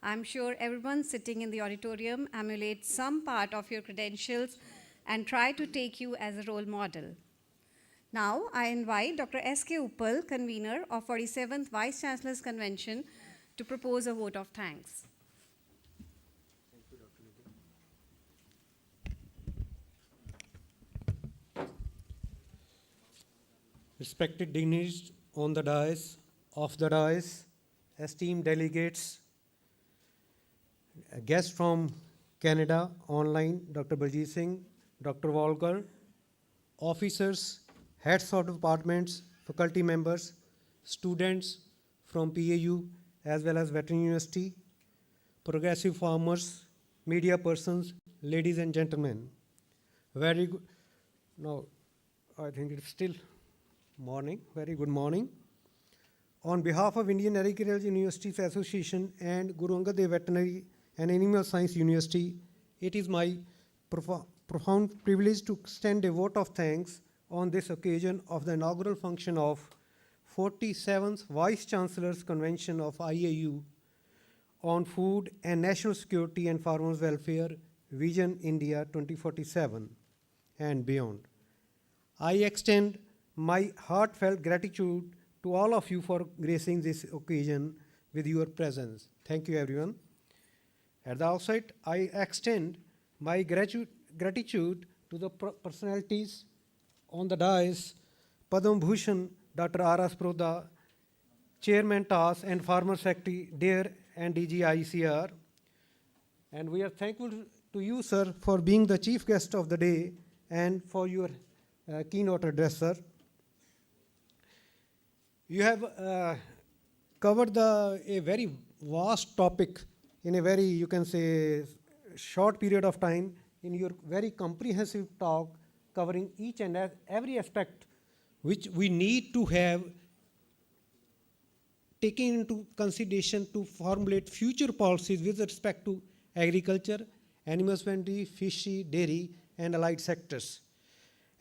I'm sure everyone sitting in the auditorium emulates some part of your credentials and try to take you as a role model. Now, I invite Dr. S.K. Uppal, convener of 47th Vice Chancellor's Convention, to propose a vote of thanks. Respected dignities on the dais, off the dais, esteemed delegates, guests from Canada online, Dr. Baljeet Singh, Dr. Walker, officers, heads of departments, faculty members, students from PAU as well as Veterinary University, progressive farmers, media persons, ladies and gentlemen. Very good. Now, I think it's still morning. Very good morning. On behalf of Indian Agricultural Universities Association and Guru Angad Dev Veterinary and Animal Science University, it is my profound privilege to extend a vote of thanks on this occasion of the inaugural function of 47th Vice Chancellors Convention of IAU on Food and National Security and Farmers' Welfare, Vision India 2047 and beyond. I extend my heartfelt gratitude to all of you for gracing this occasion with your presence. Thank you, everyone. At the outset, I extend my gratitude to the personalities on the dais, Padma Bhushan, Dr. R.S. Prodha, Chairman TAS and Farmer Secretary, DARE and DG ICR. And we are thankful to you, sir, for being the chief guest of the day and for your keynote address, sir. You have covered a very vast topic in a very, you can say, short period of time in your very comprehensive talk, covering each and every aspect which we need to have taken into consideration to formulate future policies with respect to agriculture, animal husbandry, fishery, dairy, and allied sectors.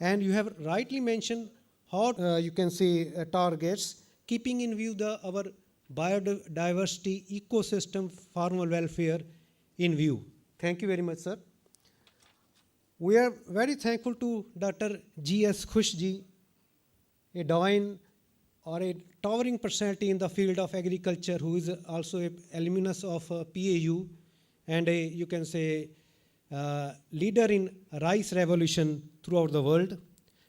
And you have rightly mentioned how you can say targets, keeping in view our biodiversity, ecosystem, farmer welfare in view. Thank you very much, sir. We are very thankful to Dr. G.S. Khushji, a divine or a towering personality in the field of agriculture, who is also an alumnus of PAU and a, you can say, leader in rice revolution throughout the world.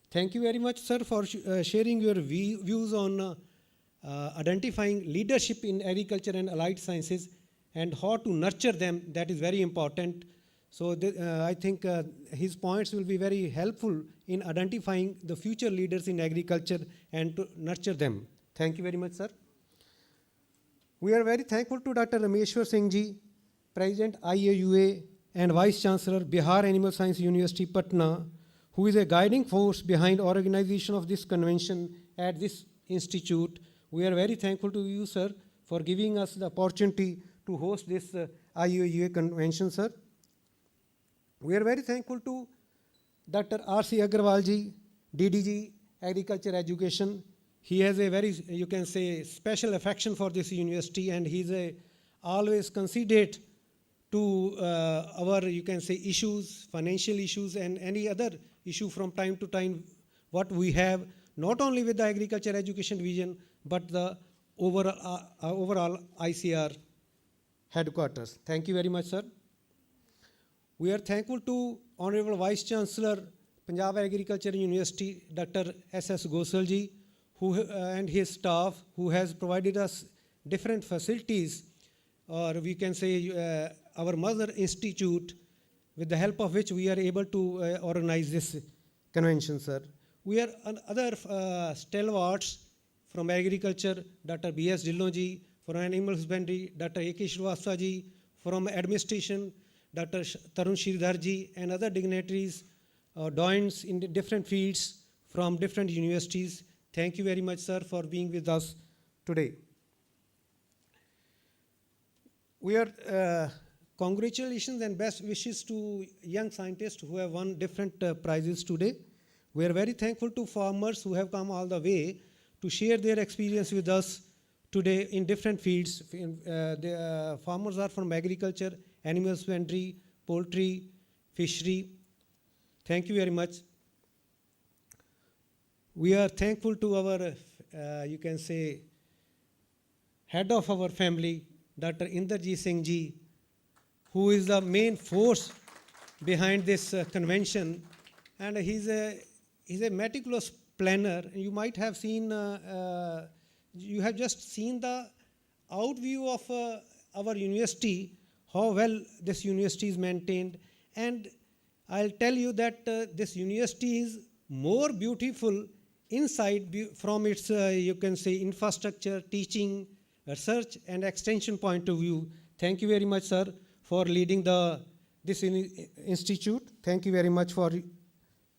Thank you very much, sir, for sharing your views on identifying leadership in agriculture and allied sciences and how to nurture them. That is very important. So I think his points will be very helpful in identifying the future leaders in agriculture and to nurture them. Thank you very much, sir. We are very thankful to Dr. Rameshwar Singh ji, President IAUA and Vice Chancellor Bihar Animal Science University, Patna, who is a guiding force behind organization of this convention at this institute. We are very thankful to you, sir, for giving us the opportunity to host this IAUA convention, sir. We are very thankful to Dr. R.C. Agrawal ji, DDG Agriculture Education. He has a very, you can say, special affection for this university, and he's always considerate to our, you can say, issues, financial issues, and any other issue from time to time, what we have, not only with the agriculture education vision, but the overall ICR headquarters. Thank you very much, sir. We are thankful to Honorable Vice Chancellor, Punjab Agriculture University, Dr. S.S. Gosal ji, who and his staff, who has provided us different facilities, or we can say our mother institute, with the help of which we are able to organize this convention, sir. We are other stalwarts from agriculture, Dr. B.S. Dillon ji, from animal husbandry, Dr. A.K. Srivastava ji, from administration, Dr. Tarun Sridhar ji, and other dignitaries, doyens in the different fields from different universities. Thank you very much, sir, for being with us today. We are congratulations and best wishes to young scientists who have won different prizes today. We are very thankful to farmers who have come all the way to share their experience with us today in different fields. The farmers are from agriculture, animal husbandry, poultry, fishery. Thank you very much. We are thankful to our, you can say, head of our family, Dr. Inderjeet Singh ji, who is the main force behind this convention, and he's a meticulous planner. You might have seen, you have just seen the outview of our university, how well this university is maintained, and I'll tell you that this university is more beautiful inside from its, you can say, infrastructure, teaching, research, and extension point of view. Thank you very much, sir, for leading this institute. Thank you very much for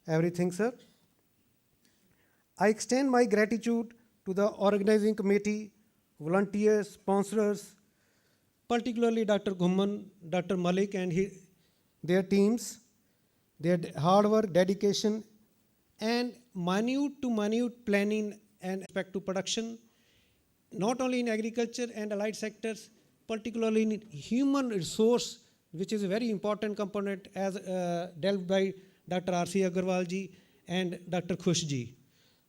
everything, sir. I extend my gratitude to the organizing committee, volunteers, sponsors, particularly Dr. Ghumman, Dr. Malik and their teams, their hard work, dedication, and minute to minute planning and respect to production, not only in agriculture and allied sectors, particularly in human resource, which is a very important component as dealt by Dr. R.C. Agrawal ji and Dr. Khush ji.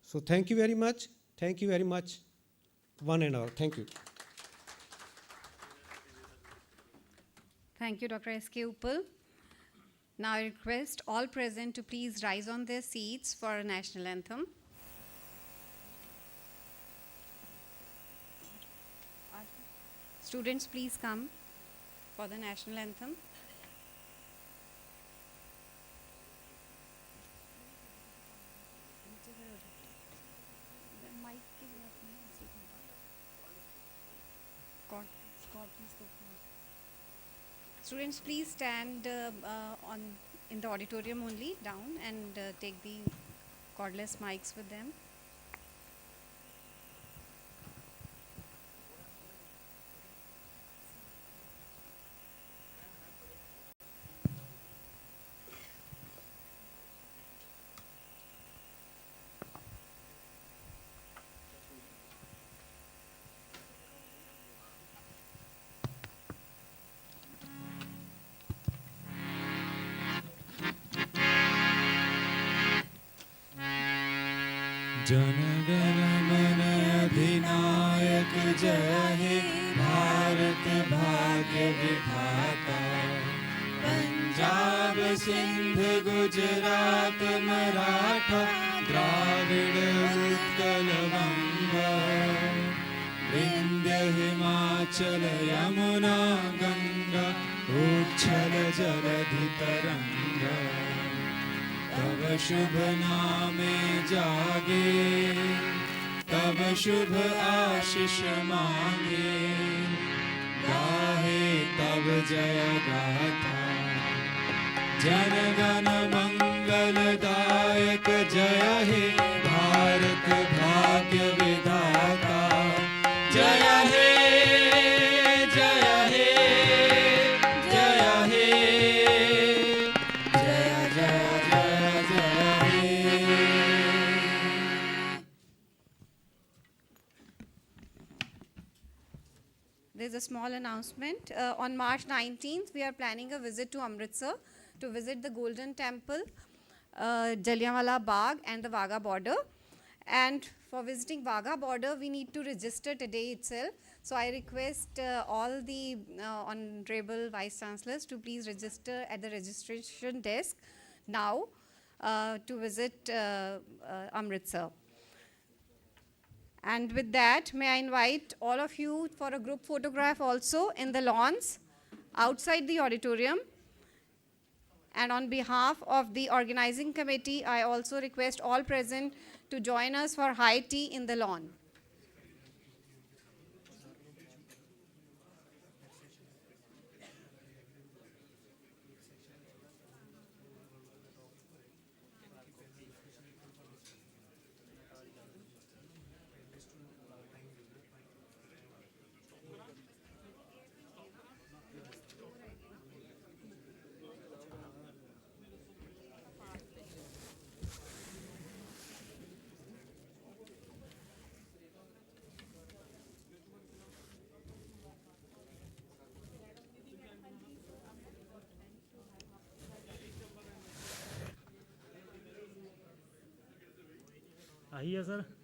So thank you very much. Thank you very much, one and all. Thank you. Thank you, Dr. S.K. Uppal. Now I request all present to please rise on their seats for a national anthem. Students, please come for the national anthem. Students, please stand in the auditorium only, down, and take the cordless mics with them. जनगण मन अधिनायक जय हे भारत भाग्य विधाता पंजाब सिंध गुजरात मराठा द्राविड़ उत्कल बंगा विंध्य हिमाचल यमुना गंगा उच्छल जलधि तरंगा तब शुभ नामे जागे तब शुभ आशीष मांगे गाहे तब जय गाथा जनगण मंगलदायक जय हे भारत भाग्य विधाता जय हे जय हे जय हे जय जय जय हे। There's a small announcement. On March 19th, we are planning a visit to Amritsar to visit the Golden Temple, Jallianwala Bagh and the Wagah border. And for visiting Wagah border, we need to register today itself. So I request all the honorable Vice Chancellors to please register at the registration desk now to visit Amritsar. And with that, may I invite all of you for a group photograph also in the lawns outside the auditorium. And on behalf of the organizing committee, I also request all present to join us for high tea in the lawn. आइए sir.